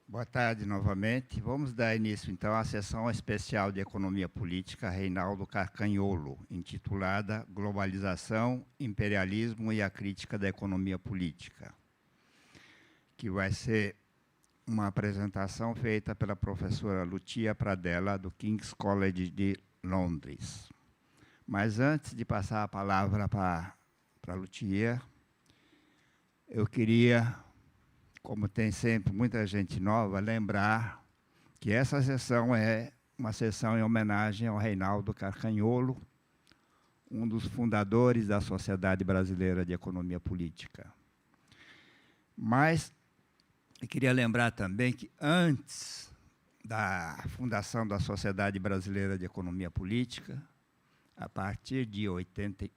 Boa tarde novamente. Vamos dar início, então, à sessão especial de Economia Política Reinaldo Carcanholo, intitulada Globalização, Imperialismo e a Crítica da Economia Política, que vai ser uma apresentação feita pela professora Lucia Pradella, do King's College de Londres. Mas antes de passar a palavra para a Lucia, eu queria, como tem sempre muita gente nova, lembrar que essa sessão é uma sessão em homenagem ao Reinaldo Carcanholo, um dos fundadores da Sociedade Brasileira de Economia Política. Mas eu queria lembrar também que antes da fundação da Sociedade Brasileira de Economia Política, a partir de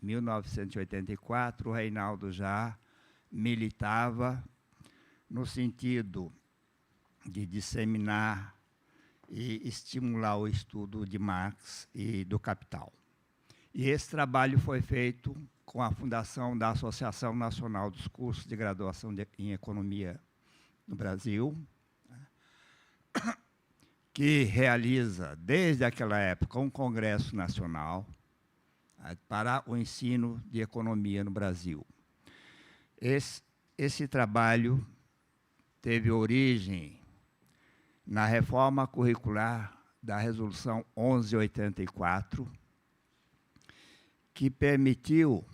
1984, o Reinaldo já militava no sentido de disseminar e estimular o estudo de Marx e do Capital. E esse trabalho foi feito com a fundação da Associação Nacional dos Cursos de Graduação em Economia no Brasil, que realiza, desde aquela época, um congresso nacional para o ensino de economia no Brasil. Esse trabalho teve origem na reforma curricular da Resolução 1184, que permitiu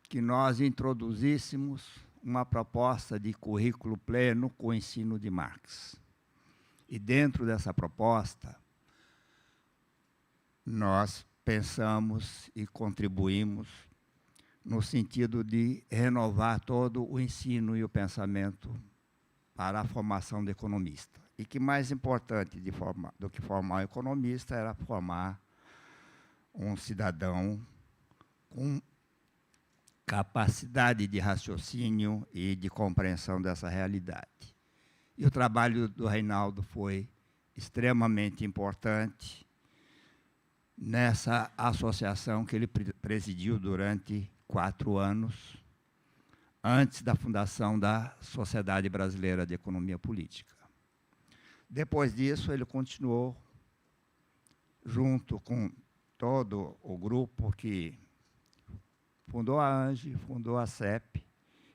que nós introduzíssemos uma proposta de currículo pleno com o ensino de Marx. E dentro dessa proposta, nós pensamos e contribuímos no sentido de renovar todo o ensino e o pensamento para a formação do economista. E que mais importante do que formar um economista era formar um cidadão com capacidade de raciocínio e de compreensão dessa realidade. E o trabalho do Reinaldo foi extremamente importante nessa associação que ele presidiu durante 4 anos, antes da fundação da Sociedade Brasileira de Economia Política. Depois disso, ele continuou, junto com todo o grupo que fundou a ANGE, fundou a CEP,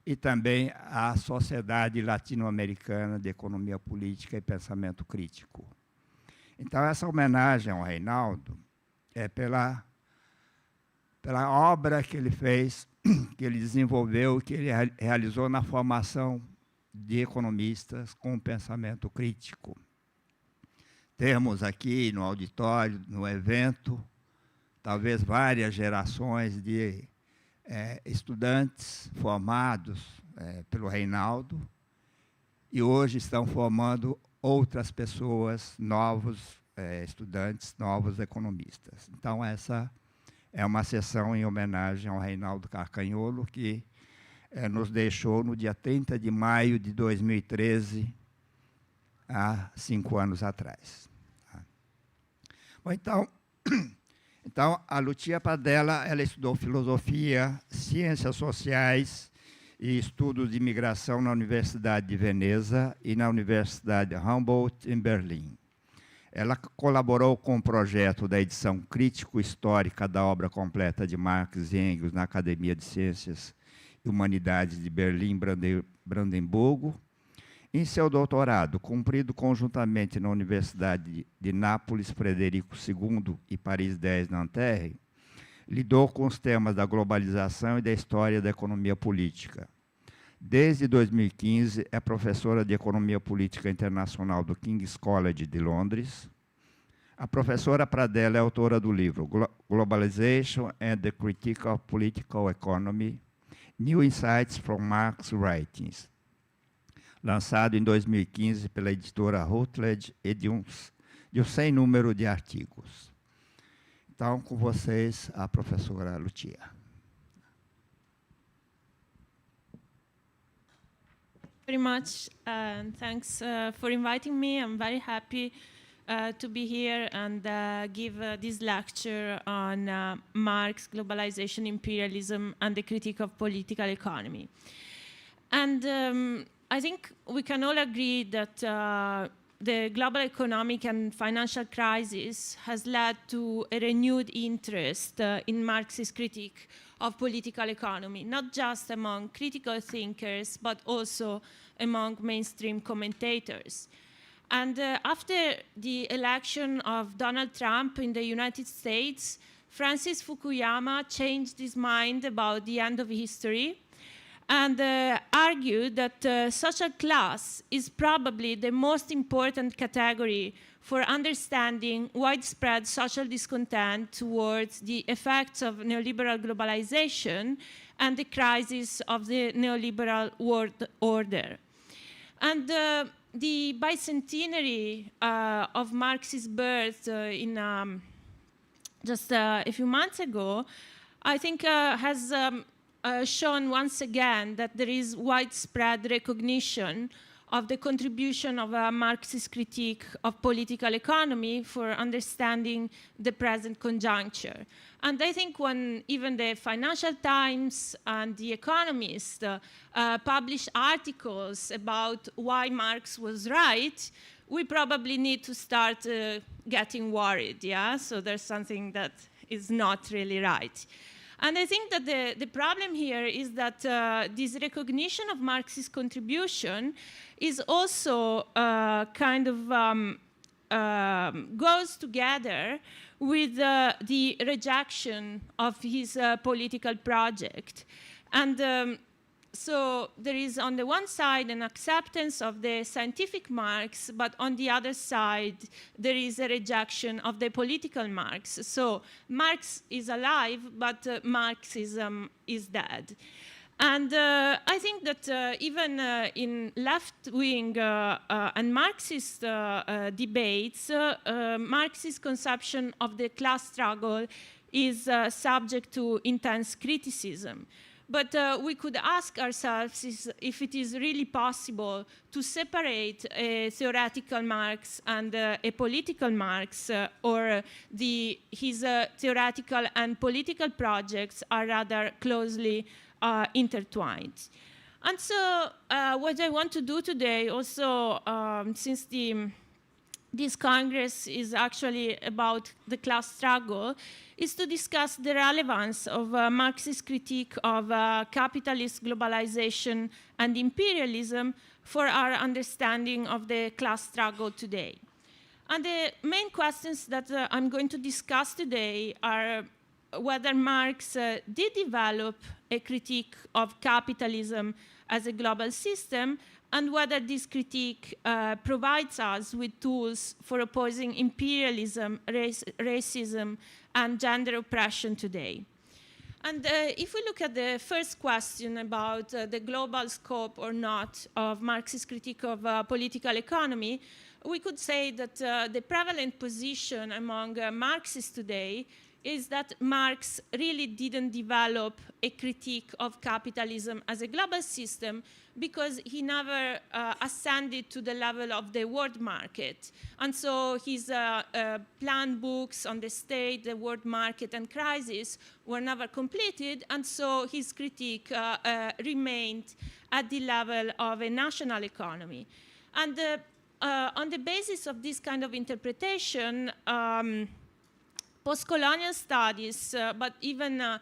e também a Sociedade Latino-Americana de Economia Política e Pensamento Crítico. Então, essa homenagem ao Reinaldo é pela obra que ele fez, que ele desenvolveu, que ele realizou na formação de economistas com pensamento crítico. Temos aqui no auditório, no evento, talvez várias gerações de estudantes formados pelo Reinaldo, e hoje estão formando outras pessoas, novos estudantes, novos economistas. Então, essa é uma sessão em homenagem ao Reinaldo Carcanholo, que nos deixou no dia 30 de maio de 2013, há 5 anos atrás. Bom, então, a Lucia Pradella, ela estudou filosofia, ciências sociais e estudos de imigração na Universidade de Veneza e na Universidade Humboldt, em Berlim. Ela colaborou com o projeto da edição crítico-histórica da obra completa de Marx e Engels na Academia de Ciências e Humanidades de Berlim, Brandemburgo. Em seu doutorado, cumprido conjuntamente na Universidade de Nápoles, Frederico II e Paris X, Nanterre, lidou com os temas da globalização e da história da economia política. Desde 2015, é professora de Economia Política Internacional do King's College de Londres. A professora Pradella é autora do livro Globalization and the Critique of Political Economy, New Insights from Marx Writings, lançado em 2015 pela editora Routledge e de um sem número de artigos. Então, com vocês, a professora Lucia. Very much, and thanks for inviting me. I'm very happy to be here and give this lecture on Marx, globalization, imperialism, and the critique of political economy. And I think we can all agree that the global economic and financial crisis has led to a renewed interest in Marxist critique of political economy, not just among critical thinkers, but also among mainstream commentators. And after the election of Donald Trump in the United States, Francis Fukuyama changed his mind about the end of history and argued that social class is probably the most important category for understanding widespread social discontent towards the effects of neoliberal globalization and the crisis of the neoliberal world order. And the bicentenary of Marx's birth in just a few months ago, I think has shown once again that there is widespread recognition of the contribution of a Marxist critique of political economy for understanding the present conjuncture. And I think when even the Financial Times and The Economist publish articles about why Marx was right, we probably need to start getting worried, yeah? So there's something that is not really right. And I think that the problem here is that this recognition of Marxist contribution is also kind of goes together with the rejection of his political project. And so there is on the one side an acceptance of the scientific Marx, but on the other side there is a rejection of the political Marx. So Marx is alive, but Marxism is dead. And I think that even in left-wing and Marxist debates, Marxist conception of the class struggle is subject to intense criticism. But we could ask ourselves if it is really possible to separate a theoretical Marx and a political Marx, or his theoretical and political projects are rather closely intertwined. And so what I want to do today also, since this Congress is actually about the class struggle, is to discuss the relevance of Marxist critique of capitalist globalization and imperialism for our understanding of the class struggle today. And the main questions that I'm going to discuss today are whether Marx did develop a critique of capitalism as a global system, and whether this critique provides us with tools for opposing imperialism, racism, and gender oppression today. And if we look at the first question about the global scope or not of Marxist critique of political economy, we could say that the prevalent position among Marxists today is that Marx really didn't develop a critique of capitalism as a global system because he never ascended to the level of the world market. And so his planned books on the state, the world market, and crisis were never completed, and so his critique remained at the level of a national economy. And on the basis of this kind of interpretation, post-colonial studies, but even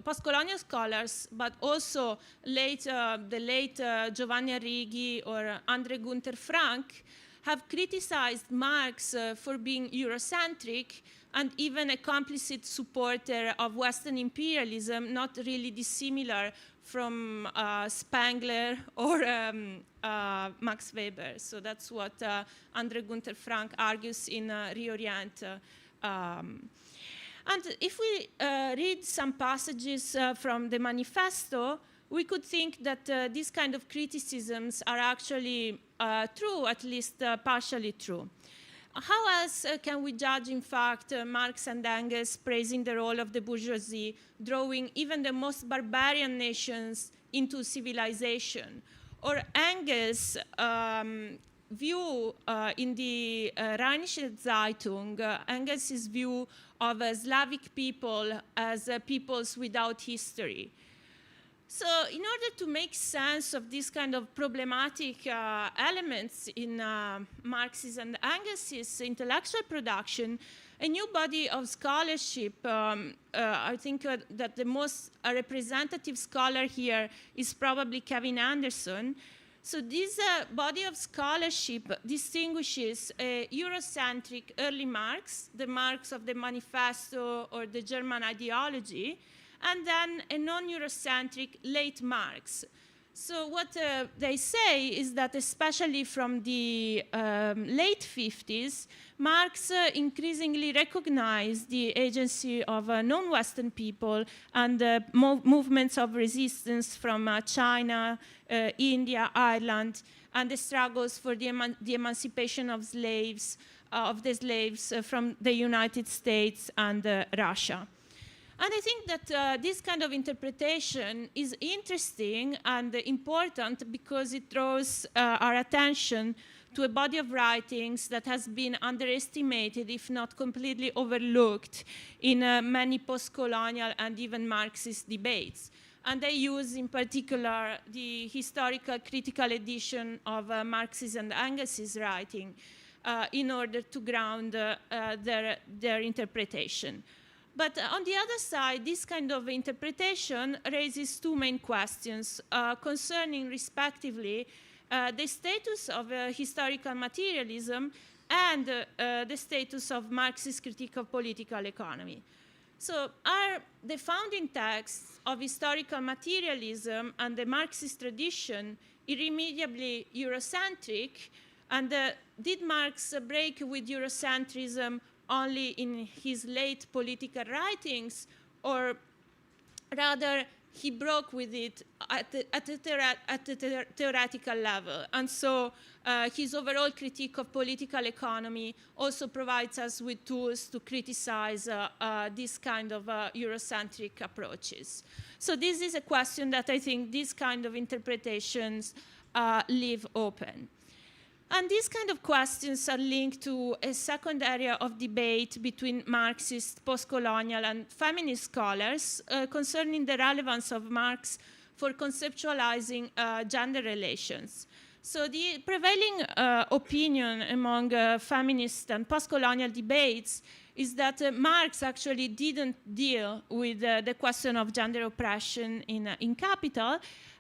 post-colonial scholars, but also the late Giovanni Arrighi or Andre Gunther Frank have criticized Marx for being Eurocentric and even a complicit supporter of Western imperialism, not really dissimilar from Spengler or Max Weber. So that's what Andre Gunther Frank argues in Reorient. And if we read some passages from the manifesto, we could think that these kind of criticisms are actually true, at least partially true. How else can we judge, in fact, Marx and Engels praising the role of the bourgeoisie, drawing even the most barbarian nations into civilization? Or Engels' view in the Rheinische Zeitung, Engels' view of Slavic people as peoples without history. So in order to make sense of these kind of problematic elements in Marx's and Engels's intellectual production, a new body of scholarship, I think that the most representative scholar here is probably Kevin Anderson. So this body of scholarship distinguishes a Eurocentric early Marx, the Marx of the Manifesto or the German ideology, and then a non-Eurocentric late Marx. So what they say is that especially from the late 50s, Marx increasingly recognized the agency of non-Western people and movements of resistance from China, India, Ireland, and the struggles for the emancipation of slaves, from the United States and Russia. And I think that this kind of interpretation is interesting and important because it draws our attention to a body of writings that has been underestimated, if not completely overlooked, in many post-colonial and even Marxist debates. And I use in particular the historical critical edition of Marx's and Engels's writing in order to ground their interpretation. But on the other side, this kind of interpretation raises two main questions concerning, respectively, the status of historical materialism and the status of Marxist critique of political economy. So are the founding texts of historical materialism and the Marxist tradition irremediably Eurocentric? And did Marx break with Eurocentrism only in his late political writings, or rather he broke with it at the theoretical level? And so his overall critique of political economy also provides us with tools to criticize this kind of Eurocentric approaches. So this is a question that I think these kind of interpretations leave open. And these kind of questions are linked to a second area of debate between Marxist, post-colonial, and feminist scholars concerning the relevance of Marx for conceptualizing gender relations. So the prevailing opinion among feminist and post-colonial debates is that Marx actually didn't deal with the question of gender oppression in Capital,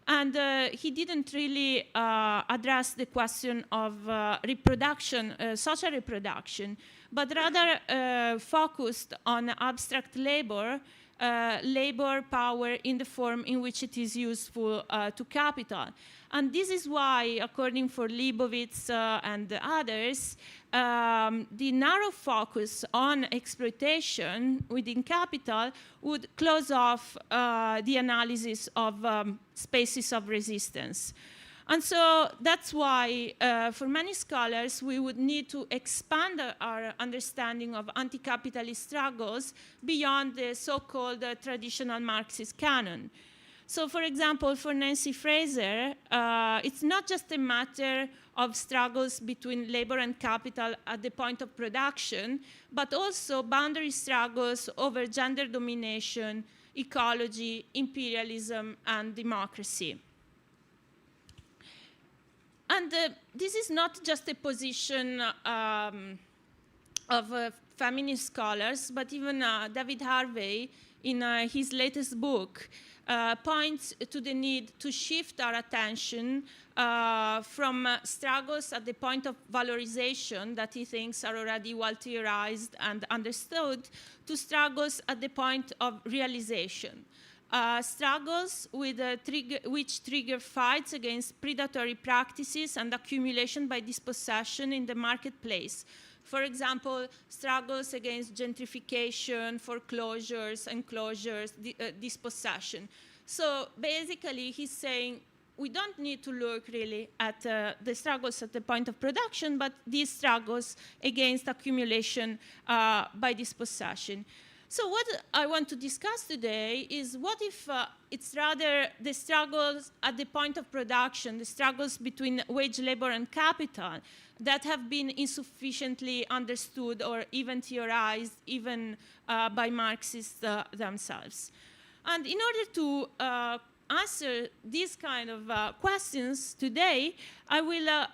and he didn't really address the question of reproduction, social reproduction, but rather focused on abstract labor, labor power in the form in which it is useful to capital. And this is why, according for Leibowitz and others, the narrow focus on exploitation within capital would close off the analysis of spaces of resistance. And so that's why, for many scholars, we would need to expand our understanding of anti-capitalist struggles beyond the so-called traditional Marxist canon. So, for example, for Nancy Fraser, it's not just a matter of struggles between labor and capital at the point of production, but also boundary struggles over gender domination, ecology, imperialism, and democracy. And this is not just a position of feminist scholars, but even David Harvey, in his latest book, points to the need to shift our attention from struggles at the point of valorization that he thinks are already well theorized and understood to struggles at the point of realization. Struggles with which trigger fights against predatory practices and accumulation by dispossession in the marketplace. For example, struggles against gentrification, foreclosures, enclosures, dispossession. So basically, he's saying we don't need to look really at the struggles at the point of production, but these struggles against accumulation by dispossession. So what I want to discuss today is what if it's rather the struggles at the point of production, the struggles between wage labor and capital, that have been insufficiently understood or even theorized, even by Marxists themselves. And in order to answer these kind of questions today, I will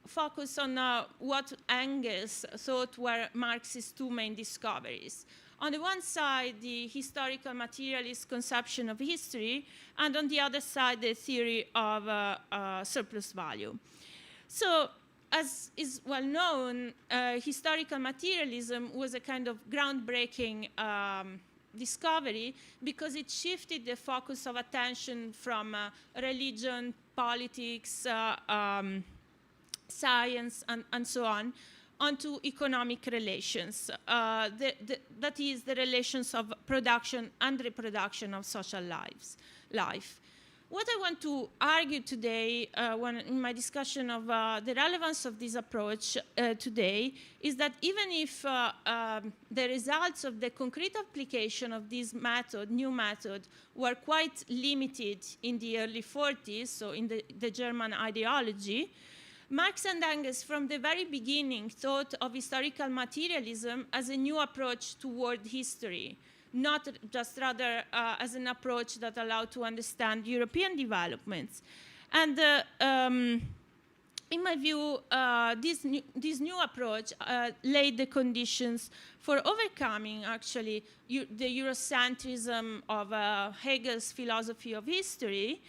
focus on what Engels thought were Marx's two main discoveries. On the one side, the historical materialist conception of history, and on the other side, the theory of surplus value. So, as is well known, historical materialism was a kind of groundbreaking discovery because it shifted the focus of attention from religion, politics, science, and so on, onto economic relations. That is, the relations of production and reproduction of social life. What I want to argue today, in my discussion of the relevance of this approach today, is that even if the results of the concrete application of this new method, were quite limited in the early 40s, so in the German ideology, Marx and Engels from the very beginning thought of historical materialism as a new approach toward history, not just rather as an approach that allowed to understand European developments. And in my view, this new approach laid the conditions for overcoming, actually, the Eurocentrism of Hegel's philosophy of history,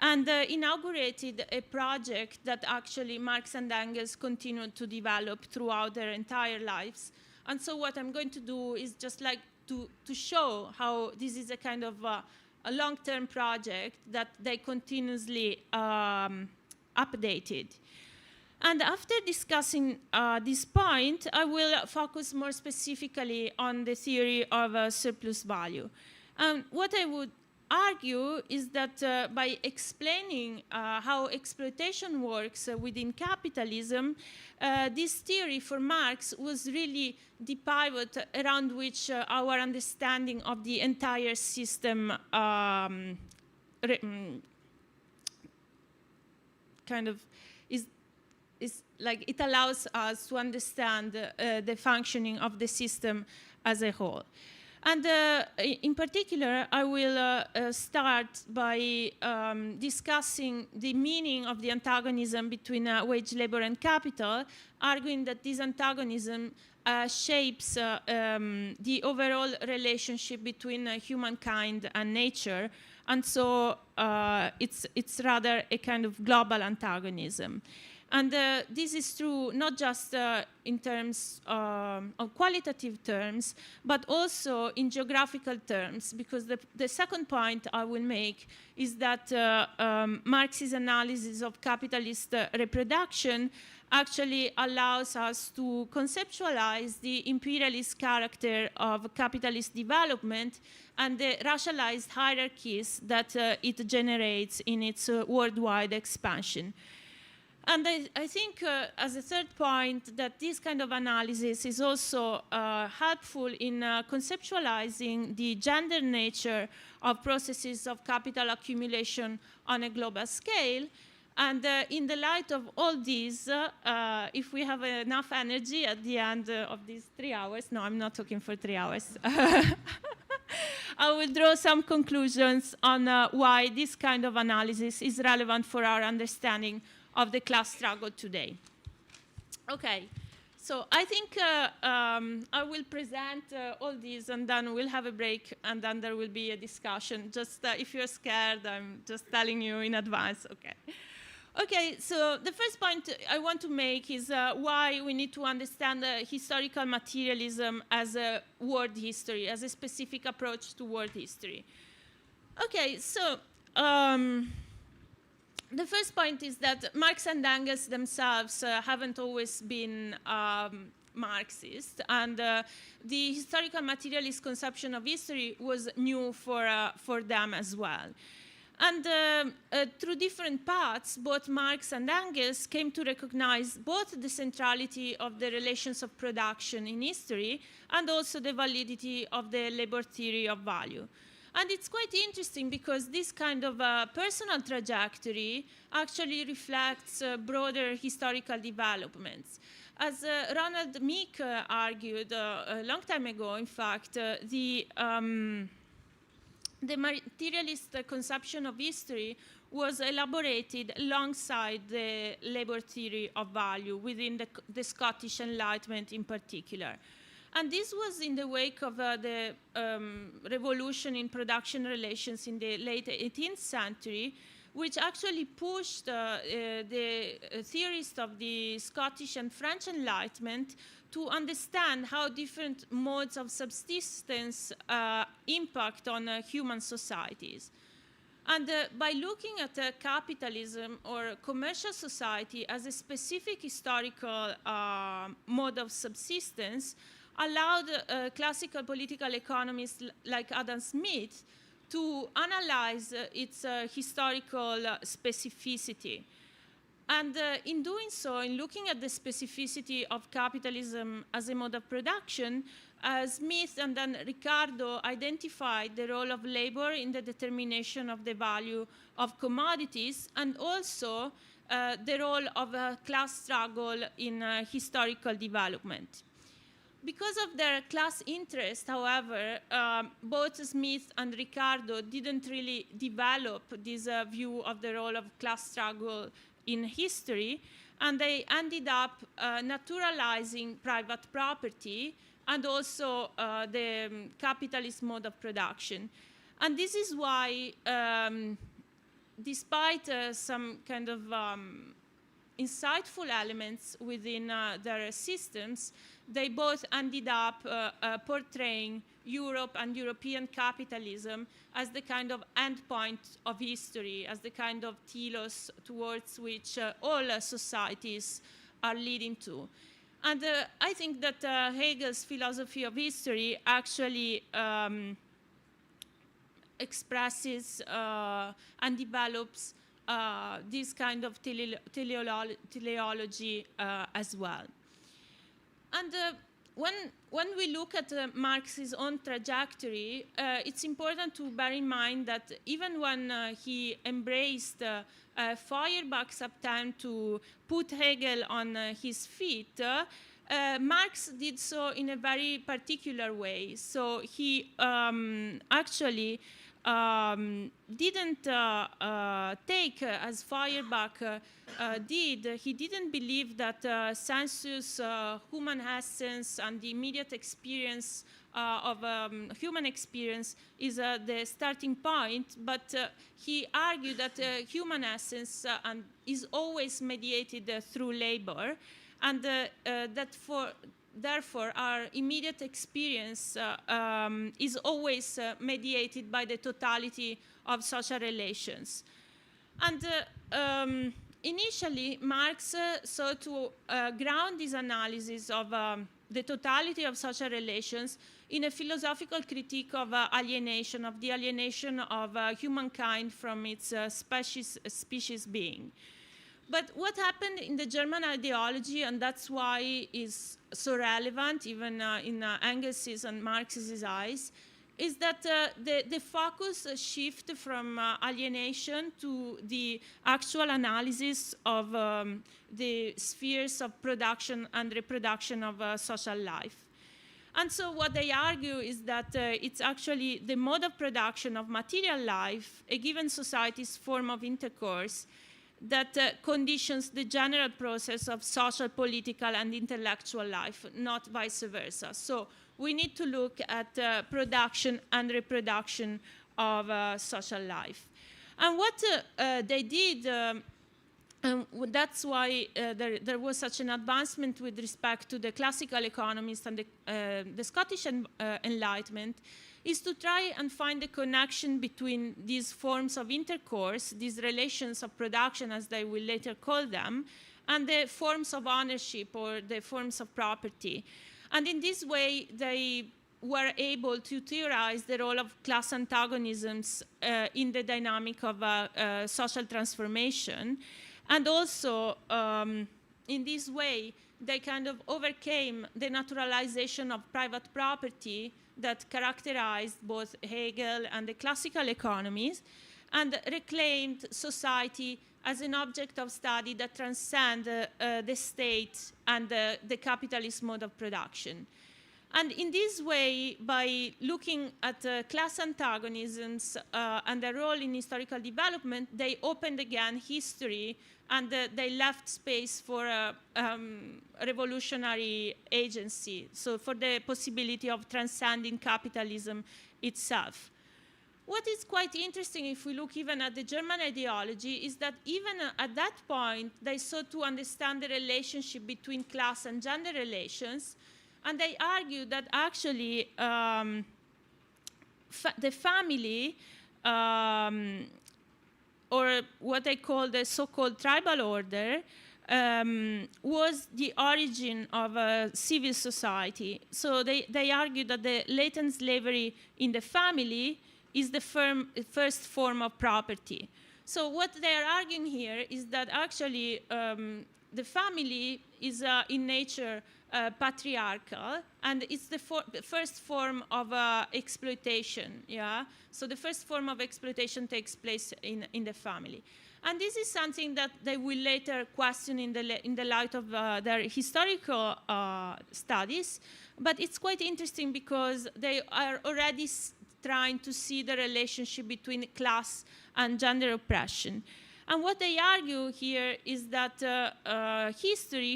and inaugurated a project that actually Marx and Engels continued to develop throughout their entire lives. And so what I'm going to do is just like to show how this is a kind of a long-term project that they continuously updated. And after discussing this point, I will focus more specifically on the theory of surplus value. What I would argue is that by explaining how exploitation works within capitalism, this theory for Marx was really the pivot around which our understanding of the entire system kind of is like it allows us to understand the functioning of the system as a whole. And in particular, I will start by discussing the meaning of the antagonism between wage labor and capital, arguing that this antagonism shapes the overall relationship between humankind and nature, and so it's rather a kind of global antagonism. And this is true not just in terms of qualitative terms, but also in geographical terms, because the second point I will make is that Marx's analysis of capitalist reproduction actually allows us to conceptualize the imperialist character of capitalist development and the racialized hierarchies that it generates in its worldwide expansion. And I think, as a third point, that this kind of analysis is also helpful in conceptualizing the gender nature of processes of capital accumulation on a global scale. And in the light of all these, if we have enough energy at the end of these 3 hours, no, I'm not talking for 3 hours, I will draw some conclusions on why this kind of analysis is relevant for our understanding of the class struggle today. Okay, so I think I will present all these, and then we'll have a break, and then there will be a discussion. Just if you're scared, I'm just telling you in advance, okay. Okay, so the first point I want to make is why we need to understand historical materialism as a world history, as a specific approach to world history. Okay, so the first point is that Marx and Engels themselves haven't always been Marxist, and the historical materialist conception of history was new for them as well. And through different paths, both Marx and Engels came to recognize both the centrality of the relations of production in history and also the validity of the labor theory of value. And it's quite interesting because this kind of personal trajectory actually reflects broader historical developments. As Ronald Meek argued a long time ago, in fact, the the materialist conception of history was elaborated alongside the labor theory of value within the Scottish Enlightenment in particular. And this was in the wake of the revolution in production relations in the late 18th century, which actually pushed the theorists of the Scottish and French Enlightenment to understand how different modes of subsistence impact on human societies. And by looking at capitalism or commercial society as a specific historical mode of subsistence, allowed classical political economists like Adam Smith to analyze its historical specificity. And in doing so, in looking at the specificity of capitalism as a mode of production, Smith and then Ricardo identified the role of labor in the determination of the value of commodities, and also the role of a class struggle in historical development. Because of their class interest, however, both Smith and Ricardo didn't really develop this view of the role of class struggle in history, and they ended up naturalizing private property and also the capitalist mode of production. And this is why, despite some kind of insightful elements within their systems, they both ended up portraying Europe and European capitalism as the kind of endpoint of history, as the kind of telos towards which all societies are leading to. And I think that Hegel's philosophy of history actually expresses and develops this kind of teleology as well. And when we look at Marx's own trajectory, it's important to bear in mind that even when he embraced Feuerbach's attempt to put Hegel on his feet, Marx did so in a very particular way. So he actually didn't take, as Feuerbach did, he didn't believe that sensus human essence and the immediate experience of human experience is the starting point, but he argued that human essence is always mediated through labor, and therefore, our immediate experience is always mediated by the totality of social relations. And initially, Marx sought to ground this analysis of the totality of social relations in a philosophical critique of alienation, of the alienation of humankind from its species being. But what happened in the German ideology, and that's why it's so relevant, even in Engels's and Marx's eyes, is that the focus shift from alienation to the actual analysis of the spheres of production and reproduction of social life. And so what they argue is that it's actually the mode of production of material life, a given society's form of intercourse, that conditions the general process of social, political, and intellectual life, not vice versa. So we need to look at production and reproduction of social life. And what they did, and that's why there was such an advancement with respect to the classical economists and the Scottish Enlightenment, is to try and find a connection between these forms of intercourse, these relations of production, as they will later call them, and the forms of ownership or the forms of property. And in this way, they were able to theorize the role of class antagonisms in the dynamic of social transformation. And also, in this way, they kind of overcame the naturalization of private property that characterized both Hegel and the classical economies, and reclaimed society as an object of study that transcends the state and the capitalist mode of production. And in this way, by looking at class antagonisms and their role in historical development, they opened again history, and they left space for a revolutionary agency, so for the possibility of transcending capitalism itself. What is quite interesting, if we look even at the German ideology, is that even at that point, they sought to understand the relationship between class and gender relations, and they argue that actually the family, or what they call the so-called tribal order, was the origin of a civil society. So they argue that the latent slavery in the family is the first form of property. So what they are arguing here is that actually the family is in nature patriarchal, and it's the first form of exploitation. Yeah, so the first form of exploitation takes place in the family, and this is something that they will later question in the light of their historical studies. But it's quite interesting because they are already trying to see the relationship between class and gender oppression. And what they argue here is that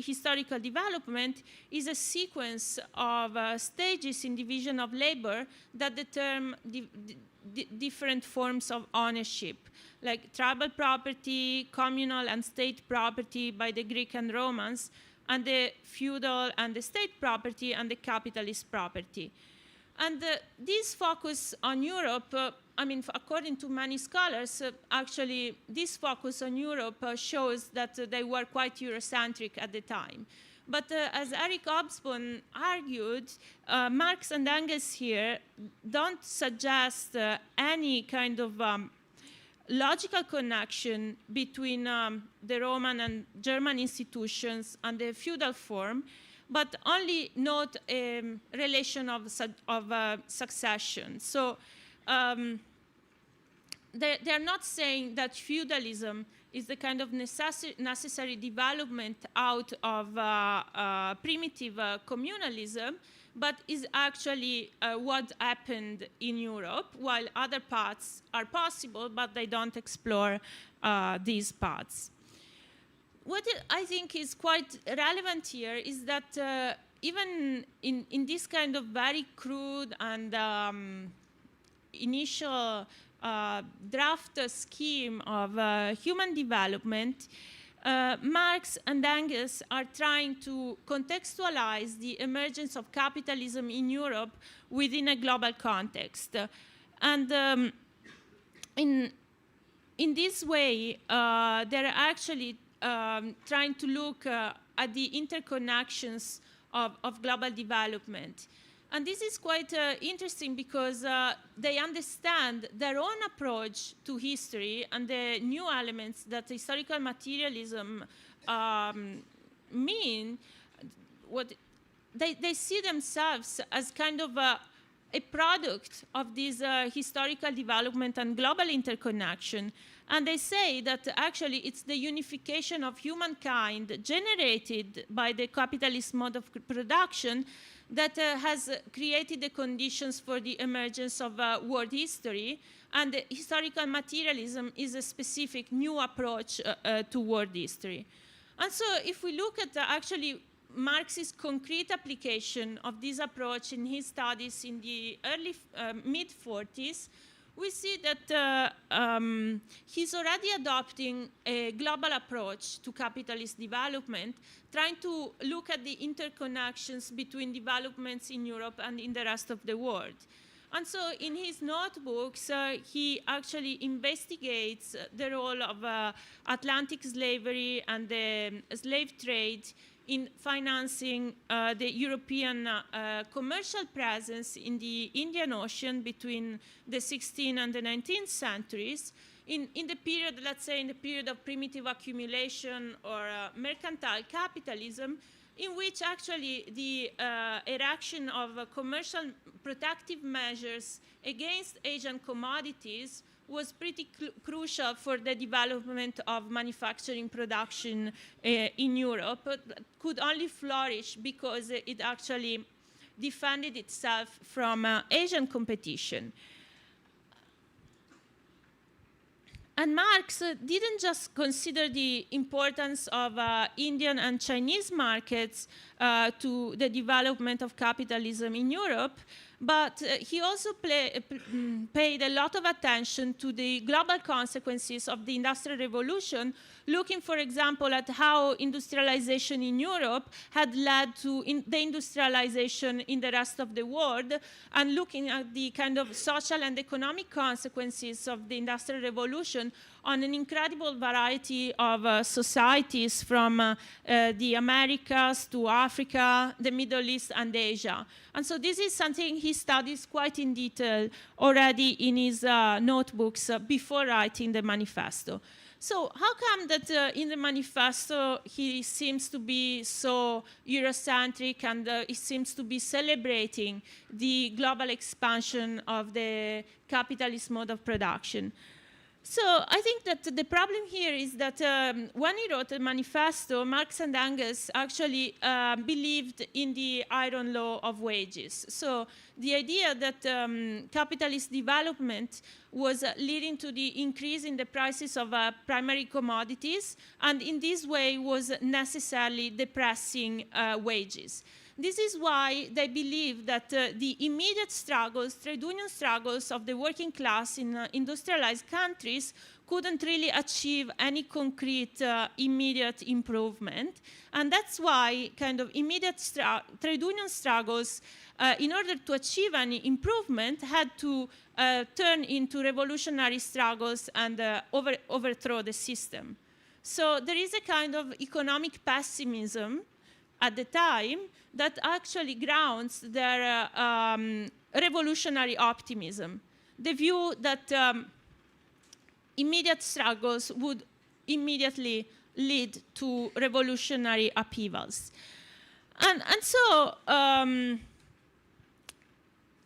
historical development, is a sequence of stages in division of labor that determine different forms of ownership, like tribal property, communal and state property by the Greek and Romans, and the feudal and the state property and the capitalist property. And this focus on Europe, according to many scholars, actually this focus on Europe shows that they were quite Eurocentric at the time. But as Eric Hobsbawm argued, Marx and Engels here don't suggest any kind of logical connection between the Roman and German institutions and the feudal form, but only note a relation of succession. So they're not saying that feudalism is the kind of necessary development out of primitive communalism, but is actually what happened in Europe, while other paths are possible, but they don't explore these paths. What I think is quite relevant here is that even in this kind of very crude and initial draft scheme of human development, Marx and Engels are trying to contextualize the emergence of capitalism in Europe within a global context. And in this way, they're actually trying to look at the interconnections of global development. And this is quite interesting because they understand their own approach to history and the new elements that historical materialism mean. What they see themselves as kind of a product of this historical development and global interconnection. And they say that actually it's the unification of humankind generated by the capitalist mode of production that has created the conditions for the emergence of world history. And historical materialism is a specific new approach to world history. And so if we look at actually Marx's concrete application of this approach in his studies in the early mid-40s, we see that he's already adopting a global approach to capitalist development, trying to look at the interconnections between developments in Europe and in the rest of the world. And so in his notebooks, he actually investigates the role of Atlantic slavery and the slave trade in financing the European commercial presence in the Indian Ocean between the 16th and the 19th centuries, in the period, let's say in the period of primitive accumulation or mercantile capitalism, in which actually the erection of commercial protective measures against Asian commodities was pretty crucial for the development of manufacturing production in Europe, but could only flourish because it actually defended itself from Asian competition. And Marx didn't just consider the importance of Indian and Chinese markets to the development of capitalism in Europe, but he also paid a lot of attention to the global consequences of the Industrial Revolution, looking, for example, at how industrialization in Europe had led to the industrialization in the rest of the world, and looking at the kind of social and economic consequences of the Industrial Revolution on an incredible variety of societies from the Americas to Africa, the Middle East, and Asia. And so this is something he studies quite in detail already in his notebooks before writing the manifesto. So how come that in the manifesto he seems to be so Eurocentric and he seems to be celebrating the global expansion of the capitalist mode of production? So I think that the problem here is that when he wrote the manifesto, Marx and Engels actually believed in the iron law of wages. So the idea that capitalist development was leading to the increase in the prices of primary commodities, and in this way was necessarily depressing wages. This is why they believe that the immediate struggles, trade union struggles of the working class in industrialized countries couldn't really achieve any concrete immediate improvement. And that's why kind of immediate trade union struggles, in order to achieve any improvement, had to turn into revolutionary struggles and overthrow the system. So there is a kind of economic pessimism at the time that actually grounds their revolutionary optimism. The view that immediate struggles would immediately lead to revolutionary upheavals. And so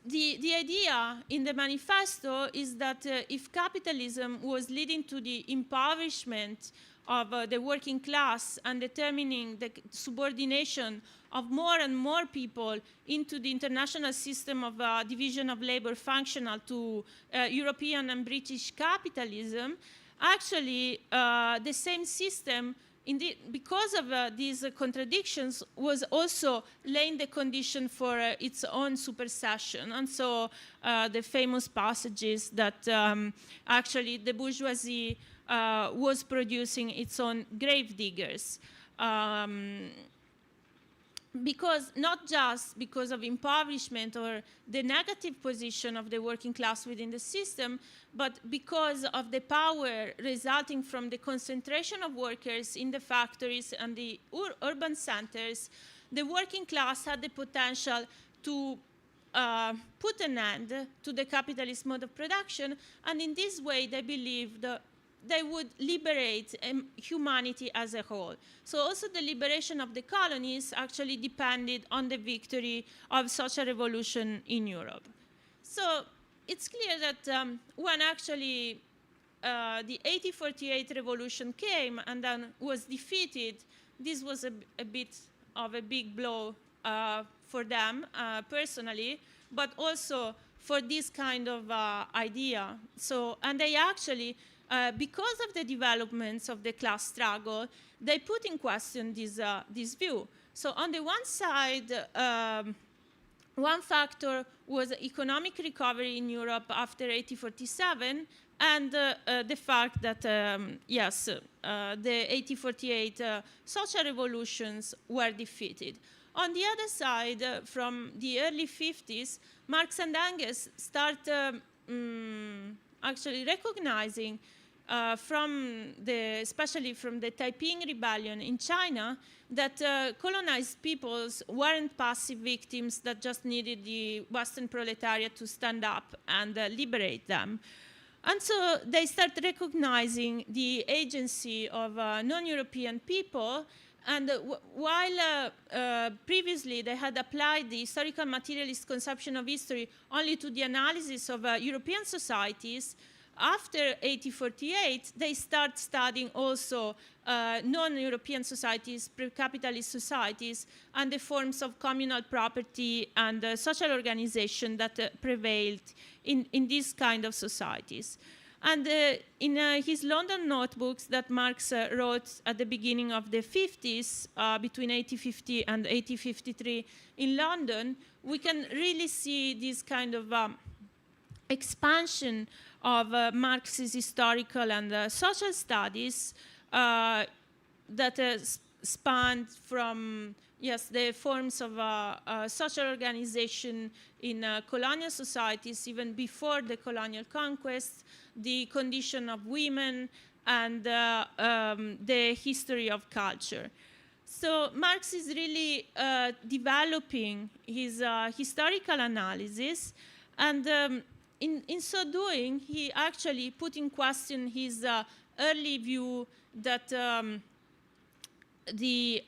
the idea in the manifesto is that if capitalism was leading to the impoverishment of the working class and determining the subordination of more and more people into the international system of division of labor functional to European and British capitalism, actually the same system, because of these contradictions, was also laying the condition for its own supersession. And so the famous passages that actually the bourgeoisie was producing its own gravediggers. Because not just because of impoverishment or the negative position of the working class within the system, but because of the power resulting from the concentration of workers in the factories and the urban centers, the working class had the potential to put an end to the capitalist mode of production, and in this way they believed they would liberate humanity as a whole. So also the liberation of the colonies actually depended on the victory of social revolution in Europe. So it's clear that when actually the 1848 revolution came and then was defeated, this was a bit of a big blow for them personally, but also for this kind of idea. So, and they actually, because of the developments of the class struggle, they put in question this view. So on the one side, one factor was economic recovery in Europe after 1847, and the fact that, yes, the 1848 social revolutions were defeated. On the other side, from the early 50s, Marx and Engels start actually recognizing especially from the Taiping rebellion in China, that colonized peoples weren't passive victims that just needed the Western proletariat to stand up and liberate them. And so they start recognizing the agency of non-European people. And while previously they had applied the historical materialist conception of history only to the analysis of European societies, after 1848, they start studying also non-European societies, pre-capitalist societies, and the forms of communal property and social organization that prevailed in these kind of societies. And in his London notebooks that Marx wrote at the beginning of the 50s, between 1850 and 1853 in London, we can really see this kind of expansion of Marx's historical and social studies that spanned from, yes, the forms of social organization in colonial societies, even before the colonial conquest, the condition of women, and the history of culture. So Marx is really developing his historical analysis, and in so doing, he actually put in question his early view that the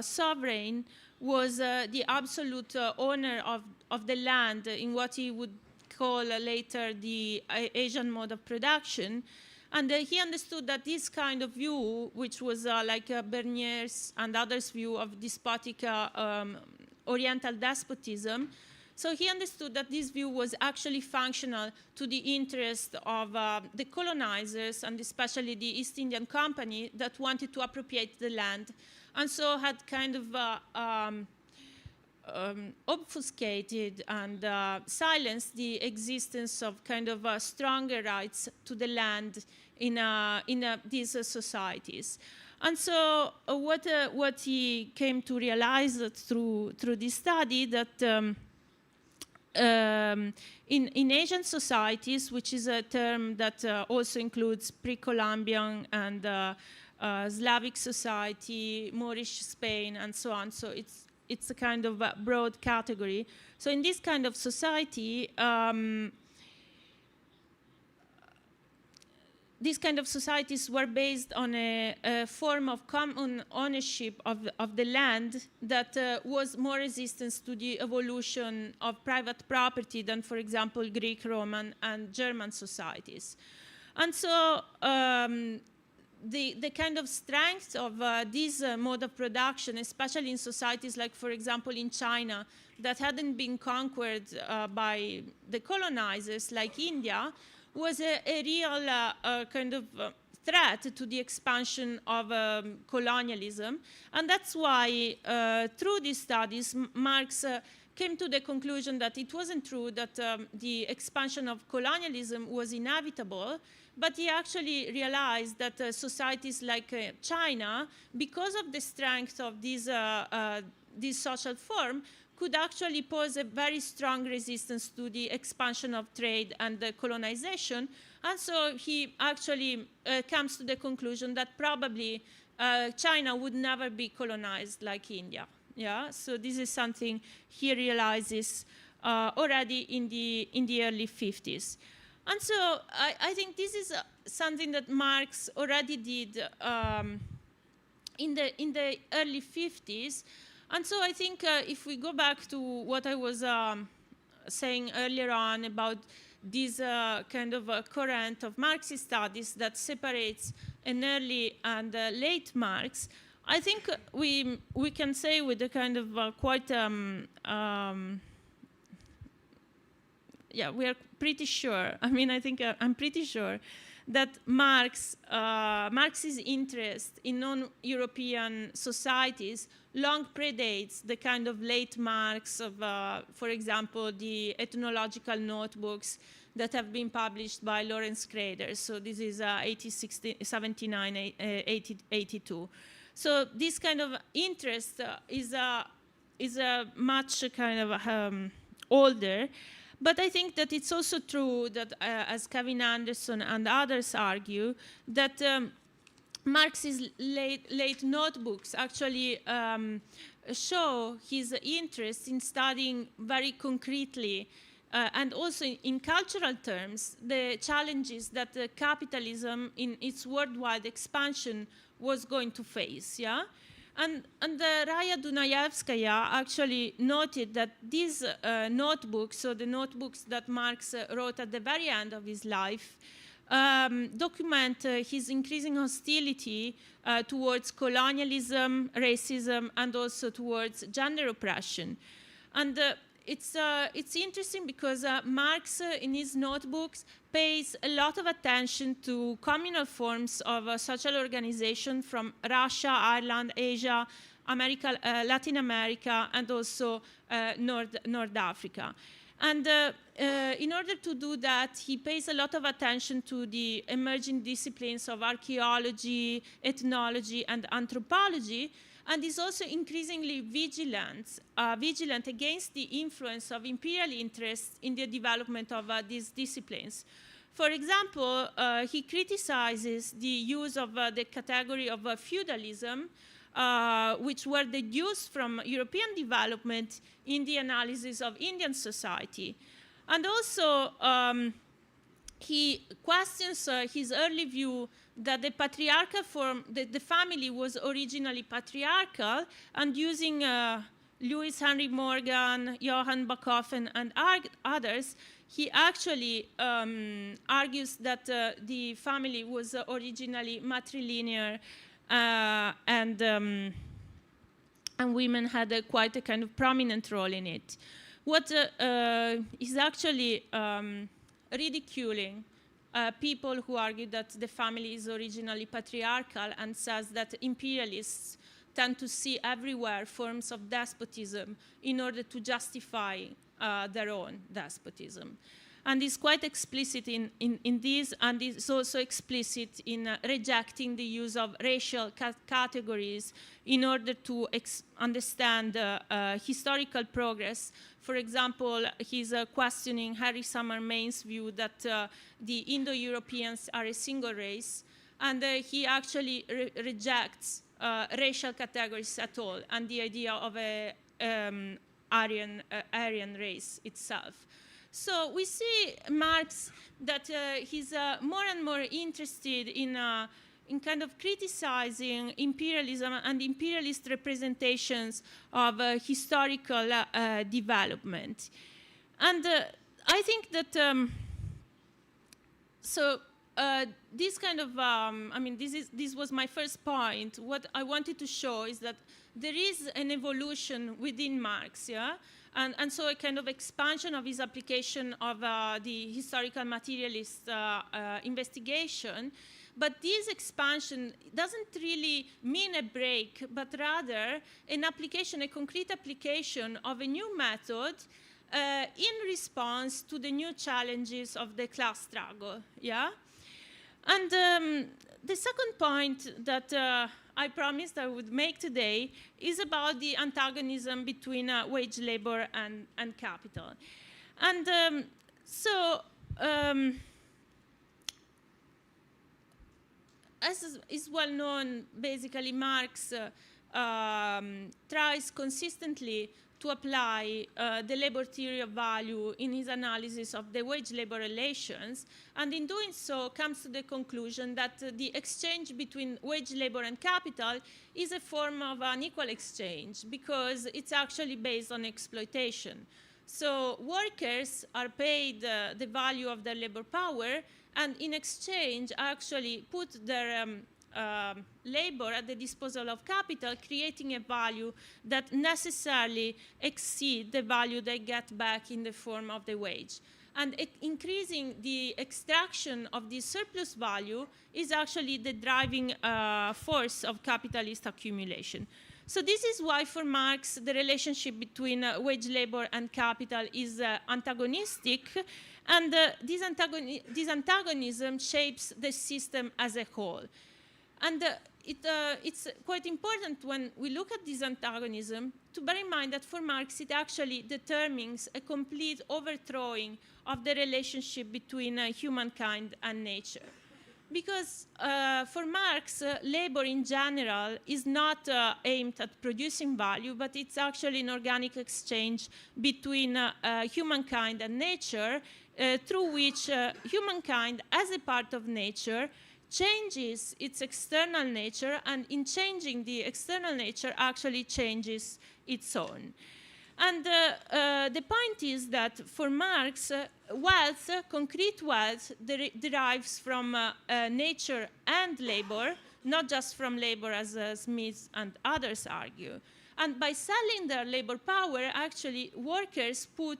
sovereign was the absolute owner of the land in what he would call later the Asian mode of production. And he understood that this kind of view, which was like Bernier's and others' view of despotic Oriental despotism, so he understood that this view was actually functional to the interest of the colonizers, and especially the East Indian Company, that wanted to appropriate the land, and so had kind of obfuscated and silenced the existence of kind of stronger rights to the land in these societies. And so what he came to realize through this study, that in Asian societies, which is a term that also includes pre-Columbian and Slavic society, Moorish Spain, and so on. So it's a kind of a broad category. So in this kind of society, these kind of societies were based on a form of common ownership of the land that was more resistant to the evolution of private property than, for example, Greek, Roman, and German societies. And so the kind of strength of this mode of production, especially in societies like, for example, in China, that hadn't been conquered by the colonizers, like India, was a real kind of threat to the expansion of colonialism. And that's why, through these studies, Marx came to the conclusion that it wasn't true that the expansion of colonialism was inevitable, but he actually realized that societies like China, because of the strength of this social form, could actually pose a very strong resistance to the expansion of trade and colonization. And so he actually comes to the conclusion that probably China would never be colonized like India. Yeah, so this is something he realizes already in the early 50s. And so I think this is something that Marx already did in the early 50s. And so I think if we go back to what I was saying earlier on about this kind of current of Marxist studies that separates an early and late Marx, I think we can say with a kind of quite, yeah, we are pretty sure. I mean, I think I'm pretty sure that Marx's interest in non-European societies long predates the kind of late Marx of, for example, the ethnological notebooks that have been published by Lawrence Crader. So this is 1879, 1882. So this kind of interest is much kind of older. But I think that it's also true that, as Kevin Anderson and others argue, that Marx's late notebooks actually show his interest in studying very concretely and also in cultural terms the challenges that capitalism in its worldwide expansion was going to face. Yeah? And Raya Dunayevskaya actually noted that these notebooks, so the notebooks that Marx wrote at the very end of his life, document his increasing hostility towards colonialism, racism, and also towards gender oppression. And it's interesting because Marx, in his notebooks, pays a lot of attention to communal forms of social organization from Russia, Ireland, Asia, America, Latin America, and also North Africa. And in order to do that, he pays a lot of attention to the emerging disciplines of archaeology, ethnology, and anthropology, and is also increasingly vigilant against the influence of imperial interests in the development of these disciplines. For example, he criticizes the use of the category of feudalism, which were deduced from European development in the analysis of Indian society. And also, he questions his early view that the patriarchal form, the family was originally patriarchal, and using Lewis Henry Morgan, Johann Bachofen, and others, he actually argues that the family was originally matrilinear, and women had quite a kind of prominent role in it. What is actually ridiculing people who argue that the family is originally patriarchal and says that imperialists tend to see everywhere forms of despotism in order to justify their own despotism. And is quite explicit in this, and is also explicit in rejecting the use of racial categories in order to understand historical progress. For example, he's questioning Harry Summer Main's view that the Indo-Europeans are a single race, and he actually rejects racial categories at all, and the idea of a Aryan race itself. So we see Marx that he's more and more interested in kind of criticizing imperialism and imperialist representations of historical development. And I think that, this kind of, this was my first point. What I wanted to show is that there is an evolution within Marx, yeah? And so a kind of expansion of his application of the historical materialist investigation. But this expansion doesn't really mean a break, but rather an application, a concrete application of a new method in response to the new challenges of the class struggle, yeah? And the second point that I promised I would make today is about the antagonism between wage labor and capital. And as is well known, basically Marx tries consistently to apply the labor theory of value in his analysis of the wage-labor relations, and in doing so comes to the conclusion that the exchange between wage labor and capital is a form of unequal exchange because it's actually based on exploitation. So workers are paid the value of their labor power, and in exchange actually put their labor at the disposal of capital, creating a value that necessarily exceeds the value they get back in the form of the wage. And increasing the extraction of this surplus value is actually the driving force of capitalist accumulation. So this is why for Marx the relationship between wage labor and capital is antagonistic, and this antagonism shapes the system as a whole. And it's quite important when we look at this antagonism to bear in mind that for Marx it actually determines a complete overthrowing of the relationship between humankind and nature. Because for Marx, labor in general is not aimed at producing value, but it's actually an organic exchange between humankind and nature, through which humankind, as a part of nature, changes its external nature, and in changing the external nature actually changes its own. And the point is that for Marx, wealth, concrete wealth, derives from nature and labor, not just from labor as Smith and others argue. And by selling their labor power, actually workers put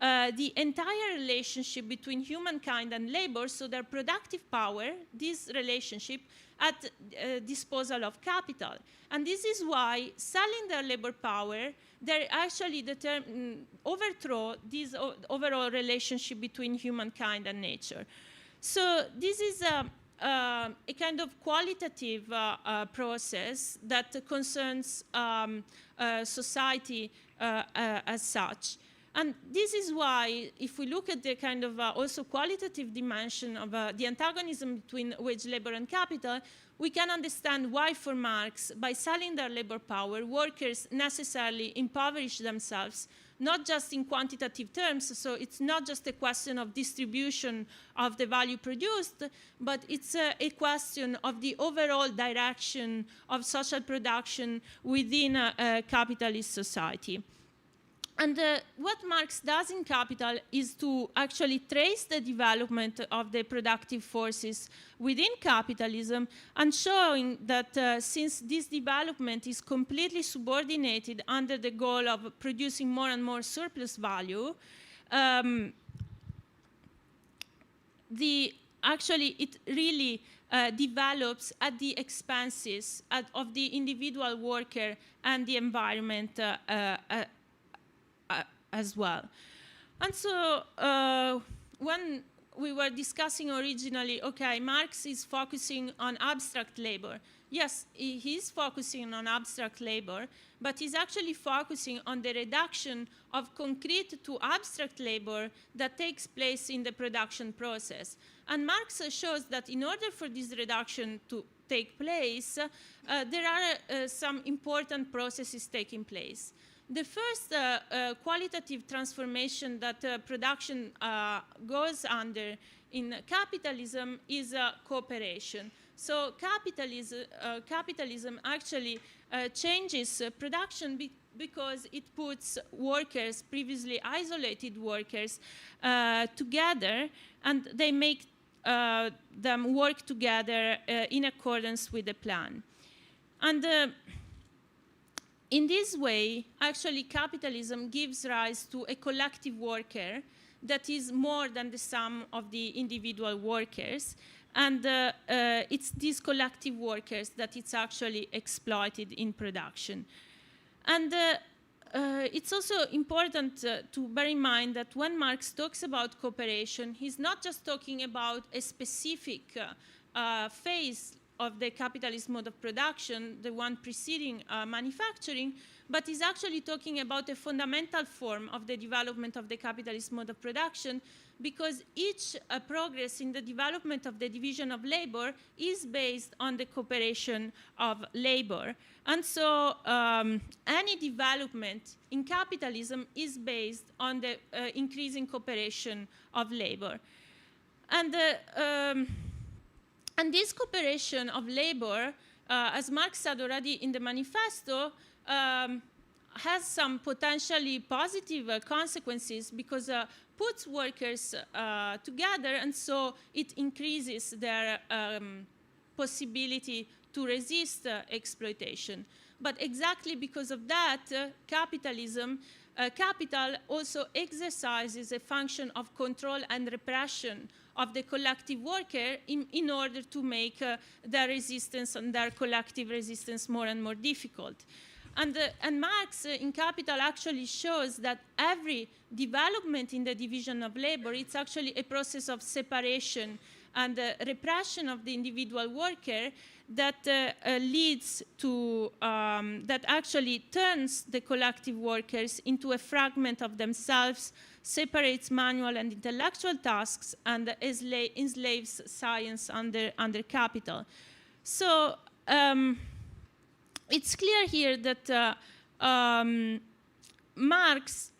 the entire relationship between humankind and labor, so their productive power, this relationship, at disposal of capital. And this is why selling their labor power, they actually overthrow this overall relationship between humankind and nature. So this is a kind of qualitative process that concerns society as such. And this is why, if we look at the kind of also qualitative dimension of the antagonism between wage labor and capital, we can understand why for Marx, by selling their labor power, workers necessarily impoverish themselves, not just in quantitative terms, so it's not just a question of distribution of the value produced, but it's a question of the overall direction of social production within a capitalist society. And what Marx does in Capital is to actually trace the development of the productive forces within capitalism, and showing that since this development is completely subordinated under the goal of producing more and more surplus value, actually it really develops at the expenses of the individual worker and the environment as well. And so when we were discussing originally, okay, Marx is focusing on abstract labor. Yes, he's focusing on abstract labor, but he's actually focusing on the reduction of concrete to abstract labor that takes place in the production process. And Marx shows that in order for this reduction to take place, there are some important processes taking place. The first qualitative transformation that production goes under in capitalism is cooperation. So capitalism actually changes production because it puts workers, previously isolated workers, together, and they make them work together in accordance with the plan. And in this way, actually, capitalism gives rise to a collective worker that is more than the sum of the individual workers. And it's these collective workers that it's actually exploited in production. And it's also important to bear in mind that when Marx talks about cooperation, he's not just talking about a specific phase of the capitalist mode of production, the one preceding manufacturing, but is actually talking about a fundamental form of the development of the capitalist mode of production, because each progress in the development of the division of labor is based on the cooperation of labor. And so any development in capitalism is based on the increasing cooperation of labor. And this cooperation of labor, as Marx said already in the manifesto, has some potentially positive consequences, because puts workers together, and so it increases their possibility to resist exploitation. But exactly because of that, capital also exercises a function of control and repression of the collective worker in order to make their resistance and their collective resistance more and more difficult. And Marx in Capital actually shows that every development in the division of labor, it's actually a process of separation and repression of the individual worker that leads to, that actually turns the collective workers into a fragment of themselves, separates manual and intellectual tasks, and enslaves science under capital. So it's clear here that Marx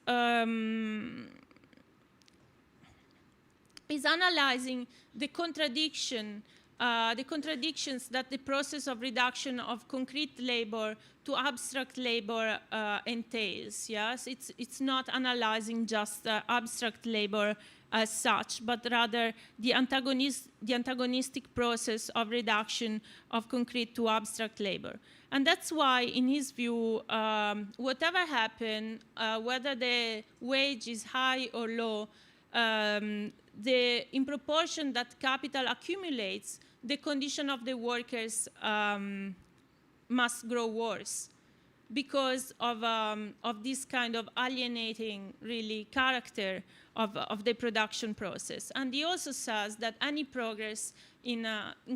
is analyzing the contradiction the contradictions that the process of reduction of concrete labor to abstract labor entails. Yes, it's not analyzing just abstract labor as such, but rather the antagonistic process of reduction of concrete to abstract labor. And that's why, in his view, whatever happens, whether the wage is high or low, in proportion that capital accumulates, the condition of the workers must grow worse because of this kind of alienating, really, character of the production process. And he also says that any progress in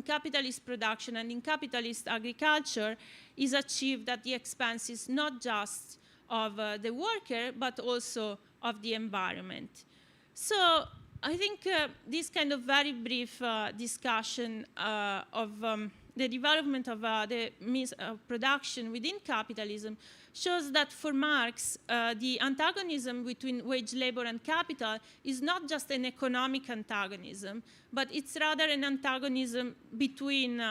capitalist production and in capitalist agriculture is achieved at the expenses not just of the worker, but also of the environment. So I think this kind of very brief discussion of the development of the means of production within capitalism shows that for Marx, the antagonism between wage labor and capital is not just an economic antagonism, but it's rather an antagonism between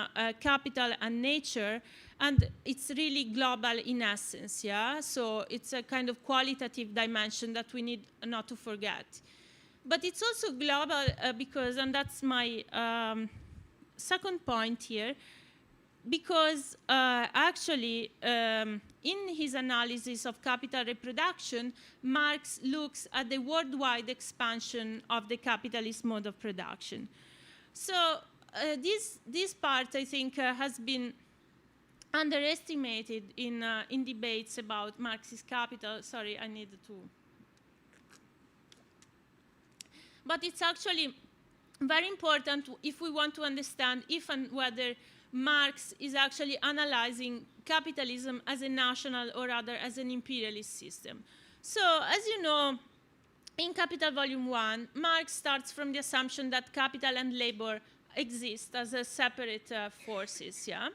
capital and nature, and it's really global in essence, yeah? So it's a kind of qualitative dimension that we need not to forget. But it's also global because, and that's my second point here, because actually in his analysis of capital reproduction, Marx looks at the worldwide expansion of the capitalist mode of production. So this part, I think, has been underestimated in debates about Marxist capital. Sorry, I need to. But it's actually very important if we want to understand if and whether Marx is actually analyzing capitalism as a national or rather as an imperialist system. So, as you know, in Capital Volume 1, Marx starts from the assumption that capital and labor exist as separate forces, yeah?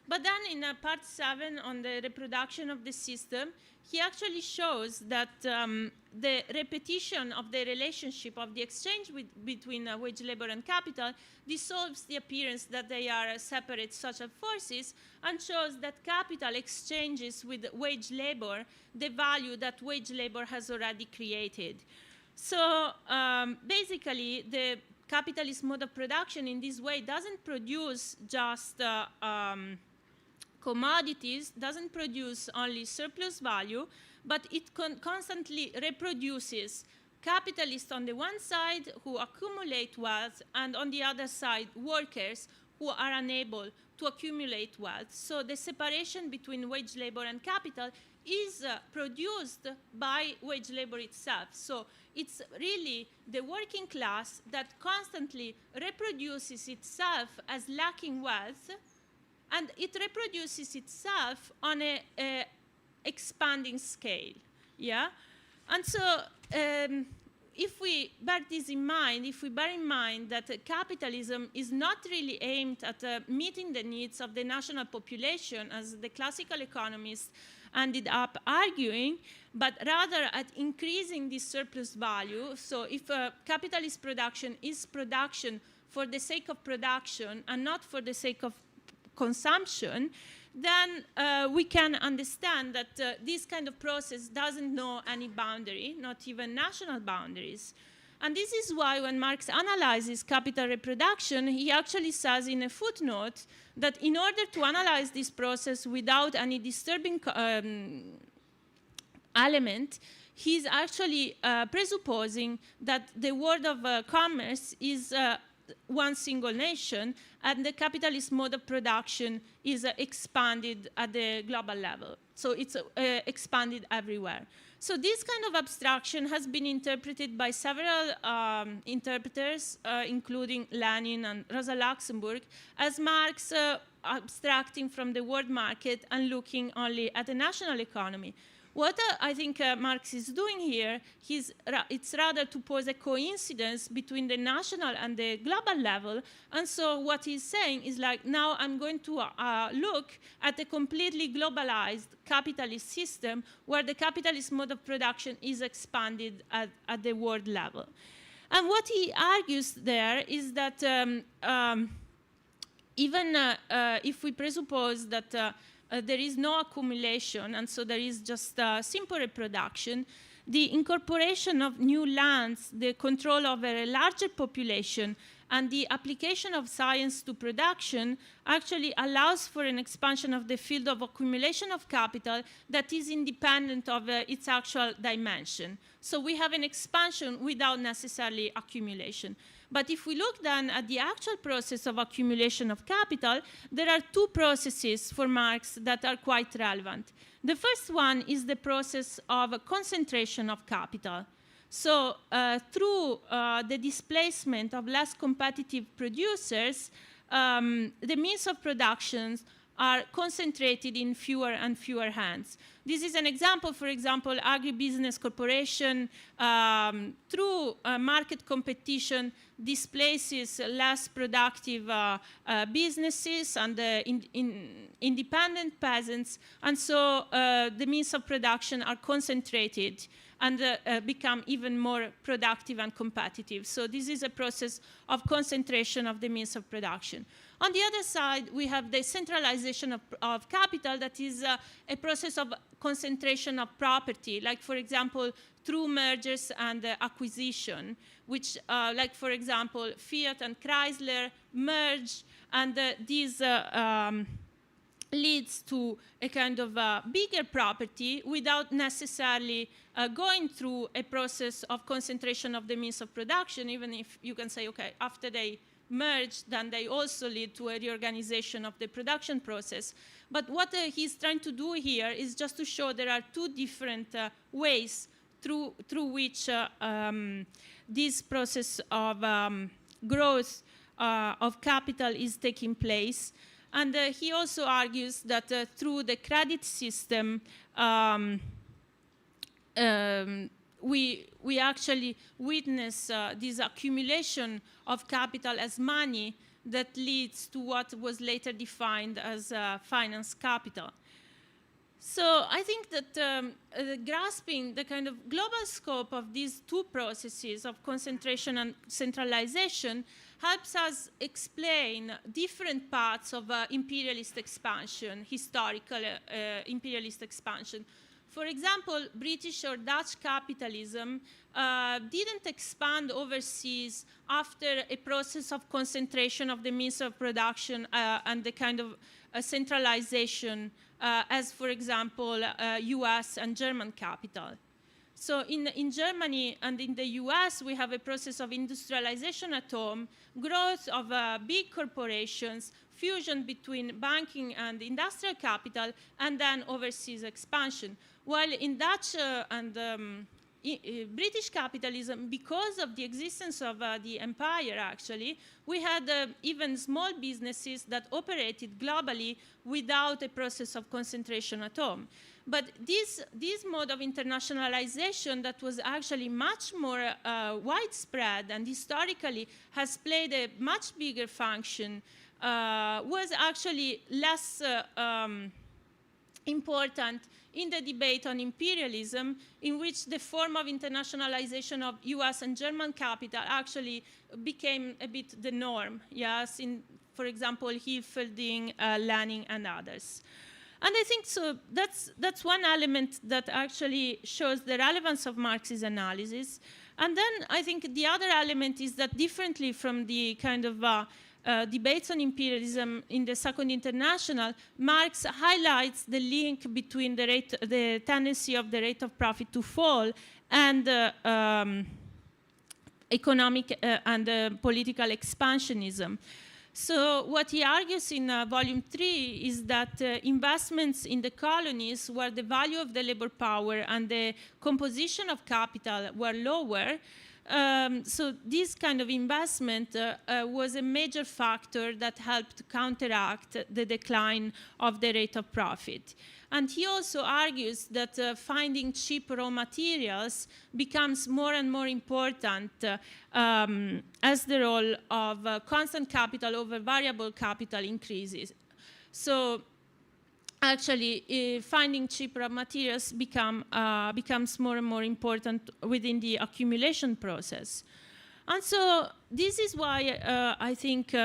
But then in part 7 on the reproduction of the system, he actually shows that the repetition of the relationship of the exchange between wage labor and capital dissolves the appearance that they are separate social forces and shows that capital exchanges with wage labor the value that wage labor has already created. So basically, the capitalist mode of production in this way doesn't produce just commodities, doesn't produce only surplus value, but it constantly reproduces capitalists on the one side who accumulate wealth, and on the other side, workers who are unable to accumulate wealth. So the separation between wage labor and capital is produced by wage labor itself. So it's really the working class that constantly reproduces itself as lacking wealth, and it reproduces itself on a expanding scale, yeah? And so if we bear this in mind, if we bear in mind that capitalism is not really aimed at meeting the needs of the national population, as the classical economists ended up arguing, but rather at increasing this surplus value. So if capitalist production is production for the sake of production and not for the sake of consumption, then we can understand that this kind of process doesn't know any boundary, not even national boundaries. And this is why when Marx analyzes capital reproduction, he actually says in a footnote that in order to analyze this process without any disturbing element, he's actually presupposing that the world of commerce is one single nation, and the capitalist mode of production is expanded at the global level. So it's expanded everywhere. So this kind of abstraction has been interpreted by several interpreters, including Lenin and Rosa Luxemburg, as Marx abstracting from the world market and looking only at the national economy. What I think Marx is doing here, it's rather to pose a coincidence between the national and the global level. And so what he's saying is like, now I'm going to look at a completely globalized capitalist system where the capitalist mode of production is expanded at the world level. And what he argues there is that even if we presuppose that there is no accumulation, and so there is just simple reproduction, the incorporation of new lands, the control over a larger population, and the application of science to production actually allows for an expansion of the field of accumulation of capital that is independent of its actual dimension. So we have an expansion without necessarily accumulation. But if we look then at the actual process of accumulation of capital, there are two processes for Marx that are quite relevant. The first one is the process of concentration of capital. So through the displacement of less competitive producers, the means of production are concentrated in fewer and fewer hands. This is an example, for example, agribusiness corporation through market competition displaces less productive businesses and independent peasants, and so the means of production are concentrated and become even more productive and competitive. So this is a process of concentration of the means of production. On the other side, we have the centralization of capital, that is a process of concentration of property, like, for example, through mergers and acquisition, which, like, for example, Fiat and Chrysler merge, and these leads to a kind of bigger property without necessarily going through a process of concentration of the means of production, even if you can say, okay, after they merge, then they also lead to a reorganization of the production process. But what he's trying to do here is just to show there are two different ways through which this process of growth of capital is taking place. And he also argues that through the credit system, we actually witness this accumulation of capital as money that leads to what was later defined as finance capital. So I think that grasping the kind of global scope of these two processes of concentration and centralization helps us explain different parts of imperialist expansion, historical imperialist expansion. For example, British or Dutch capitalism didn't expand overseas after a process of concentration of the means of production and the kind of centralization as, for example, US and German capital. So in Germany and in the US, we have a process of industrialization at home, growth of big corporations, fusion between banking and industrial capital, and then overseas expansion. While in Dutch and British capitalism, because of the existence of the empire, actually, we had even small businesses that operated globally without a process of concentration at home. But this mode of internationalization that was actually much more widespread and historically has played a much bigger function was actually less important in the debate on imperialism, in which the form of internationalization of US and German capital actually became a bit the norm, yes, in, for example, Hilferding, Lenin, and others. And I think so that's one element that actually shows the relevance of Marx's analysis. And then I think the other element is that, differently from the kind of debates on imperialism in the Second International, Marx highlights the link between the tendency of the rate of profit to fall and economic and political expansionism. So what he argues in volume 3 is that investments in the colonies, where the value of the labor power and the composition of capital were lower, so this kind of investment was a major factor that helped counteract the decline of the rate of profit. And he also argues that finding cheap raw materials becomes more and more important as the role of constant capital over variable capital increases. So actually, finding cheap raw materials becomes more and more important within the accumulation process. And so this is why I think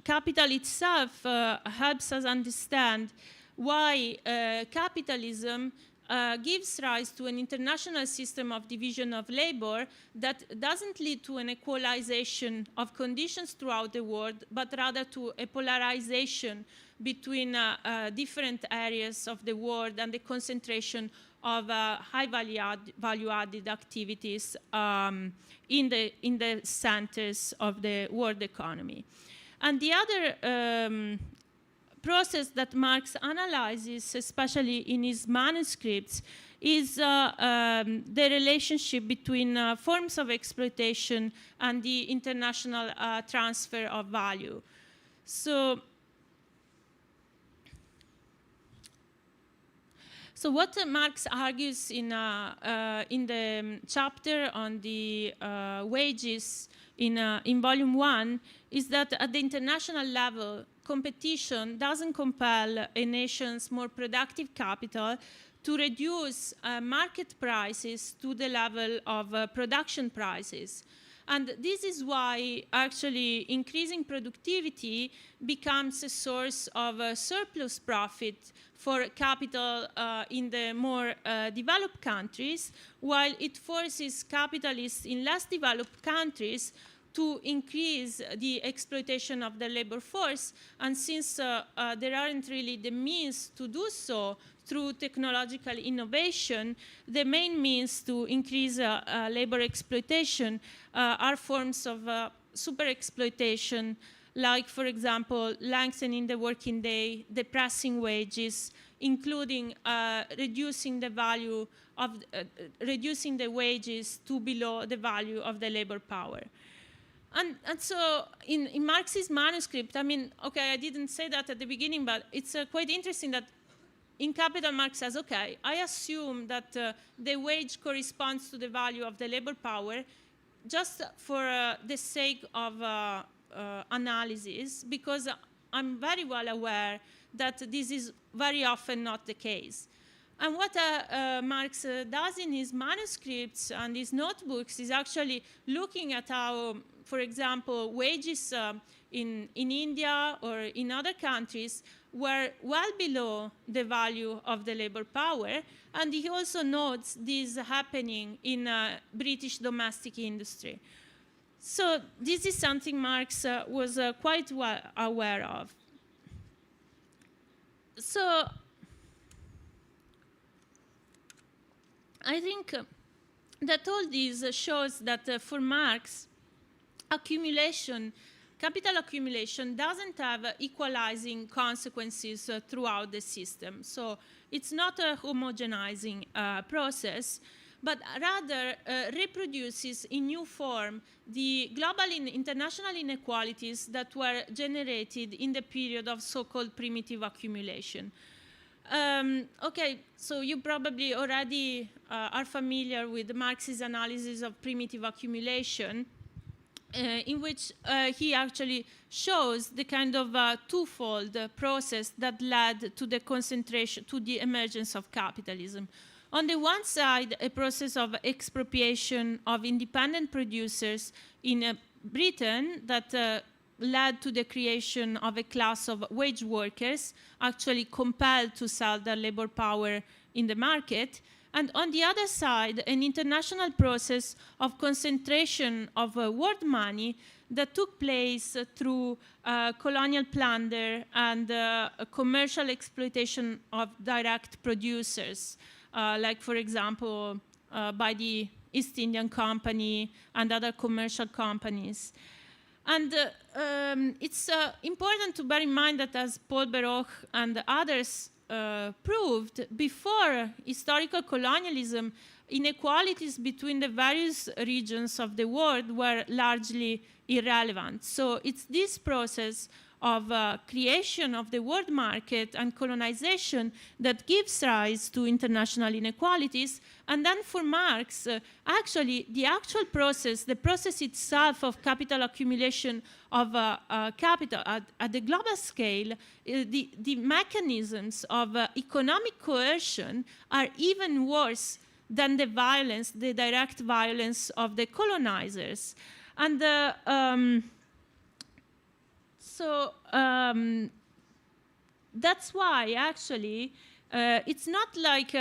capital itself helps us understand why capitalism gives rise to an international system of division of labor that doesn't lead to an equalization of conditions throughout the world, but rather to a polarization between different areas of the world and the concentration of high value-added activities in the centers of the world economy. And the other process that Marx analyzes, especially in his manuscripts, is the relationship between forms of exploitation and the international transfer of value. So what Marx argues in the chapter on the wages in volume 1 is that at the international level, competition doesn't compel a nation's more productive capital to reduce market prices to the level of production prices. And this is why actually increasing productivity becomes a source of surplus profit for capital in the more developed countries, while it forces capitalists in less developed countries to increase the exploitation of the labor force. And since there aren't really the means to do so through technological innovation, the main means to increase labor exploitation are forms of super exploitation, like, for example, lengthening the working day, depressing wages, including reducing the value of reducing the wages to below the value of the labor power. And so in Marx's manuscript, I mean, okay, I didn't say that at the beginning, but it's quite interesting that in Capital, Marx says, okay, I assume that the wage corresponds to the value of the labor power just for the sake of analysis, because I'm very well aware that this is very often not the case. And what Marx does in his manuscripts and his notebooks is actually looking at how, for example, wages in India or in other countries were well below the value of the labor power. And he also notes this happening in British domestic industry. So this is something Marx was quite well aware of. So I think that all this shows that for Marx, capital accumulation doesn't have equalizing consequences throughout the system. So it's not a homogenizing process, but rather reproduces in new form the global international inequalities that were generated in the period of so-called primitive accumulation. Okay, so you probably already are familiar with Marx's analysis of primitive accumulation, in which he actually shows the kind of twofold process that led to the concentration, to the emergence of capitalism. On the one side, a process of expropriation of independent producers in Britain that led to the creation of a class of wage workers actually compelled to sell their labor power in the market. And on the other side, an international process of concentration of world money that took place through colonial plunder and commercial exploitation of direct producers, like, for example, by the East Indian Company and other commercial companies. And it's important to bear in mind that, as Paul Beroch and others proved, before historical colonialism, inequalities between the various regions of the world were largely irrelevant. So it's this process of creation of the world market and colonization that gives rise to international inequalities. And then for Marx, actually, the actual process, the process itself of capital accumulation of capital at the global scale, the mechanisms of economic coercion are even worse than the violence, the direct violence of the colonizers. And so that's why, actually, it's not like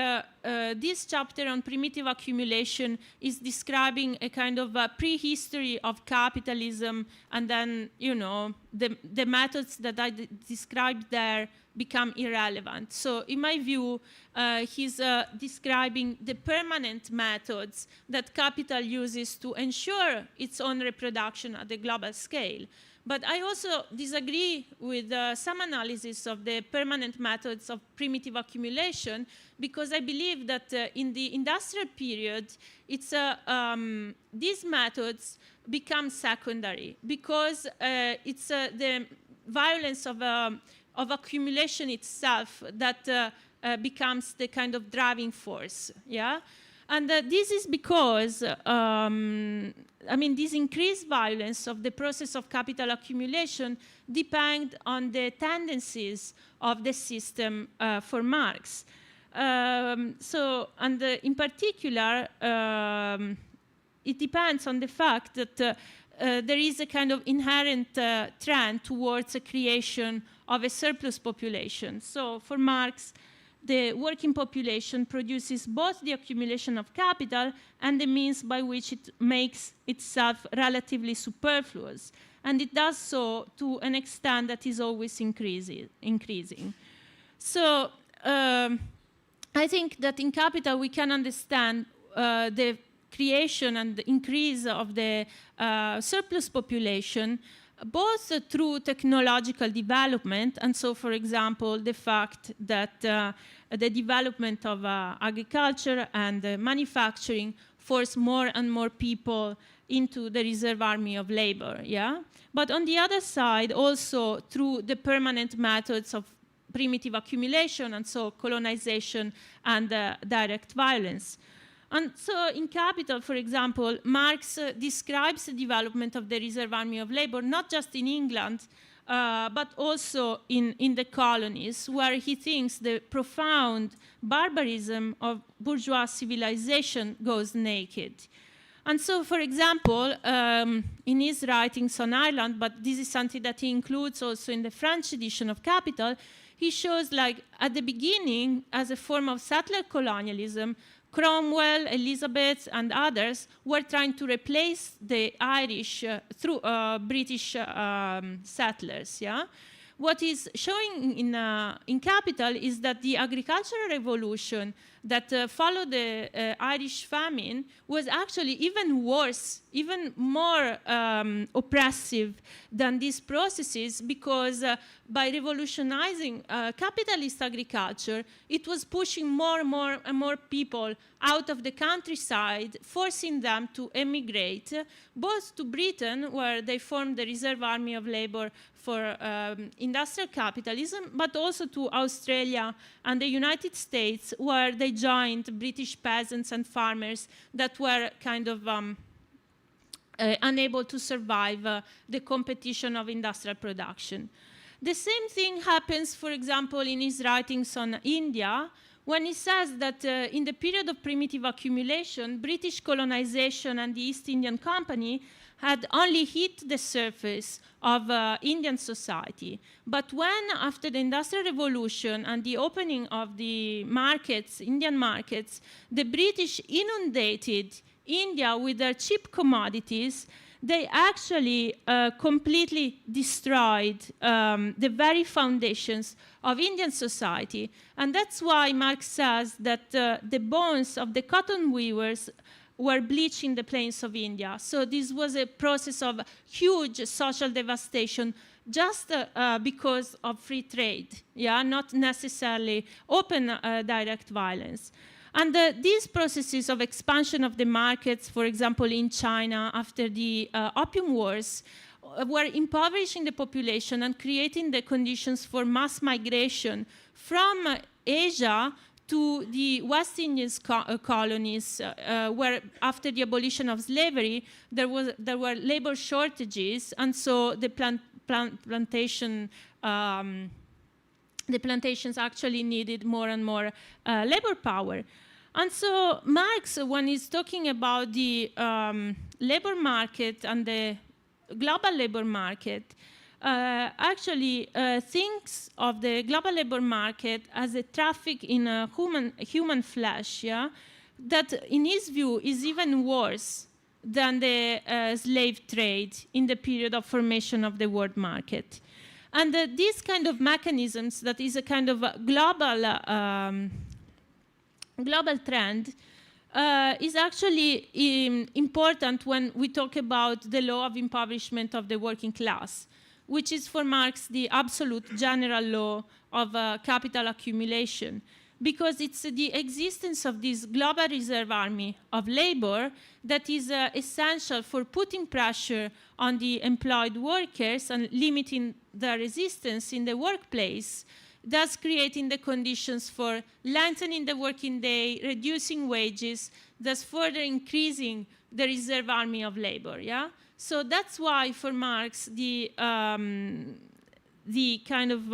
this chapter on primitive accumulation is describing a kind of a prehistory of capitalism, and then, you know, the methods that I described there become irrelevant. So in my view, he's describing the permanent methods that capital uses to ensure its own reproduction at the global scale. But I also disagree with some analysis of the permanent methods of primitive accumulation, because I believe that in the industrial period, it's, these methods become secondary, because it's the violence of accumulation itself that becomes the kind of driving force, yeah? And this is because, I mean, this increased violence of the process of capital accumulation depend on the tendencies of the system for Marx. So, and in particular, it depends on the fact that there is a kind of inherent trend towards a creation of a surplus population. So for Marx, the working population produces both the accumulation of capital and the means by which it makes itself relatively superfluous. And it does so to an extent that is always increasing. So I think that in Capital we can understand the creation and the increase of the surplus population both through technological development, and so, for example, the fact that the development of agriculture and manufacturing force more and more people into the reserve army of labor, yeah? But on the other side, also through the permanent methods of primitive accumulation, and so colonization and direct violence. And so in Capital, for example, Marx describes the development of the reserve army of labor, not just in England, but also in the colonies, where he thinks the profound barbarism of bourgeois civilization goes naked. And so, for example, in his writings on Ireland, but this is something that he includes also in the French edition of Capital, he shows, like, at the beginning, as a form of settler colonialism, Cromwell, Elizabeth, and others were trying to replace the Irish through British settlers. Yeah? What is showing in Capital is that the agricultural revolution that followed the Irish famine was actually even worse, even more oppressive than these processes, because by revolutionizing capitalist agriculture, it was pushing more and more people out of the countryside, forcing them to emigrate, both to Britain, where they formed the reserve army of labor for industrial capitalism, but also to Australia and the United States, where they joined British peasants and farmers that were kind of unable to survive the competition of industrial production. The same thing happens, for example, in his writings on India, when he says that in the period of primitive accumulation, British colonization and the East Indian Company had only hit the surface of Indian society. But when, after the Industrial Revolution and the opening of the markets, Indian markets, the British inundated India with their cheap commodities, they actually completely destroyed the very foundations of Indian society. And that's why Marx says that the bones of the cotton weavers were bleached in the plains of India. So this was a process of huge social devastation just because of free trade, yeah, not necessarily open direct violence. And these processes of expansion of the markets, for example, in China after the Opium Wars, were impoverishing the population and creating the conditions for mass migration from Asia to the West Indian colonies, where after the abolition of slavery, there were labor shortages, and so the plantations actually needed more and more labor power. And so Marx, when he's talking about the labor market and the global labor market, actually thinks of the global labor market as a traffic in human flesh, yeah, that in his view is even worse than the slave trade in the period of formation of the world market. And these kind of mechanisms, that is a kind of global trend, is actually important when we talk about the law of impoverishment of the working class, which is for Marx the absolute general law of capital accumulation, because it's the existence of this global reserve army of labor that is essential for putting pressure on the employed workers and limiting their resistance in the workplace, thus creating the conditions for lengthening the working day, reducing wages, thus further increasing the reserve army of labor, yeah? So that's why for Marx the kind of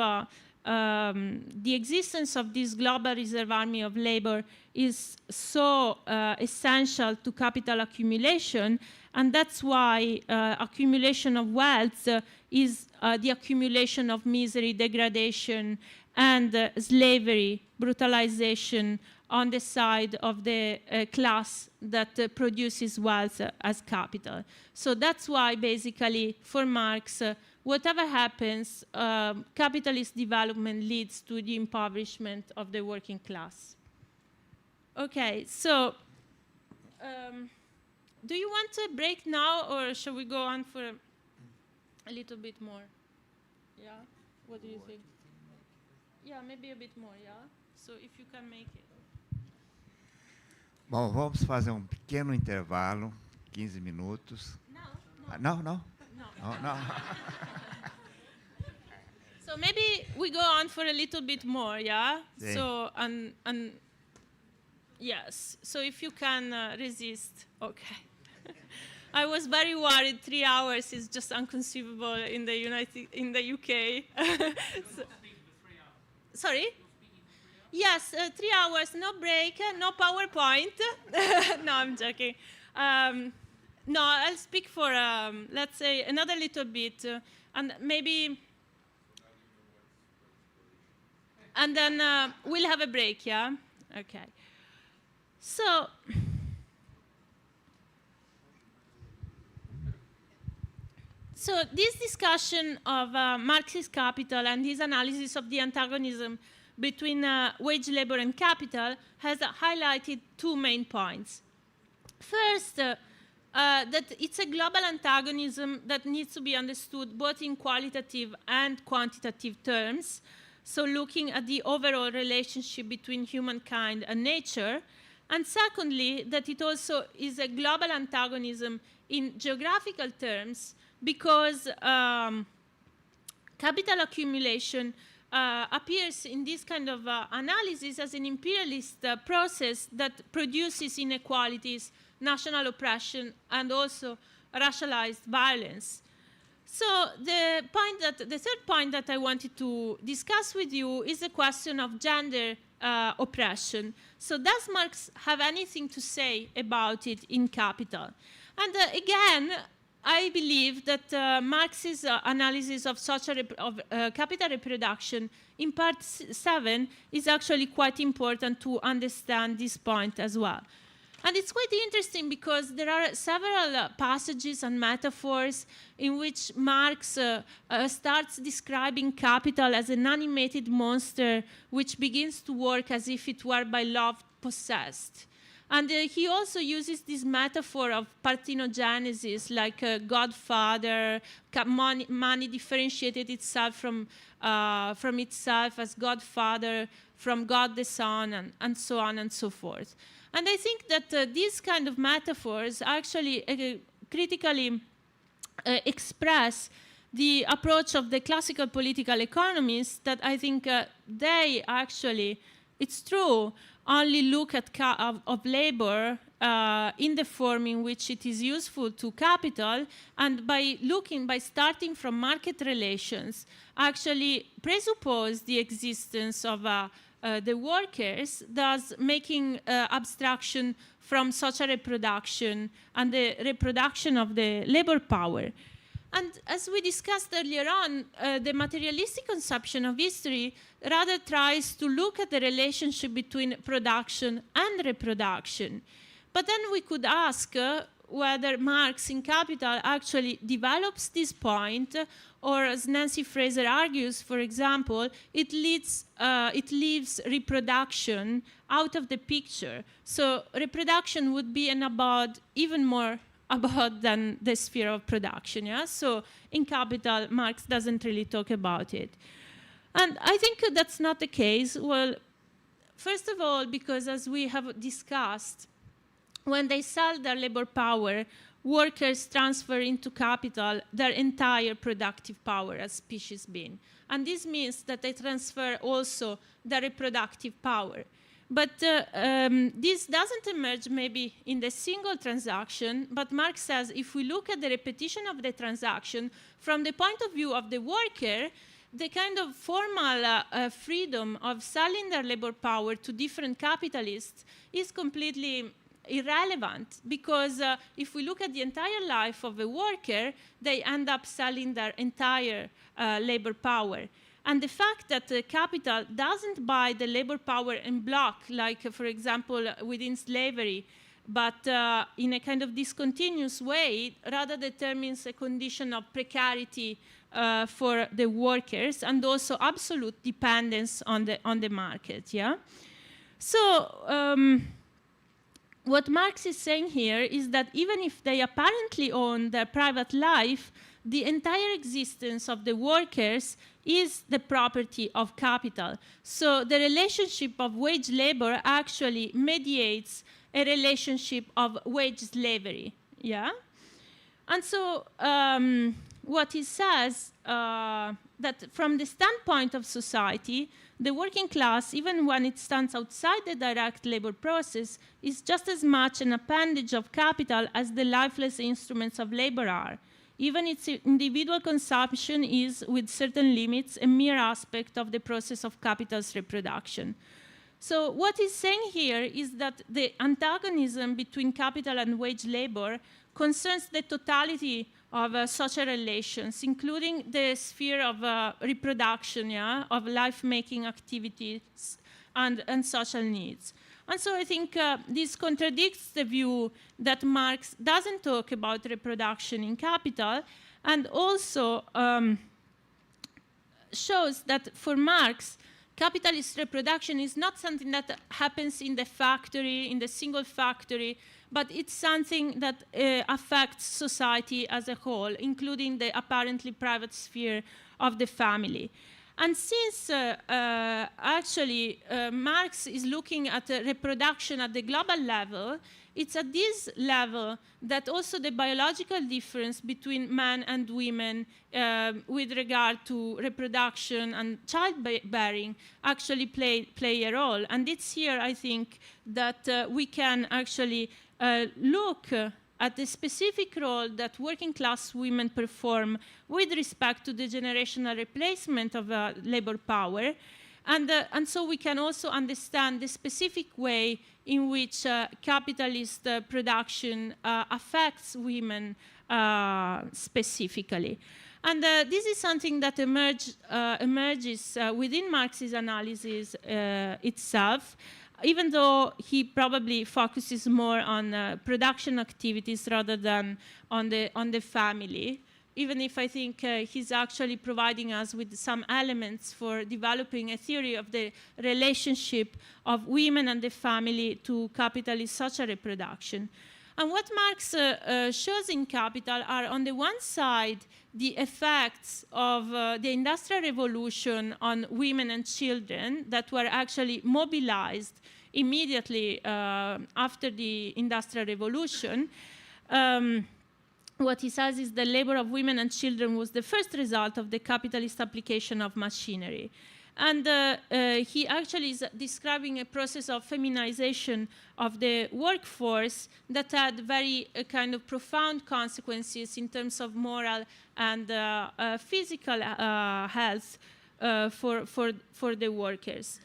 the existence of this global reserve army of labor is so essential to capital accumulation, and that's why accumulation of wealth is the accumulation of misery, degradation, and slavery, brutalization on the side of the class that produces wealth as capital. So that's why basically for Marx, whatever happens, capitalist development leads to the impoverishment of the working class. Okay, so do you want a break now, or shall we go on for a little bit more? Yeah? What do you think? Yeah, maybe a bit more, yeah? So if you can make it. Bom, vamos fazer um pequeno intervalo, 15 minutos. No. No. So maybe we go on for a little bit more, yeah? Sí. So, and yes, so if you can resist, okay. I was very worried. 3 hours is just inconceivable in the UK. Sorry? Yes, 3 hours, no break, no PowerPoint. No, I'm joking. No, I'll speak for, let's say, another little bit, and maybe, and then we'll have a break, yeah? Okay. So, this discussion of Marxist capital and his analysis of the antagonism between wage labor and capital has highlighted two main points. First, that it's a global antagonism that needs to be understood both in qualitative and quantitative terms, so looking at the overall relationship between humankind and nature, and secondly, that it also is a global antagonism in geographical terms, because capital accumulation appears in this kind of analysis as an imperialist process that produces inequalities, national oppression, and also racialized violence. So the third point that I wanted to discuss with you is the question of gender oppression. So does Marx have anything to say about it in Capital? And again, I believe that Marx's analysis of capital reproduction in part 7 is actually quite important to understand this point as well. And it's quite interesting because there are several passages and metaphors in which Marx starts describing capital as an animated monster which begins to work as if it were by love possessed. And he also uses this metaphor of parthenogenesis, like Godfather, money differentiated itself from itself as Godfather, from God the Son, and so on and so forth. And I think that these kind of metaphors actually critically express the approach of the classical political economists that I think they actually, it's true, only look at of labor in the form in which it is useful to capital, and by starting from market relations, actually presuppose the existence of the workers, thus making abstraction from social reproduction and the reproduction of the labor power. And as we discussed earlier on, the materialistic conception of history rather tries to look at the relationship between production and reproduction. But then we could ask whether Marx in Capital actually develops this point, or as Nancy Fraser argues, for example, it leaves reproduction out of the picture. So reproduction would be an abode, even more abode than the sphere of production. Yeah? So in Capital, Marx doesn't really talk about it. And I think that's not the case. Well, first of all, because as we have discussed, when they sell their labor power, workers transfer into capital their entire productive power as species being. And this means that they transfer also their reproductive power. But this doesn't emerge maybe in the single transaction, but Marx says if we look at the repetition of the transaction from the point of view of the worker, the kind of formal freedom of selling their labor power to different capitalists is completely irrelevant, because if we look at the entire life of a worker, they end up selling their entire labor power. And the fact that capital doesn't buy the labor power en bloc, like, for example, within slavery, but in a kind of discontinuous way, rather determines a condition of precarity for the workers, and also absolute dependence on the market. Yeah. So what Marx is saying here is that even if they apparently own their private life, the entire existence of the workers is the property of capital. So the relationship of wage labor actually mediates a relationship of wage slavery. Yeah? And so what he says, that from the standpoint of society, the working class, even when it stands outside the direct labor process, is just as much an appendage of capital as the lifeless instruments of labor are. Even its individual consumption is, with certain limits, a mere aspect of the process of capital's reproduction. So what he's saying here is that the antagonism between capital and wage labor concerns the totality of social relations, including the sphere of reproduction, yeah, of life-making activities and social needs. And so I think this contradicts the view that Marx doesn't talk about reproduction in Capital, and also shows that for Marx, capitalist reproduction is not something that happens in the factory, in the single factory, but it's something that affects society as a whole, including the apparently private sphere of the family. And since actually Marx is looking at reproduction at the global level, it's at this level that also the biological difference between men and women with regard to reproduction and childbearing actually play a role. And it's here, I think, that we can actually look at the specific role that working class women perform with respect to the generational replacement of labor power. And so we can also understand the specific way in which capitalist production affects women specifically. And this is something that emerges within Marx's analysis itself, even though he probably focuses more on production activities rather than on the family, even if I think he's actually providing us with some elements for developing a theory of the relationship of women and the family to capitalist social reproduction. And what Marx shows in Capital are, on the one side, the effects of the Industrial Revolution on women and children that were actually mobilized immediately after the Industrial Revolution. What he says is the labor of women and children was the first result of the capitalist application of machinery. And he actually is describing a process of feminization of the workforce that had very kind of profound consequences in terms of moral and physical health for the workers.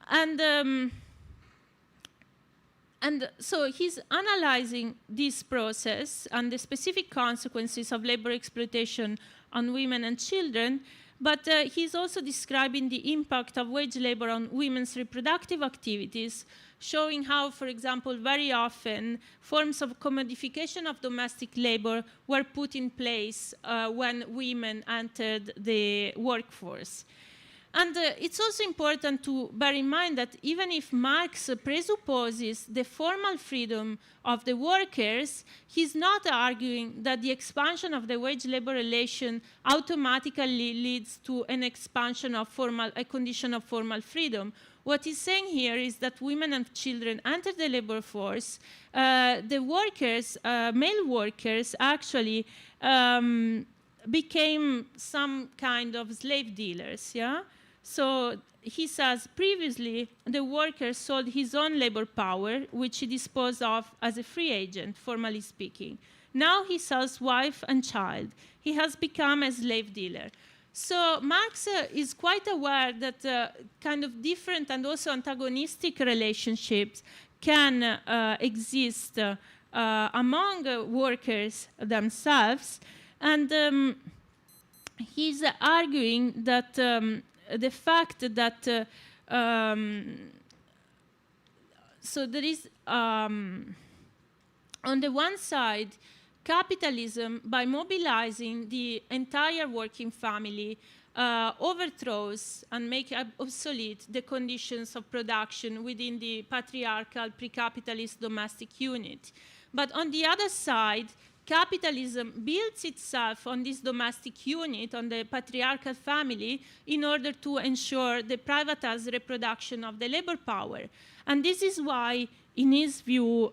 And And so he's analyzing this process and the specific consequences of labor exploitation on women and children, but he's also describing the impact of wage labor on women's reproductive activities, showing how, for example, very often forms of commodification of domestic labor were put in place when women entered the workforce. And it's also important to bear in mind that even if Marx presupposes the formal freedom of the workers, he's not arguing that the expansion of the wage-labor relation automatically leads to an expansion of a condition of formal freedom. What he's saying here is that women and children enter the labor force. The workers, male workers, actually became some kind of slave dealers, yeah? So he says previously the worker sold his own labor power, which he disposed of as a free agent, formally speaking. Now he sells wife and child. He has become a slave dealer. So Marx is quite aware that kind of different and also antagonistic relationships can exist among workers themselves. And he's arguing that the fact that so there is on the one side capitalism, by mobilizing the entire working family, overthrows and makes obsolete the conditions of production within the patriarchal pre-capitalist domestic unit. But on the other side, capitalism builds itself on this domestic unit, on the patriarchal family, in order to ensure the privatized reproduction of the labor power. And this is why, in his view,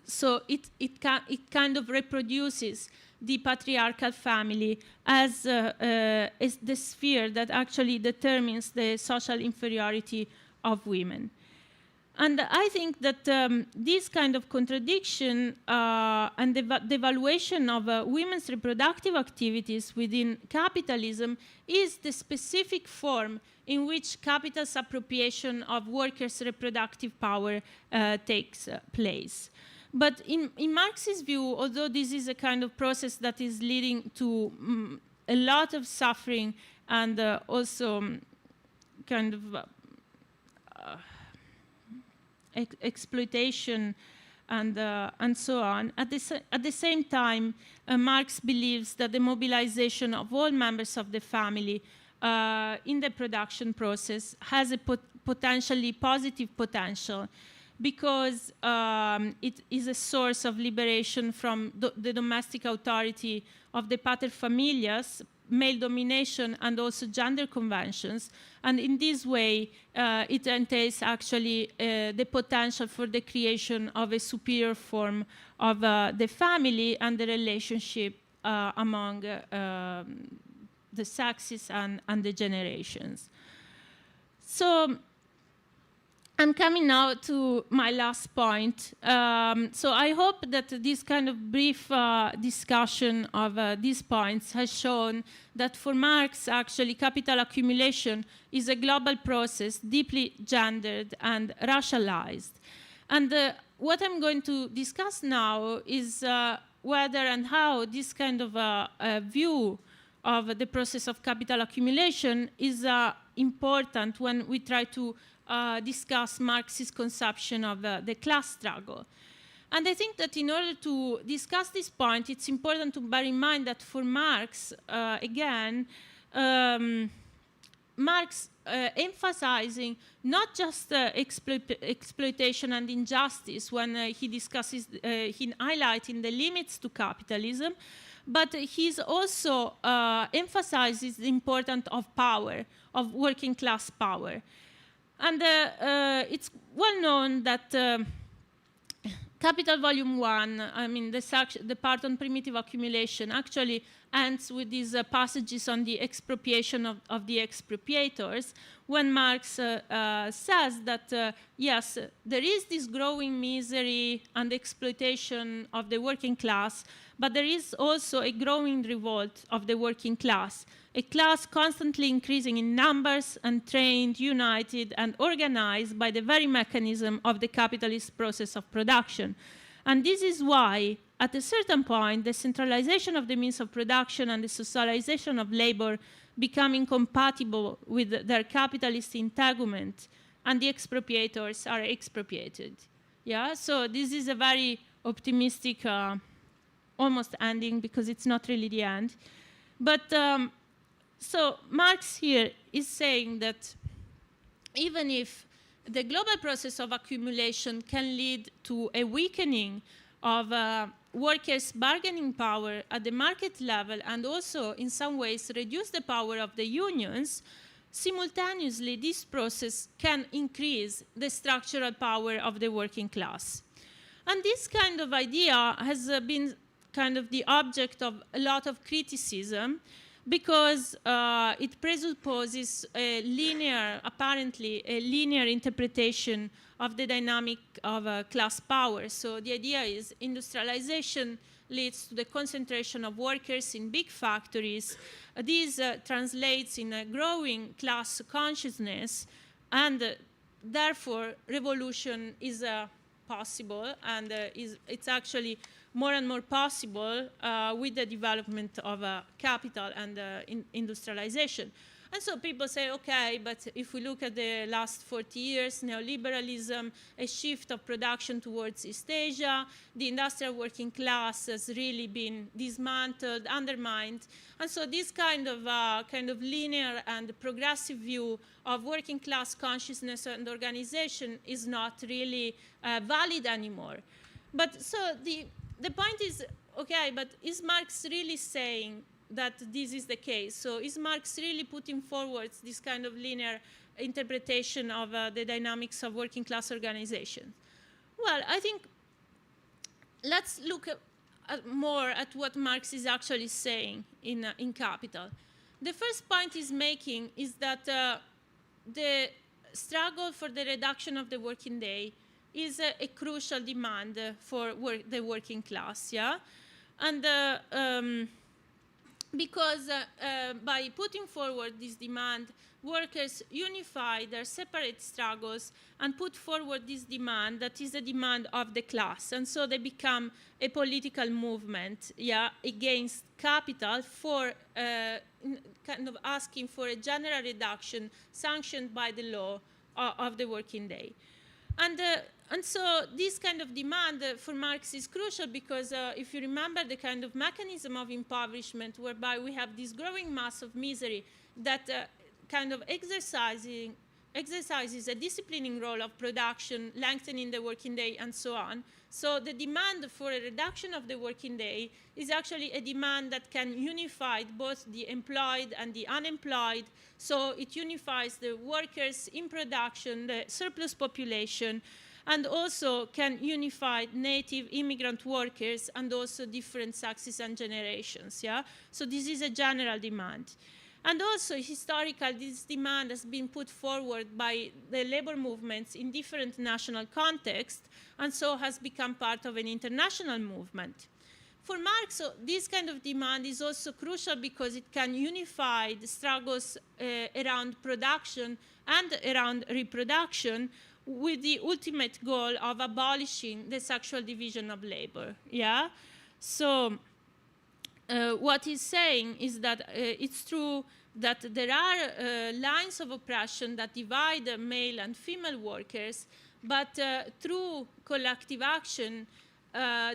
so it kind of reproduces the patriarchal family as the sphere that actually determines the social inferiority of women. And I think that this kind of contradiction and the devaluation of women's reproductive activities within capitalism is the specific form in which capital's appropriation of workers' reproductive power takes place. But in Marx's view, although this is a kind of process that is leading to a lot of suffering and also kind of exploitation and so on. At the same time, Marx believes that the mobilization of all members of the family in the production process has a potentially positive potential, because it is a source of liberation from the domestic authority of the paterfamilias, male domination, and also gender conventions. And in this way, it entails actually the potential for the creation of a superior form of the family and the relationship among the sexes and the generations. So I'm coming now to my last point. So I hope that this kind of brief discussion of these points has shown that for Marx, actually, capital accumulation is a global process, deeply gendered and racialized. And what I'm going to discuss now is whether and how this kind of view of the process of capital accumulation is important when we try to discuss Marx's conception of the class struggle. And I think that in order to discuss this point, it's important to bear in mind that for Marx, again, Marx emphasizing not just exploitation and injustice when he discusses, he highlighting the limits to capitalism, but he's also emphasizes the importance of power, of working class power. And it's well known that Capital Volume 1, I mean, the part on primitive accumulation, actually ends with these passages on the expropriation of the expropriators, when Marx says that, yes, there is this growing misery and exploitation of the working class, but there is also a growing revolt of the working class, a class constantly increasing in numbers and trained, united, and organized by the very mechanism of the capitalist process of production. And this is why, at a certain point, the centralization of the means of production and the socialization of labor become incompatible with their capitalist entanglement, and the expropriators are expropriated. Yeah, so this is a very optimistic, almost ending, because it's not really the end. But so Marx here is saying that even if the global process of accumulation can lead to a weakening of workers' bargaining power at the market level, and also in some ways reduce the power of the unions, simultaneously this process can increase the structural power of the working class. And this kind of idea has been kind of the object of a lot of criticism, because it presupposes a linear, apparently a linear interpretation of the dynamic of class power. So the idea is industrialization leads to the concentration of workers in big factories. This translates in a growing class consciousness, and therefore revolution is possible, and it's actually more and more possible with the development of capital and industrialization. And so people say, okay, but if we look at the last 40 years, neoliberalism, a shift of production towards East Asia, the industrial working class has really been dismantled, undermined. And so this kind of linear and progressive view of working class consciousness and organization is not really valid anymore. But so the point is, okay, but is Marx really saying that this is the case? So is Marx really putting forward this kind of linear interpretation of the dynamics of working class organization? Well, I think let's look more at what Marx is actually saying in Capital. The first point he's making is that the struggle for the reduction of the working day is a crucial demand for the working class, yeah? And because by putting forward this demand, workers unify their separate struggles and put forward this demand that is a demand of the class. And so they become a political movement, yeah, against capital, for kind of asking for a general reduction sanctioned by the law of the working day. And so this kind of demand for Marx is crucial because if you remember the kind of mechanism of impoverishment whereby we have this growing mass of misery that kind of exercises a disciplining role of production, lengthening the working day, and so on. So the demand for a reduction of the working day is actually a demand that can unify both the employed and the unemployed. So it unifies the workers in production, the surplus population, and also can unify native immigrant workers and also different sexes and generations, yeah? So this is a general demand. And also, historically, this demand has been put forward by the labor movements in different national contexts, and so has become part of an international movement. For Marx, so this kind of demand is also crucial because it can unify the struggles around production and around reproduction, with the ultimate goal of abolishing the sexual division of labor, yeah? So what he's saying is that it's true that there are lines of oppression that divide male and female workers, but through collective action,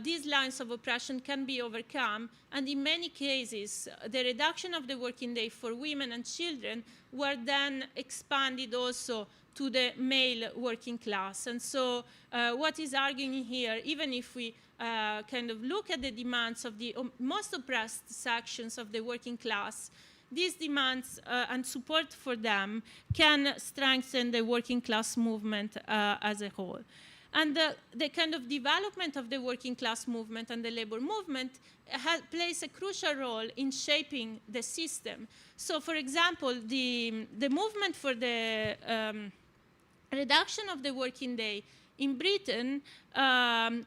these lines of oppression can be overcome, and in many cases, the reduction of the working day for women and children were then expanded also to the male working class. And so what he's arguing here, even if we kind of look at the demands of the most oppressed sections of the working class, these demands and support for them can strengthen the working class movement as a whole. And the kind of development of the working class movement and the labor movement plays a crucial role in shaping the system. So, for example, the movement for the reduction of the working day in Britain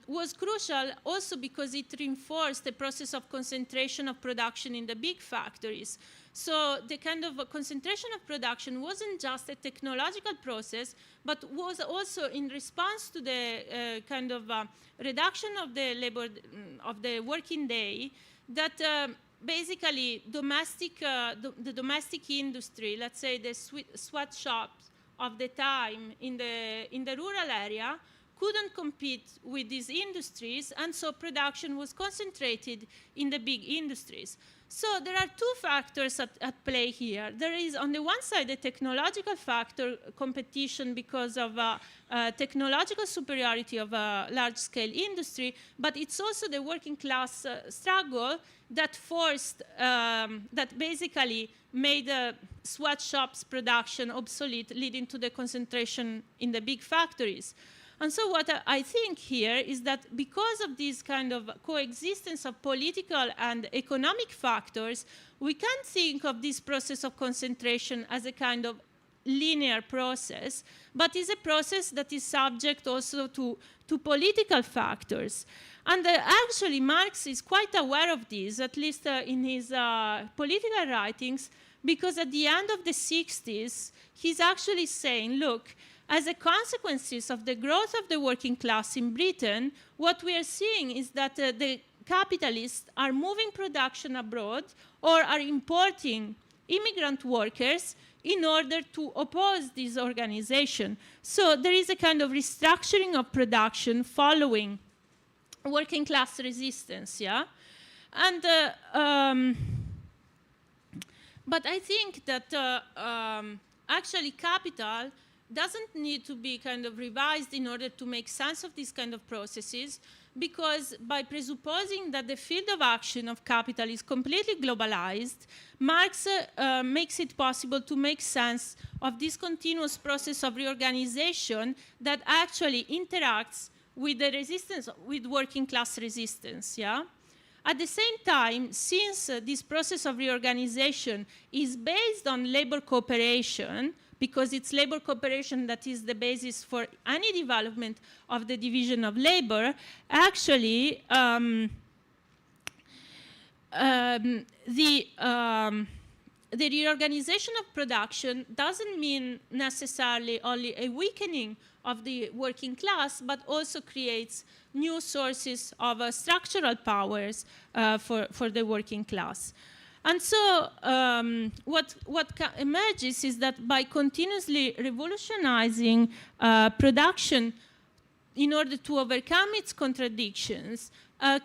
was crucial also because it reinforced the process of concentration of production in the big factories. So the kind of concentration of production wasn't just a technological process, but was also in response to the kind of reduction of the labor of the working day that basically the domestic industry, let's say the sweatshops of the time in the rural area, couldn't compete with these industries, and so production was concentrated in the big industries. So there are two factors at play here. There is, on the one side, the technological factor, competition because of technological superiority of a large-scale industry, but it's also the working class struggle that forced, that basically made sweatshops production obsolete, leading to the concentration in the big factories. And so what I think here is that because of this kind of coexistence of political and economic factors, we can't think of this process of concentration as a kind of linear process, but is a process that is subject also to political factors. And actually, Marx is quite aware of this, at least in his political writings, because at the end of the 60s, he's actually saying, look, as a consequence of the growth of the working class in Britain, what we are seeing is that the capitalists are moving production abroad or are importing immigrant workers in order to oppose this organization. So there is a kind of restructuring of production following working class resistance, yeah? And, but I think that actually capital doesn't need to be kind of revised in order to make sense of these kind of processes, because by presupposing that the field of action of capital is completely globalized, Marx makes it possible to make sense of this continuous process of reorganization that actually interacts with the resistance, with working class resistance, yeah? At the same time, since this process of reorganization is based on labor cooperation, because it's labor cooperation that is the basis for any development of the division of labor, actually the reorganization of production doesn't mean necessarily only a weakening of the working class, but also creates new sources of structural powers for the working class. And so what emerges is that by continuously revolutionizing production in order to overcome its contradictions,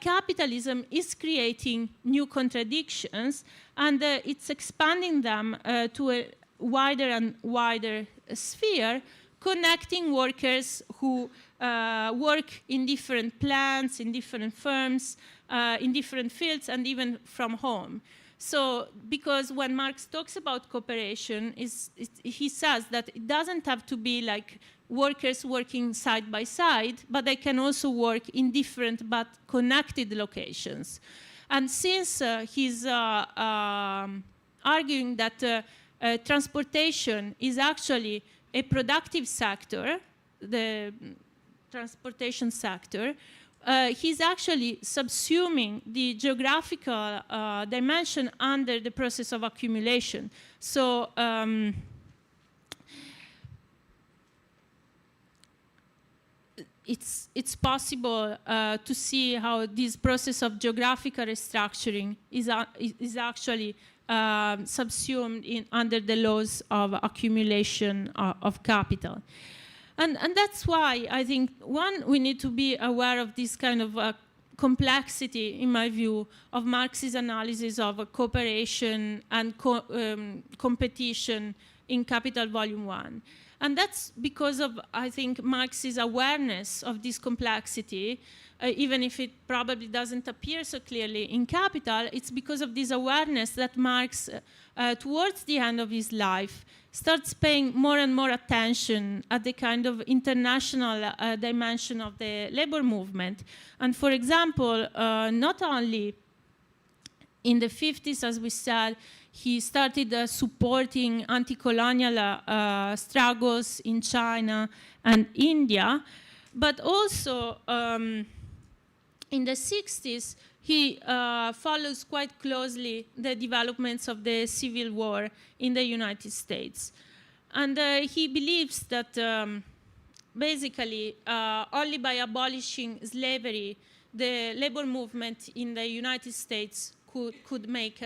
capitalism is creating new contradictions, and it's expanding them to a wider and wider sphere, connecting workers who work in different plants, in different firms, in different fields, and even from home. So, because when Marx talks about cooperation, he says that it doesn't have to be like workers working side by side, but they can also work in different but connected locations. And since he's arguing that transportation is actually a productive sector, the transportation sector, he's actually subsuming the geographical dimension under the process of accumulation. So it's possible to see how this process of geographical restructuring is actually subsumed under the laws of accumulation of capital. And that's why I think, one, we need to be aware of this kind of complexity, in my view, of Marx's analysis of cooperation and competition in Capital Volume 1. And that's because of, I think, Marx's awareness of this complexity, even if it probably doesn't appear so clearly in Capital. It's because of this awareness that Marx, towards the end of his life, starts paying more and more attention at the kind of international dimension of the labor movement. And for example, not only in the 50s, as we said, he started supporting anti-colonial struggles in China and India, but also in the 60s, he follows quite closely the developments of the Civil War in the United States. And he believes that basically only by abolishing slavery, the labor movement in the United States could make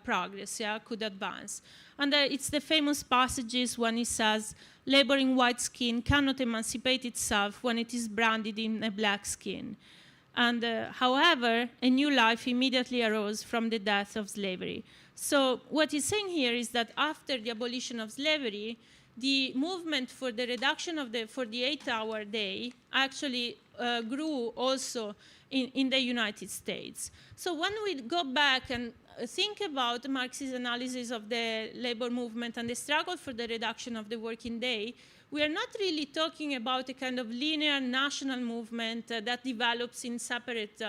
progress, could advance. And it's the famous passages when he says, labor in white skin cannot emancipate itself when it is branded in a black skin. And however, a new life immediately arose from the death of slavery. So what he's saying here is that after the abolition of slavery, the movement for the reduction of the 48-hour day actually grew also in the United States. So when we go back and think about Marx's analysis of the labor movement and the struggle for the reduction of the working day, we are not really talking about a kind of linear national movement that develops in separate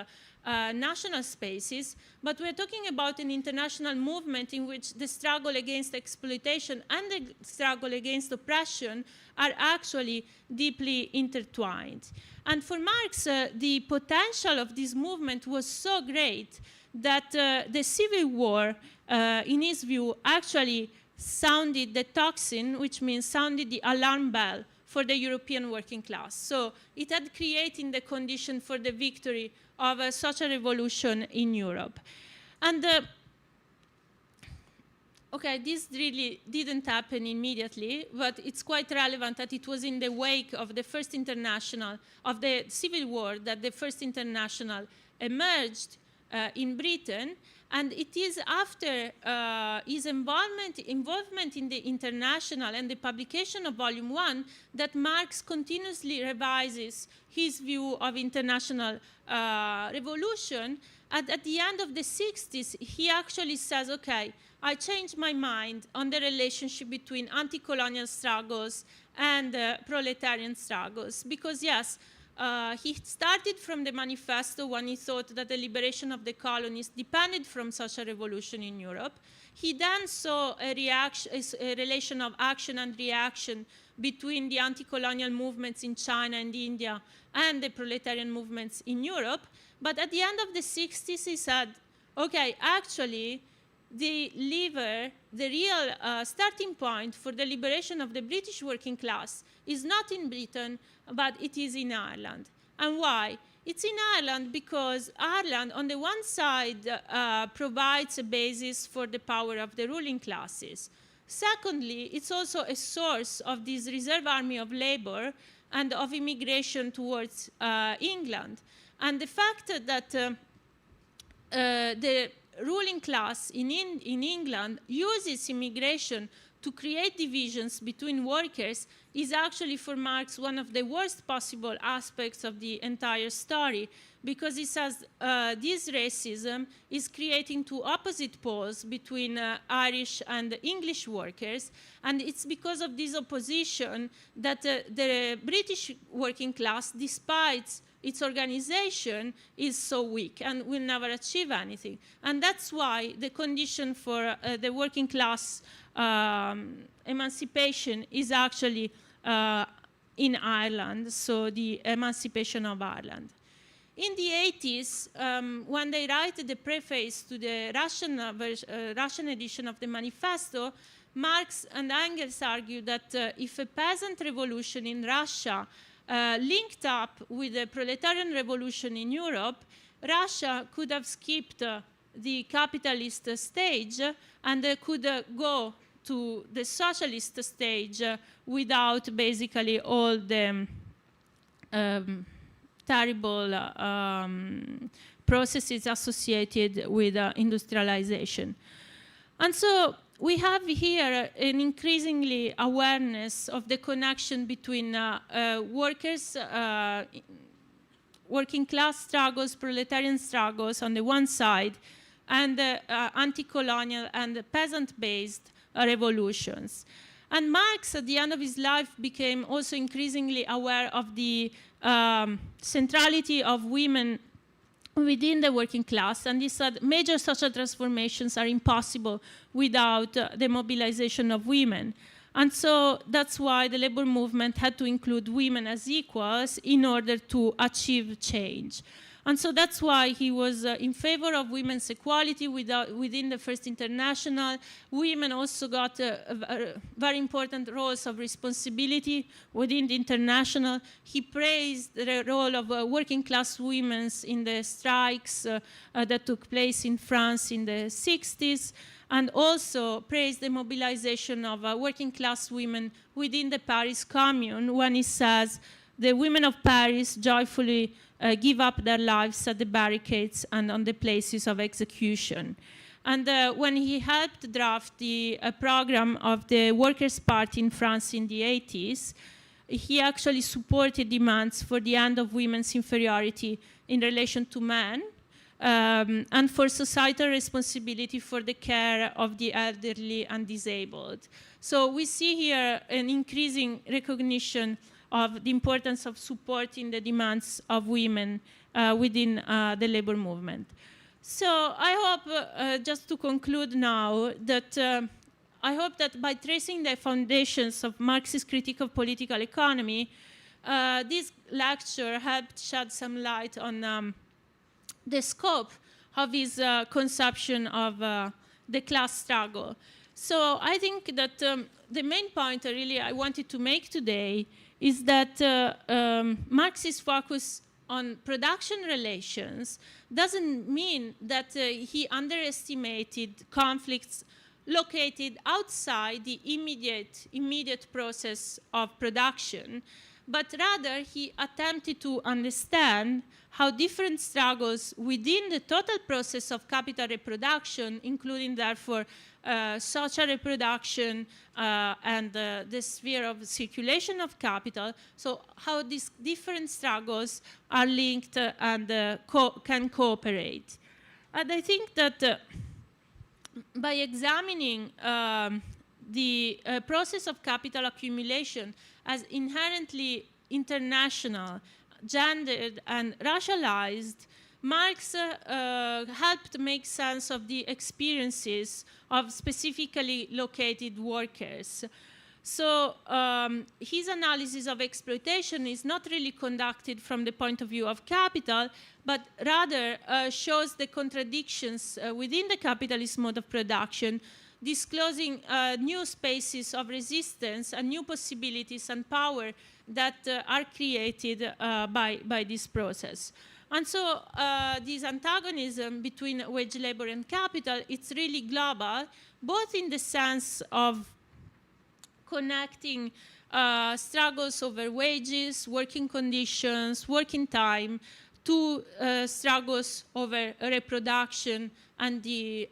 national spaces, but we're talking about an international movement in which the struggle against exploitation and the struggle against oppression are actually deeply intertwined. And for Marx, the potential of this movement was so great that the Civil War, in his view, actually sounded the tocsin, which means sounded the alarm bell for the European working class. So it had created the condition for the victory of a social revolution in Europe. And okay, this really didn't happen immediately, but it's quite relevant that it was in the wake of the first international, of the Civil War, that the first international emerged in Britain. And it is after his involvement in the international and the publication of Volume 1 that Marx continuously revises his view of international revolution. And at the end of the 60s, he actually says, okay, I changed my mind on the relationship between anti-colonial struggles and proletarian struggles. Because yes, he started from the manifesto when he thought that the liberation of the colonies depended from social revolution in Europe. He then saw a relation of action and reaction between the anti-colonial movements in China and India and the proletarian movements in Europe. But at the end of the 60s, he said, okay, actually, the real starting point for the liberation of the British working class is not in Britain, but it is in Ireland. And why? It's in Ireland because Ireland, on the one side, provides a basis for the power of the ruling classes. Secondly, it's also a source of this reserve army of labor and of immigration towards England. And the fact that the ruling class in England uses immigration to create divisions between workers is actually for Marx one of the worst possible aspects of the entire story, because he says this racism is creating two opposite poles between Irish and English workers, and it's because of this opposition that the British working class, despite its organization, is so weak and will never achieve anything. And that's why the condition for the working class emancipation is actually in Ireland, so the emancipation of Ireland. In the 80s, when they write the preface to the Russian edition of the manifesto, Marx and Engels argue that if a peasant revolution in Russia linked up with the proletarian revolution in Europe, Russia could have skipped the capitalist stage and could go to the socialist stage without basically all the terrible processes associated with industrialization. And so we have here an increasingly awareness of the connection between workers, working class struggles, proletarian struggles on the one side, and anti-colonial and peasant-based revolutions. And Marx, at the end of his life, became also increasingly aware of the centrality of women within the working class, and he said major social transformations are impossible without the mobilization of women. And so that's why the labor movement had to include women as equals in order to achieve change. And so that's why he was in favor of women's equality within the First International. Women also got very important roles of responsibility within the International. He praised the role of working class women in the strikes that took place in France in the 60s, and also praised the mobilization of working class women within the Paris Commune when he says, the women of Paris joyfully give up their lives at the barricades and on the places of execution. And when he helped draft the program of the Workers' Party in France in the 80s, he actually supported demands for the end of women's inferiority in relation to men, and for societal responsibility for the care of the elderly and disabled. So we see here an increasing recognition of the importance of supporting the demands of women within the labor movement. So I hope, just to conclude now, that I hope that by tracing the foundations of Marxist critique of political economy, this lecture helped shed some light on the scope of his conception of the class struggle. So I think that the main point I wanted to make today is that Marx's focus on production relations doesn't mean that he underestimated conflicts located outside the immediate process of production, but rather he attempted to understand how different struggles within the total process of capital reproduction, including therefore social reproduction and the sphere of circulation of capital, so how these different struggles are linked and can cooperate. And I think that by examining the process of capital accumulation as inherently international, gendered, and racialized, Marx helped make sense of the experiences of specifically located workers. So his analysis of exploitation is not really conducted from the point of view of capital, but rather shows the contradictions within the capitalist mode of production, disclosing new spaces of resistance and new possibilities and power that are created by this process. And so this antagonism between wage labor and capital, it's really global, both in the sense of connecting struggles over wages, working conditions, working time, to struggles over reproduction and the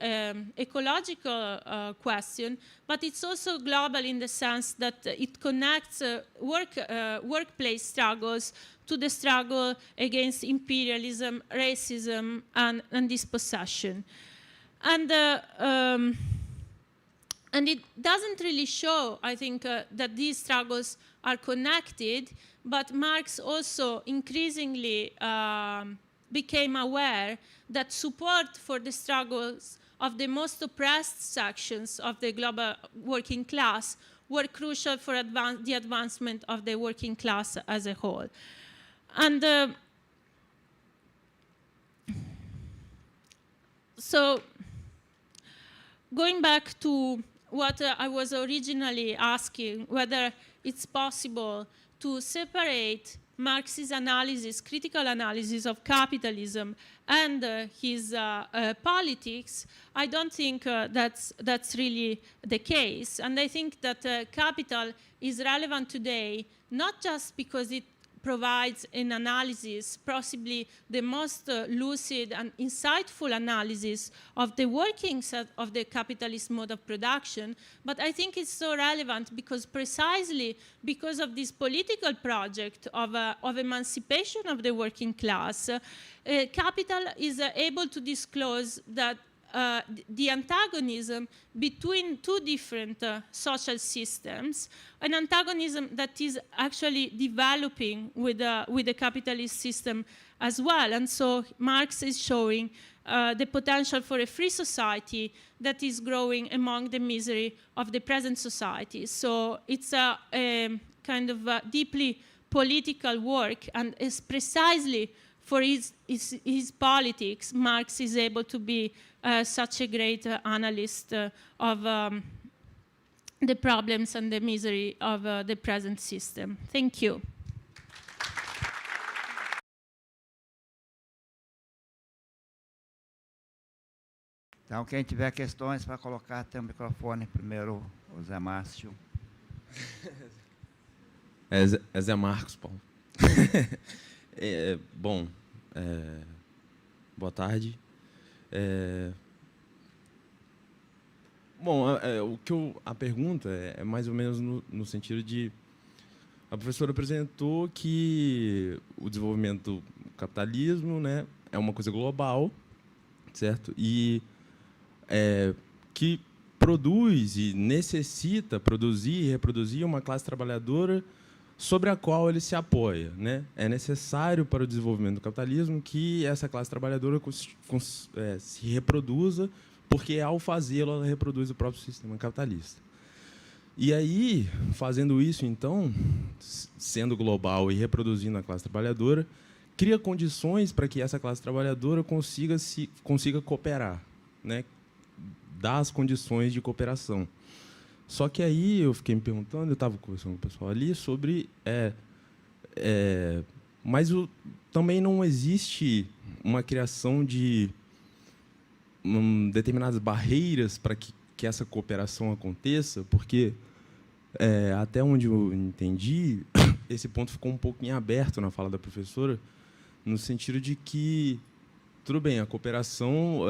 ecological question, but it's also global in the sense that it connects workplace struggles to the struggle against imperialism, racism, and dispossession. And it doesn't really show, I think, that these struggles are connected, but Marx also increasingly became aware that support for the struggles of the most oppressed sections of the global working class were crucial for the advancement of the working class as a whole. And so going back to what I was originally asking, whether it's possible to separate Marx's analysis, critical analysis of capitalism, and his politics, I don't think that's really the case. And I think that capital is relevant today, not just because it provides an analysis, possibly the most lucid and insightful analysis of the workings of the capitalist mode of production. But I think it's so relevant because precisely because of this political project of emancipation of the working class, capital is able to disclose that the antagonism between two different social systems, an antagonism that is actually developing with the capitalist system as well. And so Marx is showing the potential for a free society that is growing among the misery of the present society. So it's a kind of deeply political work, and it's precisely for his politics, Marx is able to be such a great analyst of the problems and the misery of the present system. Thank you. Então, quem tiver questões para colocar, tem o microfone. Primeiro, o Zé Márcio. É Zé Marcos, Paulo. Boa tarde. A pergunta é mais ou menos no sentido de... A professora apresentou que o desenvolvimento do capitalismo, né, é uma coisa global, certo? E que produz e necessita produzir e reproduzir uma classe trabalhadora sobre a qual ele se apoia, né? É necessário para o desenvolvimento do capitalismo que essa classe trabalhadora se reproduza, porque, ao fazê-lo, ela reproduz o próprio sistema capitalista. E aí, fazendo isso, então, sendo global e reproduzindo a classe trabalhadora, cria condições para que essa classe trabalhadora consiga cooperar, né? Dá as condições de cooperação. Só que aí eu fiquei me perguntando, eu estava conversando com o pessoal ali sobre... mas também não existe uma criação de determinadas barreiras para que essa cooperação aconteça, porque, até onde eu entendi, esse ponto ficou um pouco em aberto na fala da professora, no sentido de que, tudo bem, a cooperação,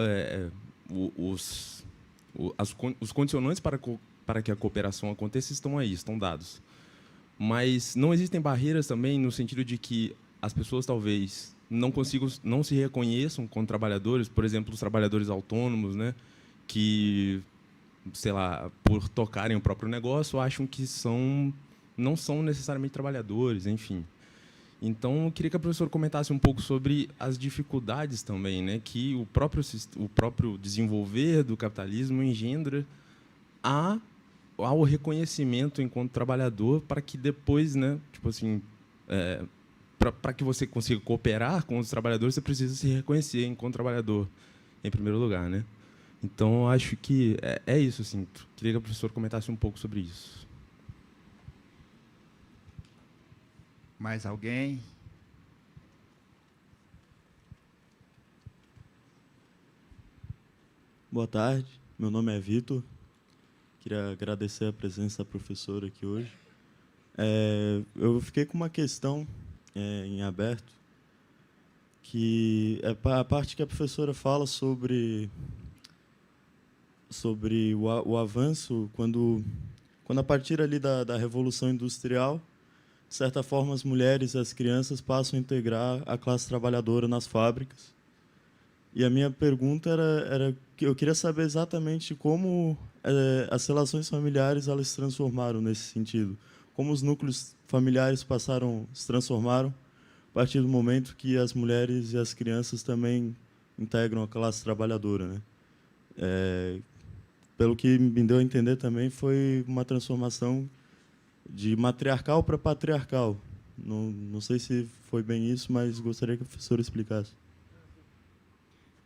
os condicionantes para que a cooperação aconteça estão aí, estão dados. Mas não existem barreiras também no sentido de que as pessoas talvez não se reconheçam como trabalhadores, por exemplo, os trabalhadores autônomos, né, que, sei lá, por tocarem o próprio negócio, acham que não são necessariamente trabalhadores, enfim. Então, eu queria que a professora comentasse um pouco sobre as dificuldades também, né, que o próprio desenvolver do capitalismo engendra ao reconhecimento enquanto trabalhador, para que depois, né, tipo assim, para que você consiga cooperar com os trabalhadores, você precisa se reconhecer enquanto trabalhador, em primeiro lugar, né? Então, eu acho que é isso, assim. Queria que a professora comentasse um pouco sobre isso. Mais alguém? Boa tarde, meu nome é Vitor. Queria agradecer a presença da professora aqui hoje. Eu fiquei com uma questão em aberto, que é a parte que a professora fala sobre o avanço, quando a partir ali da Revolução Industrial, de certa forma, as mulheres e as crianças passam a integrar a classe trabalhadora nas fábricas. E a minha pergunta era que eu queria saber exatamente como as relações familiares elas se transformaram nesse sentido. Como os núcleos familiares se transformaram a partir do momento que as mulheres e as crianças também integram a classe trabalhadora, né? Pelo que me deu a entender também, foi uma transformação de matriarcal para patriarcal. Não sei se foi bem isso, mas gostaria que a professora explicasse.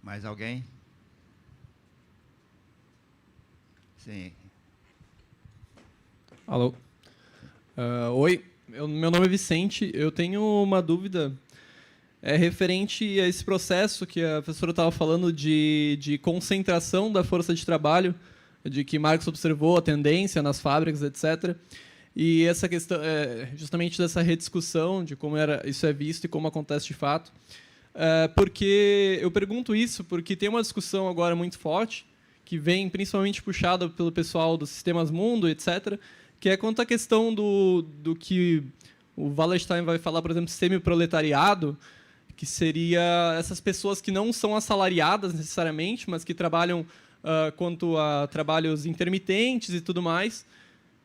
Mais alguém? Sim. Alô. Oi, meu nome é Vicente. Eu tenho uma dúvida referente a esse processo que a professora estava falando de concentração da força de trabalho, de que Marx observou a tendência nas fábricas, etc. E essa questão, justamente dessa rediscussão de como isso é visto e como acontece de fato. Porque eu pergunto isso porque tem uma discussão agora muito forte, que vem principalmente puxada pelo pessoal dos sistemas mundo, etc., que é quanto à questão do que o Wallerstein vai falar, por exemplo, semi-proletariado, que seria essas pessoas que não são assalariadas necessariamente, mas que trabalham quanto a trabalhos intermitentes e tudo mais,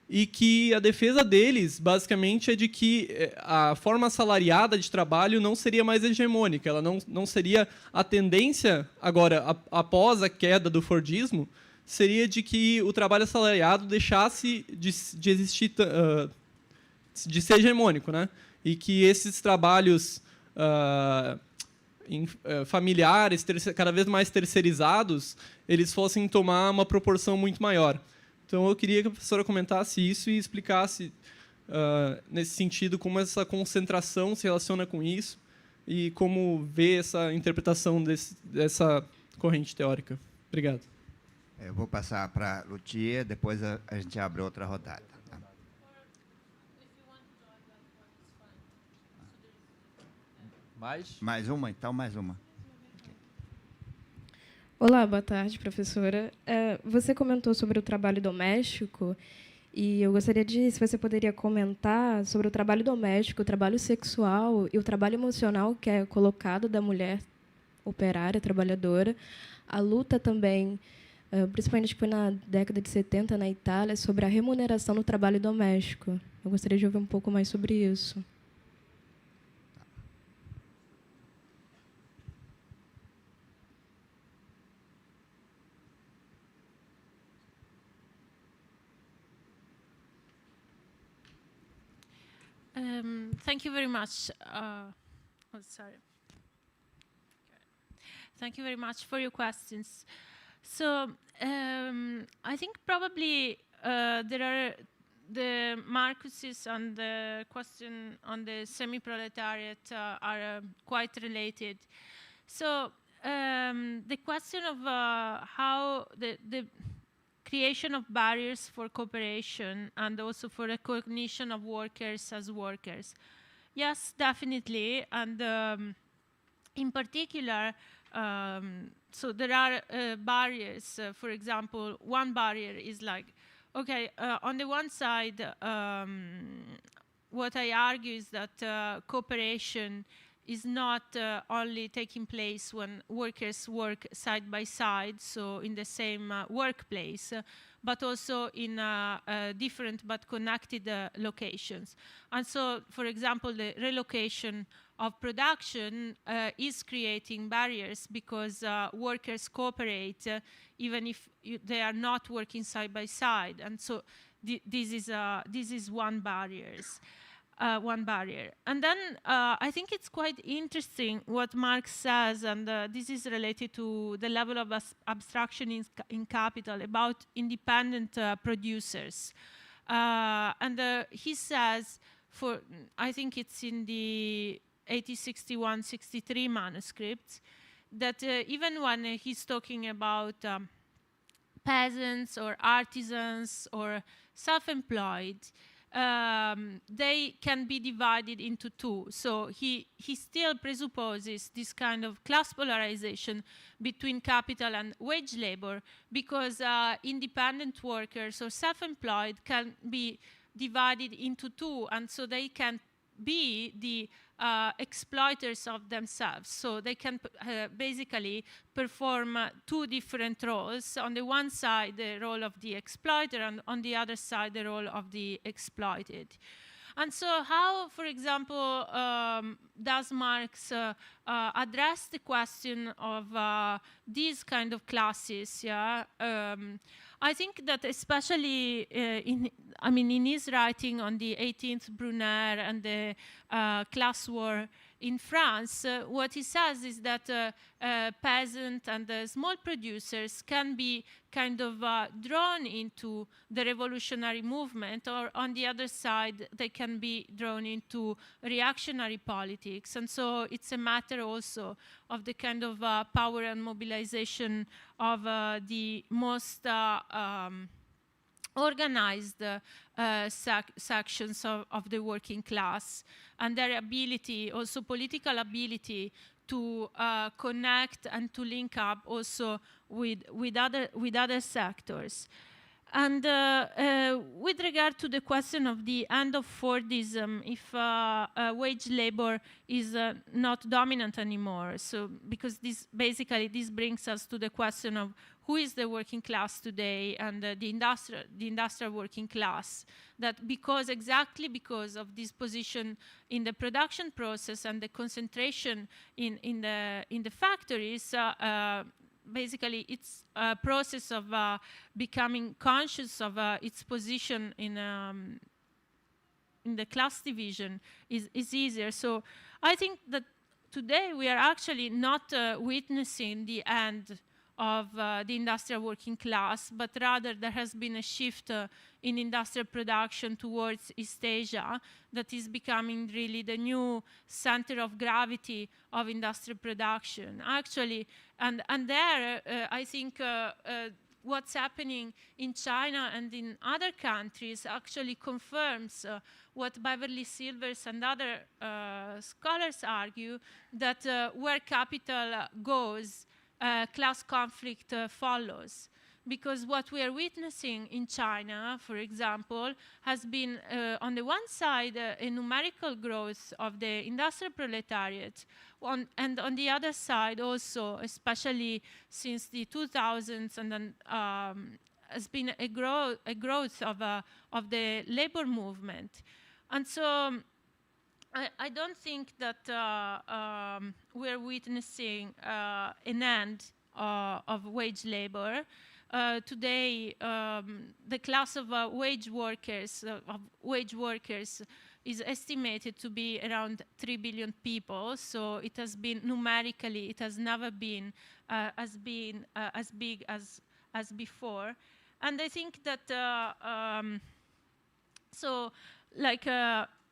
e que a defesa deles, basicamente, é de que a forma assalariada de trabalho não seria mais hegemônica, ela não seria a tendência, agora, após a queda do Fordismo, seria de que o trabalho assalariado deixasse de existir, de ser hegemônico, né? E que esses trabalhos familiares, cada vez mais terceirizados, eles fossem tomar uma proporção muito maior. Então, eu queria que a professora comentasse isso e explicasse, nesse sentido, como essa concentração se relaciona com isso e como vê essa interpretação dessa corrente teórica. Obrigado. Eu vou passar para a Lucia, depois a gente abre outra rodada. Tá? Mais uma, então, mais uma. Olá, boa tarde, professora. Você comentou sobre o trabalho doméstico e eu gostaria se você poderia comentar sobre o trabalho doméstico, o trabalho sexual e o trabalho emocional que é colocado da mulher operária, trabalhadora, a luta também, principalmente foi na década de 70 na Itália, sobre a remuneração do trabalho doméstico. Eu gostaria de ouvir um pouco mais sobre isso. Thank you very much. Sorry. Thank you very much for your questions. So I think probably there are the Marcus's and the question on the semi-proletariat are quite related. So the question of how the creation of barriers for cooperation and also for recognition of workers as workers. Yes, definitely. And in particular, so there are barriers. For example, one barrier is like, okay, on the one side, what I argue is that cooperation is not only taking place when workers work side by side, so in the same workplace, but also in different but connected locations. And so, for example, the relocation of production is creating barriers because workers cooperate even if they are not working side by side. And so this is one barrier. And then I think it's quite interesting what Marx says, and this is related to the level of abstraction in Capital about independent producers. And he says, I think it's in the 1861-63 manuscripts, that even when he's talking about peasants or artisans or self-employed, they can be divided into two. So he still presupposes this kind of class polarization between capital and wage labor, because independent workers or self-employed can be divided into two, and so they can be the exploiters of themselves. So they can basically perform two different roles. On the one side, the role of the exploiter, and on the other side, the role of the exploited. And so how, for example, does Marx address the question of these kind of classes? Yeah, I think that especially in his writing on the 18th Brunner and the class war in France, what he says is that peasant and small producers can be kind of drawn into the revolutionary movement, or on the other side, they can be drawn into reactionary politics. And so it's a matter also of the kind of power and mobilization of the most organized sections of the working class, and their ability, also political ability, to connect and to link up also with other sectors. And with regard to the question of the end of Fordism, if wage labor is not dominant anymore, so because this brings us to the question of who is the working class today and the industrial working class, that exactly because of this position in the production process and the concentration in the factories, basically it's a process of becoming conscious of its position in the class division is easier. So I think that today we are actually not witnessing the end of the industrial working class, but rather there has been a shift in industrial production towards East Asia that is becoming really the new center of gravity of industrial production. Actually, and there I think what's happening in China and in other countries actually confirms what Beverly Silvers and other scholars argue, that where capital goes, class conflict follows. Because what we are witnessing in China, for example, has been, on the one side, a numerical growth of the industrial proletariat, and on the other side also, especially since the 2000s, and then has been a growth of the labor movement. And so I don't think that we're witnessing an end of wage labor. Today, the class of wage workers is estimated to be around 3 billion people. So it has been numerically, it has never been as big as before. And I think that so like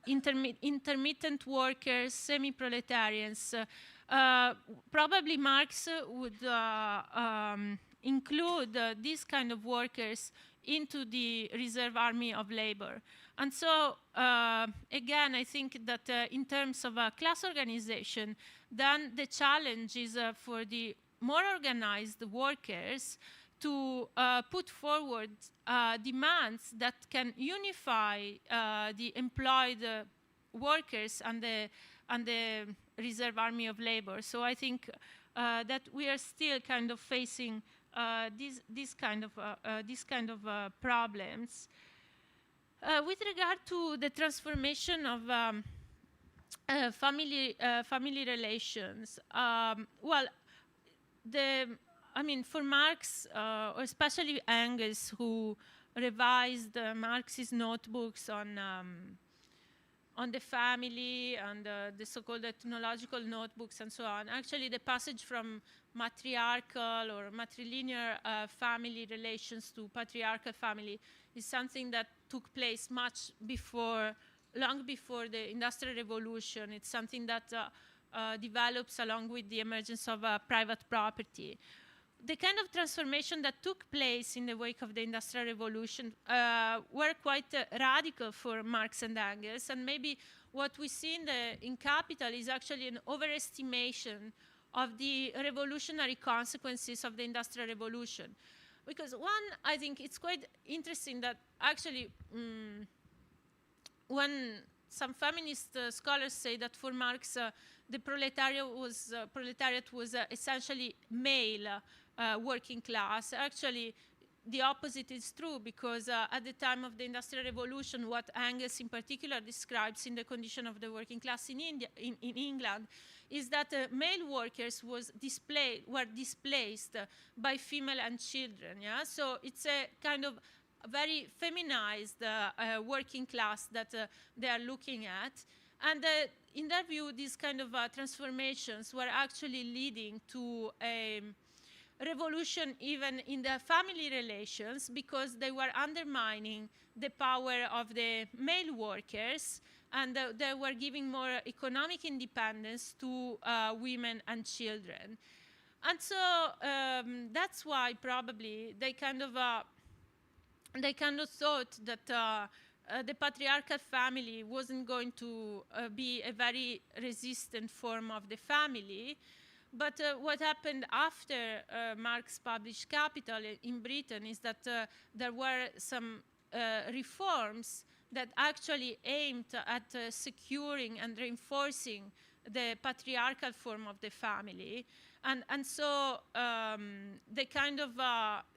intermittent workers, semi-proletarians, probably Marx would include these kind of workers into the reserve army of labor. And so, again, I think that in terms of class organization, then the challenge is for the more organized workers to put forward demands that can unify the employed workers and the reserve army of labor. So I think that we are still kind of facing this kind of problems. With regard to the transformation of family relations, well, for Marx, or especially Engels, who revised Marxist notebooks on the family and the so-called ethnological notebooks and so on. Actually, the passage from matriarchal or matrilinear family relations to patriarchal family is something that took place much before, long before the Industrial Revolution. It's something that develops along with the emergence of private property. The kind of transformation that took place in the wake of the Industrial Revolution were quite radical for Marx and Engels, and maybe what we see in Capital is actually an overestimation of the revolutionary consequences of the Industrial Revolution. Because one, I think it's quite interesting that actually when some feminist scholars say that for Marx the proletariat was essentially male working class. Actually, the opposite is true, because at the time of the Industrial Revolution, what Engels in particular describes in the condition of the working class in England is that male workers were displaced by female and children. Yeah? So it's a kind of very feminized working class that they are looking at. And in their view, these kind of transformations were actually leading to a revolution even in the family relations, because they were undermining the power of the male workers, and they were giving more economic independence to women and children. And so that's why probably they kind of they kind of thought that the patriarchal family wasn't going to be a very resistant form of the family. But what happened after Marx published Capital in Britain is that there were some reforms that actually aimed at securing and reinforcing the patriarchal form of the family. And so the kind of,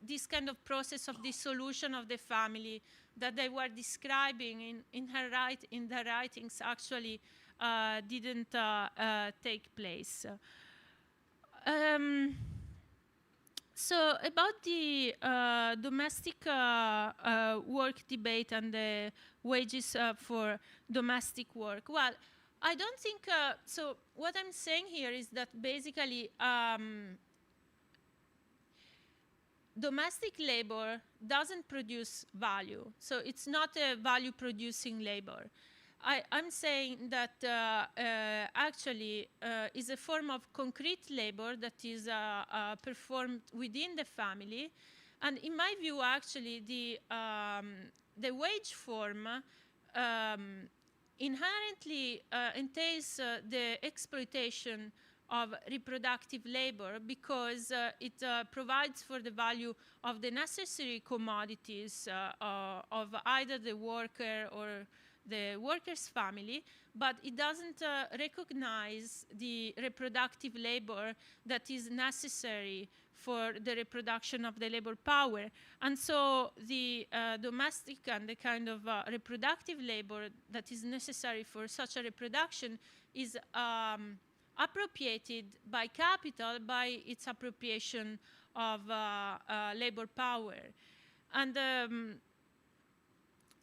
this kind of process of dissolution of the family that they were describing in their writings actually didn't take place. So about the domestic work debate and the wages for domestic work, well, I don't think, so what I'm saying here is that basically domestic labor doesn't produce value. So it's not a value producing labor. I'm saying that actually is a form of concrete labor that is performed within the family. And in my view, actually, the wage form inherently entails the exploitation of reproductive labor because it provides for the value of the necessary commodities of either the worker or the worker's family, but it doesn't recognize the reproductive labor that is necessary for the reproduction of the labor power. And so the domestic and the kind of reproductive labor that is necessary for such a reproduction is appropriated by capital by its appropriation of labor power. And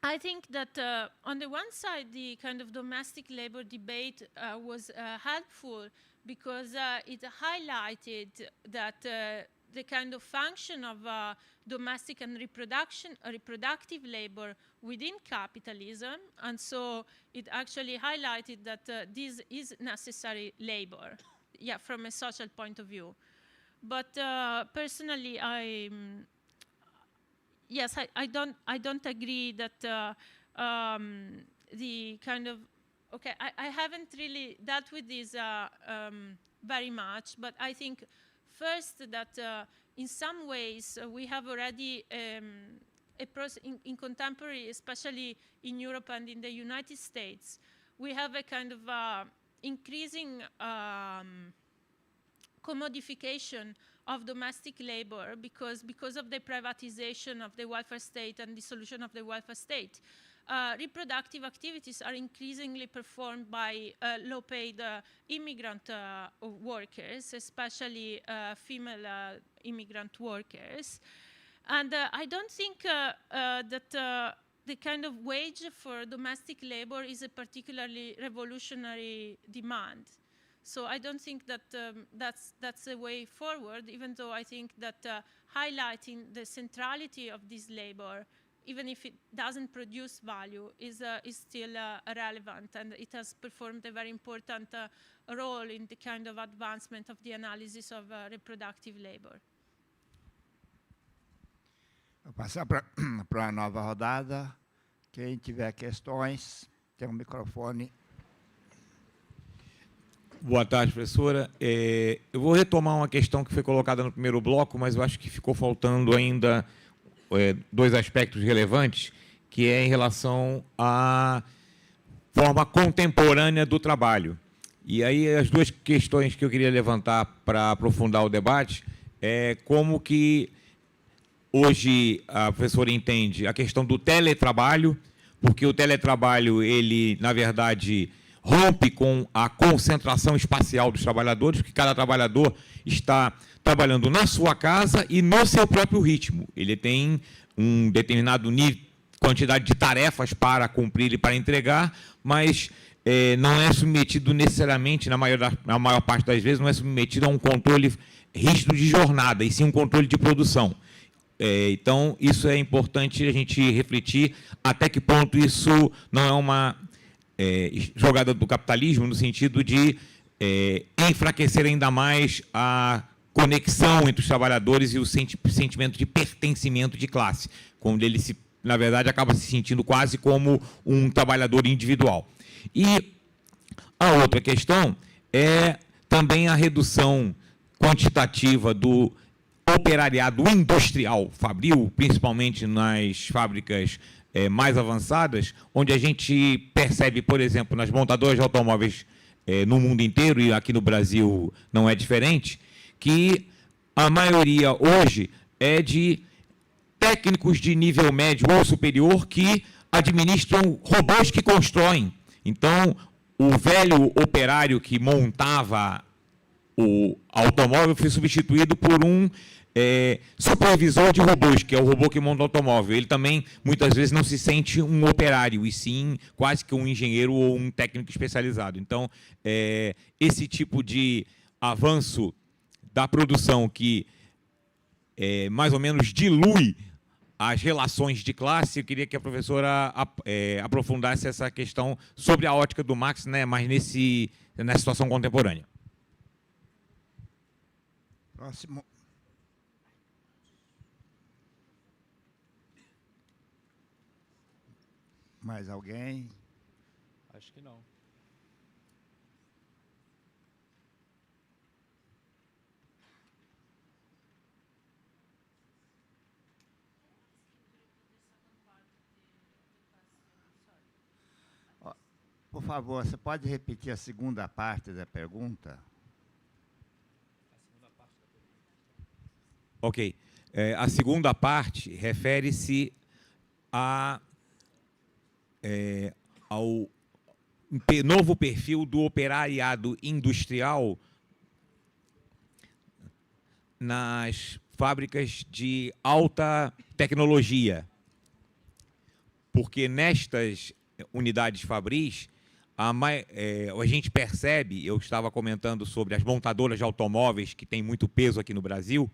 I think that on the one side, the kind of domestic labor debate was helpful because it highlighted that the kind of function of domestic and reproductive labor within capitalism, and so it actually highlighted that this is necessary labor, yeah, from a social point of view. But personally, yes, I don't agree that the kind of, okay, I haven't really dealt with this very much, but I think first that in some ways we have already a process in contemporary, especially in Europe and in the United States, we have a kind of increasing commodification of domestic labor because of the privatization of the welfare state and dissolution of the welfare state. Reproductive activities are increasingly performed by low-paid immigrant workers, especially female immigrant workers. And I don't think that the kind of wage for domestic labor is a particularly revolutionary demand. So I don't think that that's a way forward, even though I think that highlighting the centrality of this labor, even if it doesn't produce value, is still relevant, and it has performed a very important role in the kind of advancement of the analysis of reproductive labor. Vou passar para a nova rodada. Quem tiver questões, tem um microfone. Boa tarde, professora. Eu vou retomar uma questão que foi colocada no primeiro bloco, mas eu acho que ficou faltando ainda dois aspectos relevantes, que é em relação à forma contemporânea do trabalho. E aí as duas questões que eu queria levantar para aprofundar o debate é como que hoje a professora entende a questão do teletrabalho, porque o teletrabalho, ele, na verdade, rompe com a concentração espacial dos trabalhadores, porque cada trabalhador está trabalhando na sua casa e no seu próprio ritmo. Ele tem um determinado nível, quantidade de tarefas para cumprir e para entregar, mas não é submetido necessariamente, na maior parte das vezes, não é submetido a um controle rígido de jornada, e sim um controle de produção. Então, isso é importante a gente refletir até que ponto isso não é uma jogada do capitalismo, no sentido de enfraquecer ainda mais a conexão entre os trabalhadores e o sentimento de pertencimento de classe, quando ele se na verdade, acaba se sentindo quase como um trabalhador individual. E a outra questão é também a redução quantitativa do operariado industrial fabril, principalmente nas fábricas mais avançadas, onde a gente percebe, por exemplo, nas montadoras de automóveis no mundo inteiro, e aqui no Brasil não é diferente, que a maioria hoje é de técnicos de nível médio ou superior que administram robôs que constroem. Então, o velho operário que montava o automóvel foi substituído por um supervisor de robôs, que é o robô que monta o automóvel. Ele também, muitas vezes, não se sente um operário, e sim quase que um engenheiro ou um técnico especializado. Então, esse tipo de avanço da produção que mais ou menos dilui as relações de classe, eu queria que a professora aprofundasse essa questão sobre a ótica do Marx, né, mas nessa situação contemporânea. Próximo. Mais alguém? Acho que não. Por favor, você pode repetir a segunda parte da pergunta? Ok. A segunda parte refere-se ao novo perfil do operariado industrial nas fábricas de alta tecnologia. Porque nestas unidades fabris, a gente percebe, eu estava comentando sobre as montadoras de automóveis, que tem muito peso aqui no Brasil,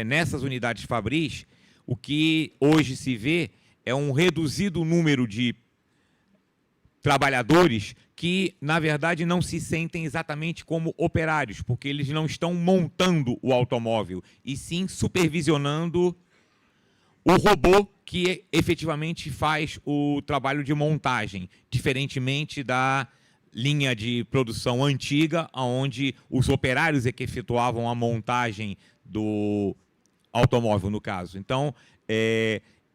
nessas unidades fabris, o que hoje se vê é um reduzido número de trabalhadores que, na verdade, não se sentem exatamente como operários, porque eles não estão montando o automóvel, e sim supervisionando o robô que efetivamente faz o trabalho de montagem, diferentemente da linha de produção antiga, onde os operários é que efetuavam a montagem do automóvel, no caso. Então,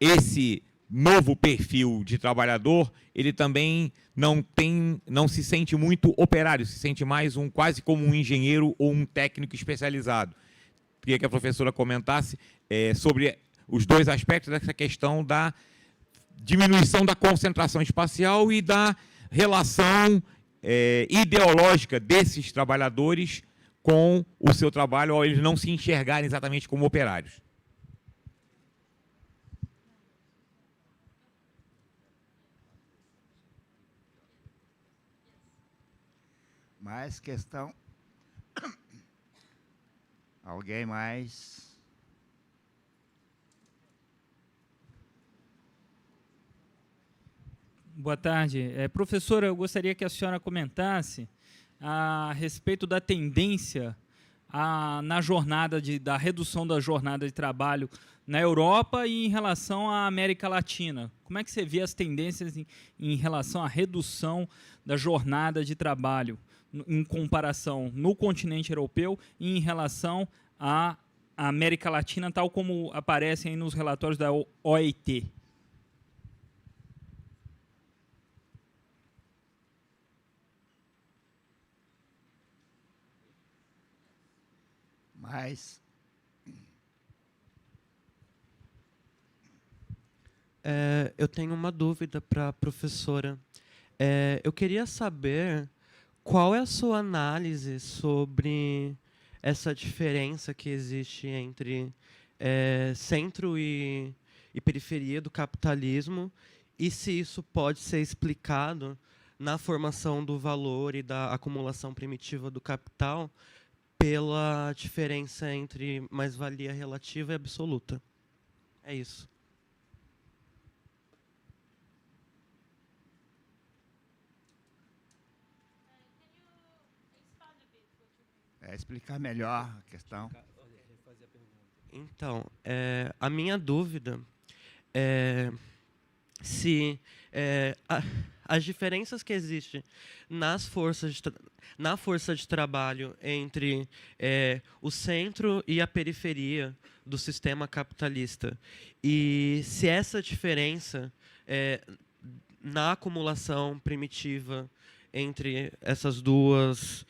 esse novo perfil de trabalhador, ele também não se sente muito operário, se sente mais quase como um engenheiro ou um técnico especializado. Queria que a professora comentasse sobre os dois aspectos dessa questão da diminuição da concentração espacial e da relação ideológica desses trabalhadores com o seu trabalho, ao eles não se enxergarem exatamente como operários. Mais questão? Alguém mais? Boa tarde. Professora, eu gostaria que a senhora comentasse a respeito da tendência na jornada da redução da jornada de trabalho na Europa e em relação à América Latina. Como é que você vê as tendências em relação à redução da jornada de trabalho em comparação no continente europeu e em relação à América Latina, tal como aparecem aí nos relatórios da OIT? Mais? Eu tenho uma dúvida para a professora. Eu queria saber qual é a sua análise sobre essa diferença que existe entre centro e periferia do capitalismo e se isso pode ser explicado na formação do valor e da acumulação primitiva do capital pela diferença entre mais-valia relativa e absoluta. É isso. Explicar melhor a questão. Então, a minha dúvida se as diferenças que existem na força de trabalho entre o centro e a periferia do sistema capitalista, e se essa diferença na acumulação primitiva entre essas duas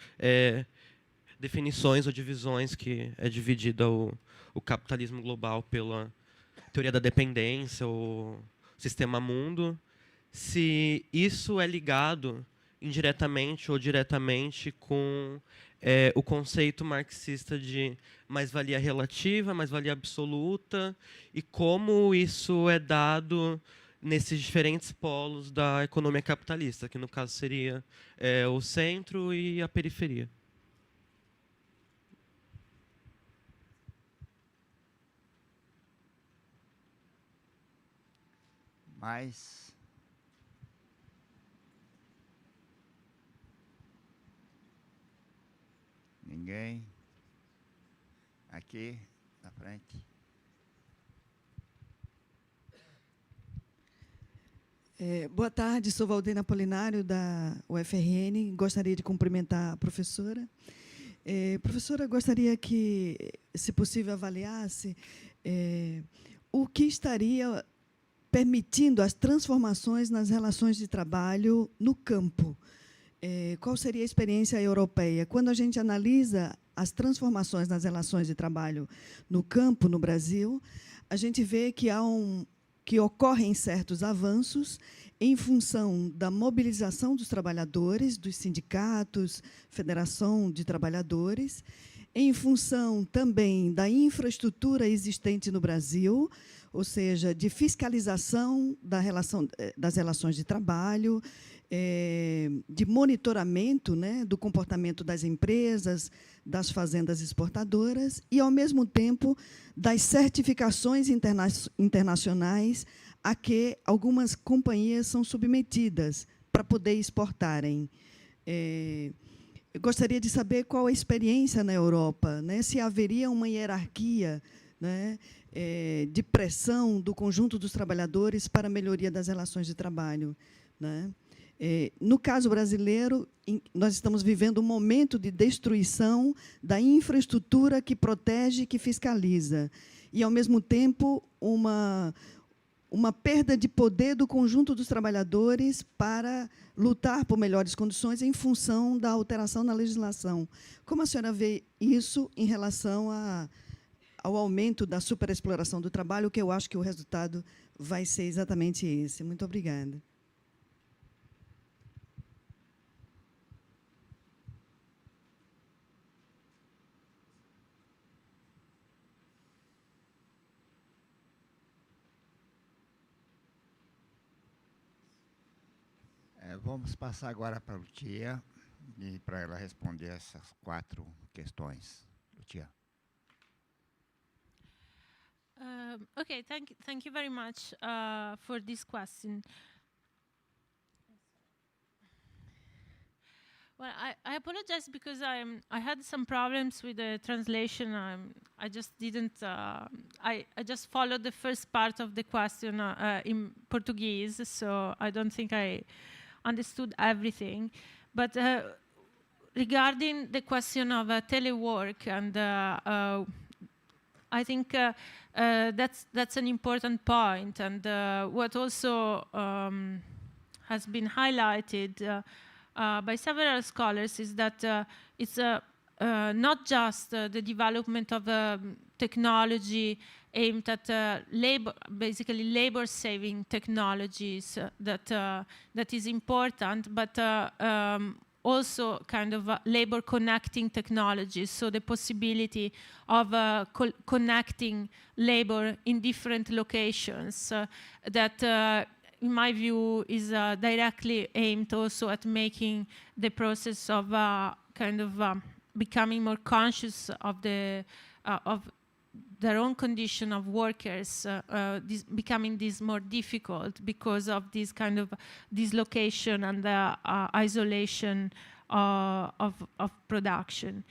definições ou divisões que é dividida o capitalismo global pela teoria da dependência, o sistema mundo, se isso é ligado indiretamente ou diretamente com o conceito marxista de mais-valia relativa, mais-valia absoluta, e como isso é dado nesses diferentes polos da economia capitalista, que no caso seria o centro e a periferia. Mais? Ninguém? Aqui, na frente. Boa tarde, sou Valdena Apolinário, da UFRN. Gostaria de cumprimentar a professora. Professora, gostaria que, se possível, avaliasse o que estaria permitindo as transformações nas relações de trabalho no campo. Qual seria a experiência europeia? Quando a gente analisa as transformações nas relações de trabalho no campo, no Brasil, a gente vê que ocorrem certos avanços em função da mobilização dos trabalhadores, dos sindicatos, federação de trabalhadores, em função também da infraestrutura existente no Brasil, ou seja, de fiscalização das relações de trabalho, de monitoramento, né, do comportamento das empresas, das fazendas exportadoras, e, ao mesmo tempo, das certificações internacionais a que algumas companhias são submetidas para poder exportarem. Eu gostaria de saber qual a experiência na Europa, né, se haveria uma hierarquia, né, de pressão do conjunto dos trabalhadores para a melhoria das relações de trabalho, né? No caso brasileiro, nós estamos vivendo um momento de destruição da infraestrutura que protege, que fiscaliza, e, ao mesmo tempo, uma perda de poder do conjunto dos trabalhadores para lutar por melhores condições em função da alteração na legislação. Como a senhora vê isso em relação ao aumento da superexploração do trabalho, que eu acho que o resultado vai ser exatamente esse? Muito obrigada. Vamos passar agora para a Lucia, e para ela responder essas 4 questões. Lucia. Okay, thank you very much for this question. Well, I apologize because I had some problems with the translation. I just didn't. I just followed the first part of the question in Portuguese, so I don't think I understood everything. But regarding the question of telework, and I think that's an important point, and what also has been highlighted by several scholars is that it's not just the development of technology aimed at basically labor-saving technologies that is important, but also kind of labor-connecting technologies, so the possibility of connecting labor in different locations that in my view, is directly aimed also at making the process of kind of becoming more conscious of their own condition of workers, becoming this more difficult because of this kind of dislocation and isolation of production.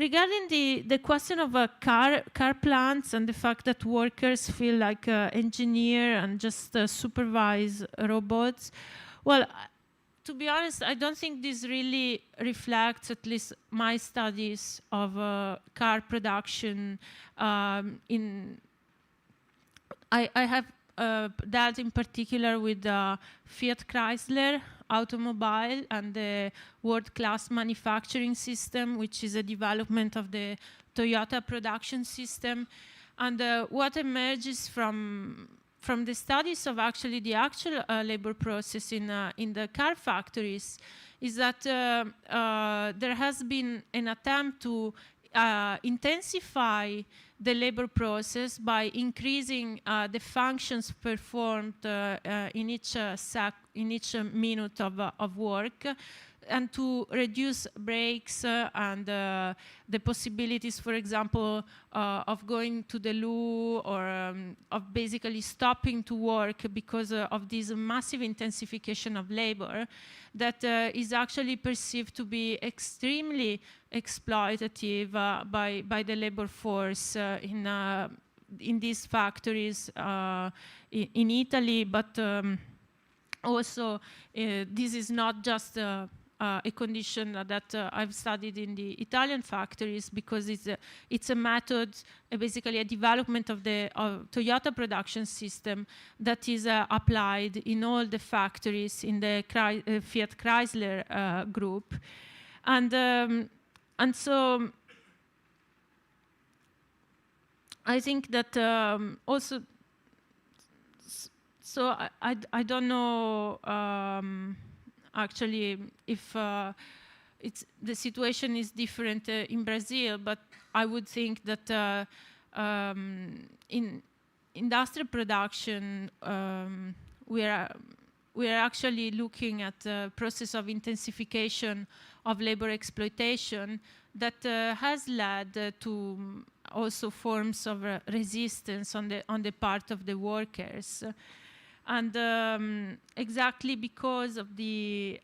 regarding the question of car plants and the fact that workers feel like engineer and just supervise robots, well, to be honest, I don't think this really reflects, at least my studies of car production. I have dealt in particular with Fiat Chrysler automobile and the world-class manufacturing system, which is a development of the Toyota production system. And what emerges from the studies of actually the actual labor process in the car factories is that there has been an attempt to intensify the labor process by increasing the functions performed in each minute of work, and to reduce breaks and the possibilities, for example, of going to the loo or of basically stopping to work because of this massive intensification of labor that is actually perceived to be extremely exploitative by the labor force in these factories in Italy, but also this is not just a condition that I've studied in the Italian factories, because it's a method, basically a development of the Toyota production system that is applied in all the factories in the Fiat Chrysler group. And so I think that also, so I don't know actually if the situation is different in Brazil, but I would think that in industrial production we are actually looking at the process of intensification of labor exploitation that has led to also forms of resistance on the part of the workers. And exactly because of the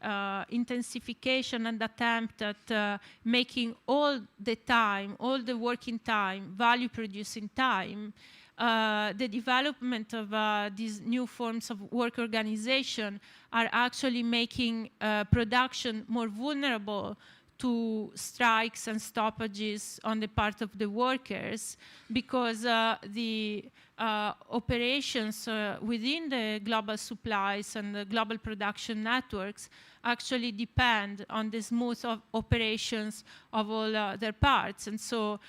intensification and attempt at making all the working time, value-producing time, the development of these new forms of work organization are actually making production more vulnerable to strikes and stoppages on the part of the workers, because the operations within the global supplies and the global production networks actually depend on the smooth operations of all their parts. And so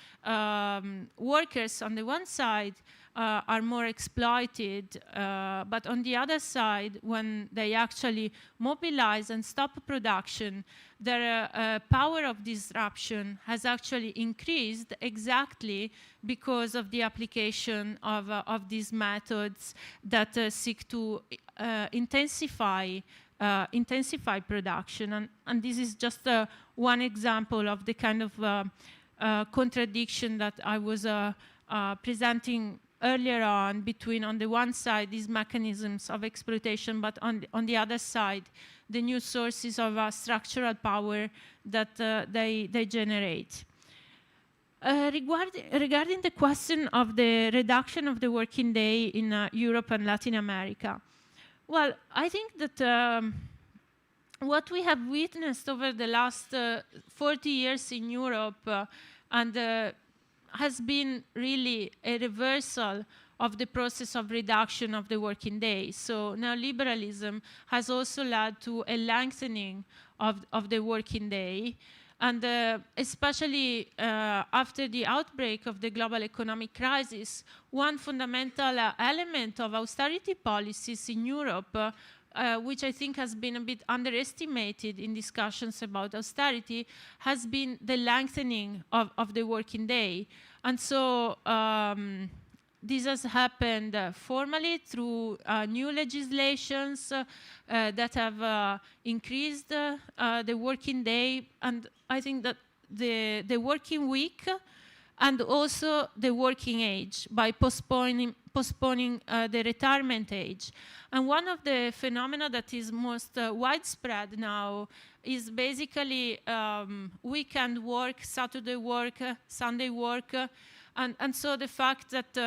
workers on the one side are more exploited, but on the other side, when they actually mobilize and stop production, their power of disruption has actually increased exactly because of the application of these methods that seek to intensify production. And this is just one example of the kind of contradiction that I was presenting earlier on between, on the one side, these mechanisms of exploitation, but on the other side, the new sources of structural power that they generate. Regarding the question of the reduction of the working day in Europe and Latin America, well, I think that what we have witnessed over the last 40 years in Europe has been really a reversal of the process of reduction of the working day. So neoliberalism has also led to a lengthening of the working day. And especially after the outbreak of the global economic crisis, one fundamental element of austerity policies in Europe, which I think has been a bit underestimated in discussions about austerity, has been the lengthening of the working day. And so this has happened formally through new legislations that have increased the working day. And I think that the working week and also the working age by postponing the retirement age. And one of the phenomena that is most widespread now is basically weekend work, Saturday work, Sunday work, and so the fact that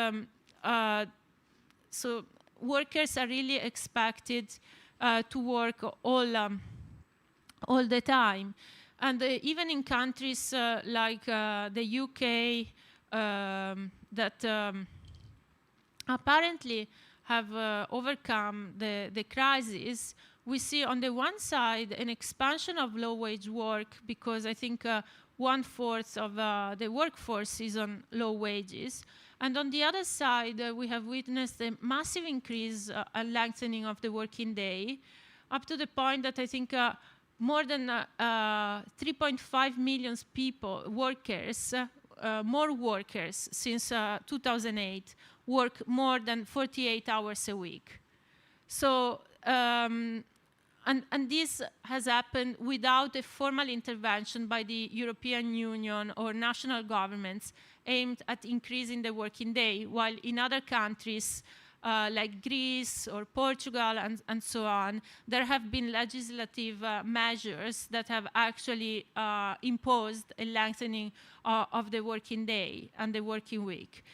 so workers are really expected to work all the time. And even in countries like the UK that apparently have overcome the crisis, we see on the one side an expansion of low-wage work, because I think 1/4 of the workforce is on low wages. And on the other side, we have witnessed a massive increase and lengthening of the working day, up to the point that I think more than 3.5 million people, workers, more workers since 2008, work more than 48 hours a week. So, and this has happened without a formal intervention by the European Union or national governments aimed at increasing the working day, while in other countries like Greece or Portugal and so on, there have been legislative measures that have actually imposed a lengthening of the working day and the working week.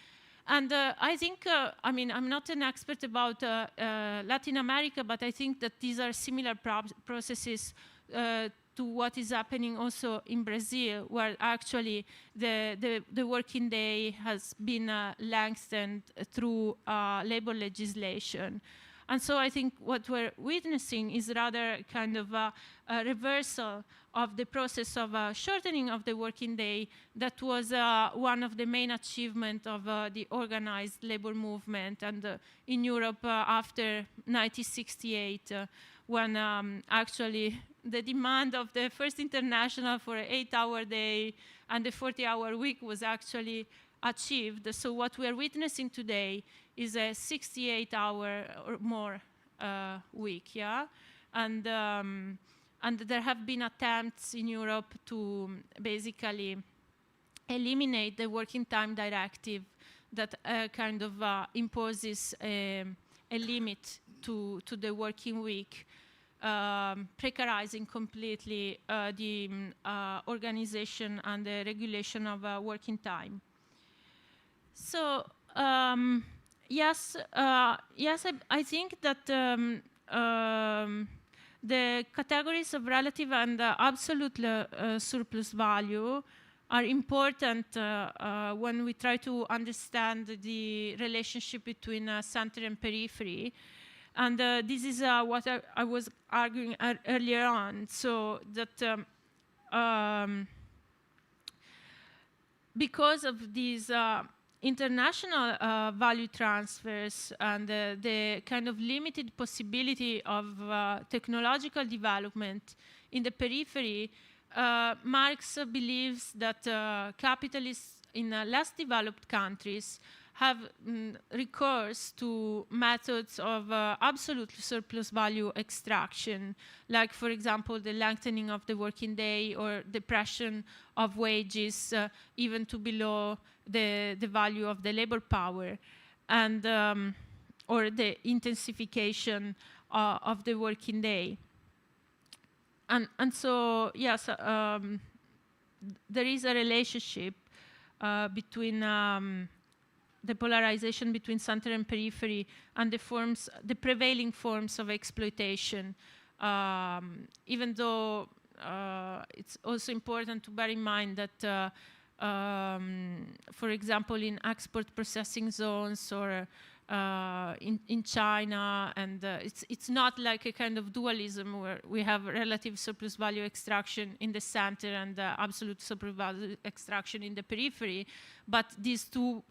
And I think, I mean, I'm not an expert about Latin America, but I think that these are similar processes to what is happening also in Brazil, where actually the working day has been lengthened through labor legislation. And so I think what we're witnessing is rather kind of a reversal of the process of shortening of the working day that was one of the main achievements of the organized labor movement, and in Europe after 1968, when actually the demand of the first international for an 8-hour day and the 40-hour week was actually achieved. So what we are witnessing today is a 68-hour or more week, yeah? And there have been attempts in Europe to basically eliminate the working time directive that kind of imposes a limit to the working week, precarizing completely the organization and the regulation of working time. So yes, I think that the categories of relative and absolute surplus value are important when we try to understand the relationship between center and periphery. And this is what I was arguing earlier on, so that because of these international value transfers and the kind of limited possibility of technological development in the periphery, Marx believes that capitalists in less developed countries have recourse to methods of absolute surplus value extraction, like, for example, the lengthening of the working day or depression of wages even to below the value of the labor power, and or the intensification of the working day. And so, yes, there is a relationship between the polarization between center and periphery and the prevailing forms of exploitation, even though it's also important to bear in mind that for example, in export processing zones or in China, and it's not like a kind of dualism where we have relative surplus value extraction in the center and absolute surplus value extraction in the periphery, but these two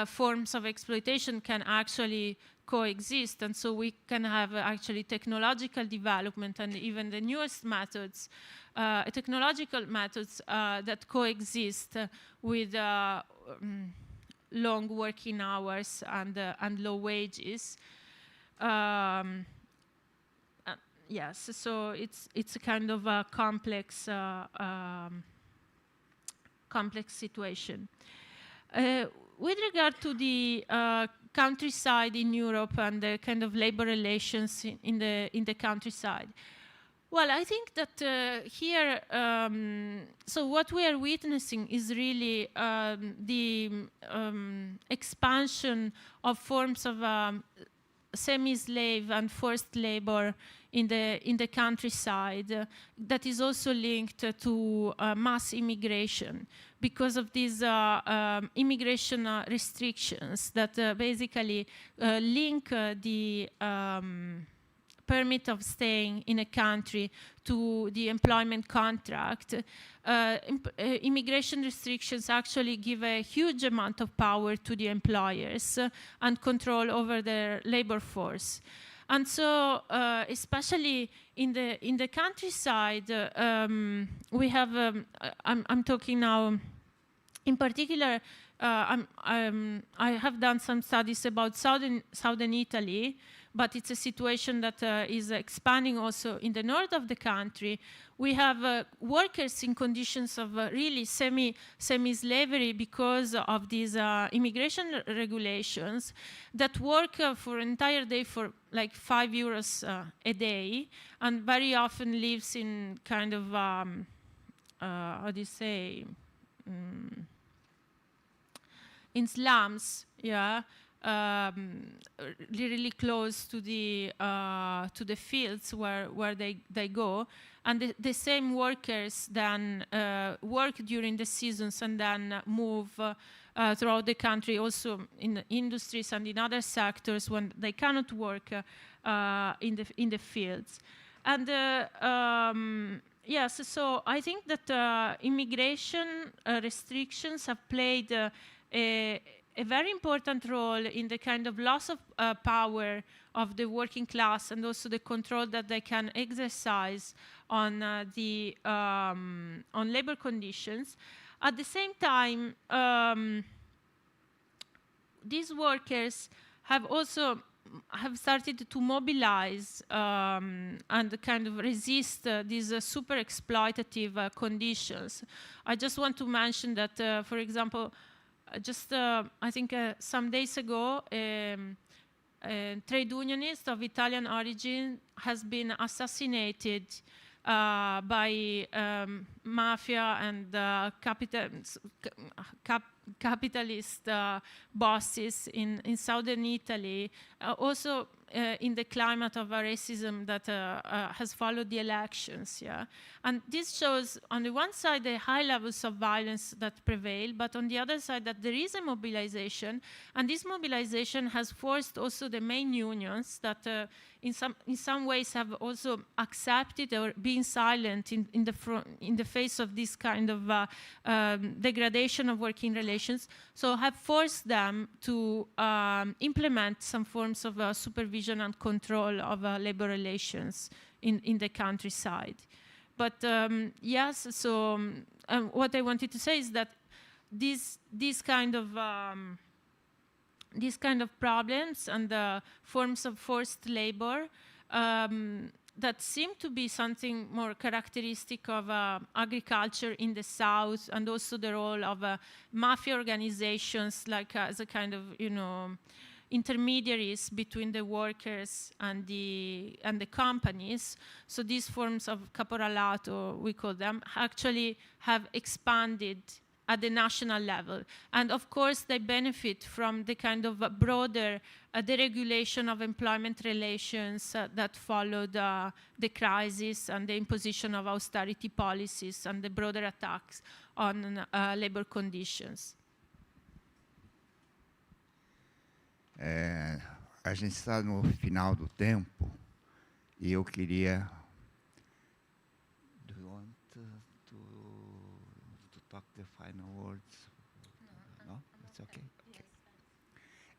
forms of exploitation can actually coexist, and so we can have actually technological development and even the newest methods, technological methods that coexist with long working hours and low wages. Yes, so it's a kind of a complex complex situation. with regard to the countryside in Europe and the kind of labor relations in the countryside, well, I think that here, so what we are witnessing is really the expansion of forms of semi-slave and forced labor in the countryside that is also linked to mass immigration because of these immigration restrictions that basically link the permit of staying in a country to the employment contract. Immigration restrictions actually give a huge amount of power to the employers and control over their labor force. And so, especially in the countryside, we have. I'm talking now, in particular. I have done some studies about southern Italy, but it's a situation that is expanding also in the north of the country. We have workers in conditions of really semi-slavery because of these immigration regulations that work for an entire day for like €5 a day, and very often lives in kind of, how do you say, in slums, yeah. Really close to the fields where they go, and the same workers then work during the seasons and then move throughout the country, also in the industries and in other sectors when they cannot work in the fields. And yes, so I think that immigration restrictions have played a very important role in the kind of loss of power of the working class, and also the control that they can exercise on on labor conditions. At the same time, these workers have also started to mobilize and kind of resist these super exploitative conditions. I just want to mention that, for example, just I think some days ago, a trade unionist of Italian origin has been assassinated by mafia and capitalist bosses in southern Italy, also in the climate of racism that has followed the elections. Yeah? And this shows, on the one side, the high levels of violence that prevail, but on the other side, that there is a mobilization, and this mobilization has forced also the main unions that in some ways have also accepted or been silent in the face of this kind of degradation of working relations, so have forced them to implement some forms of supervision and control of labor relations in the countryside. But yes, so what I wanted to say is that these kind of problems and forms of forced labor that seem to be something more characteristic of agriculture in the south, and also the role of mafia organizations, like as a kind of, intermediaries between the workers and the companies. So these forms of caporalato, we call them, actually have expanded at the national level. And of course, they benefit from the kind of broader deregulation of employment relations that followed the crisis and the imposition of austerity policies and the broader attacks on labor conditions. A gente está no final do tempo e eu queria... Do you want to talk the final words? No? It's okay. Okay.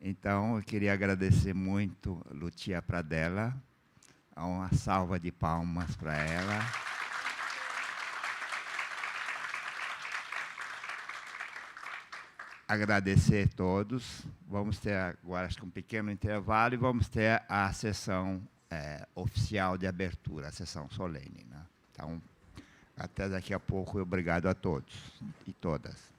Então, eu queria agradecer muito a Lucia Pradella. Uma salva de palmas para ela. Agradecer a todos. Vamos ter agora, acho que um pequeno intervalo, e vamos ter a sessão oficial de abertura, a sessão solene, né? Então, até daqui a pouco, e obrigado a todos e todas.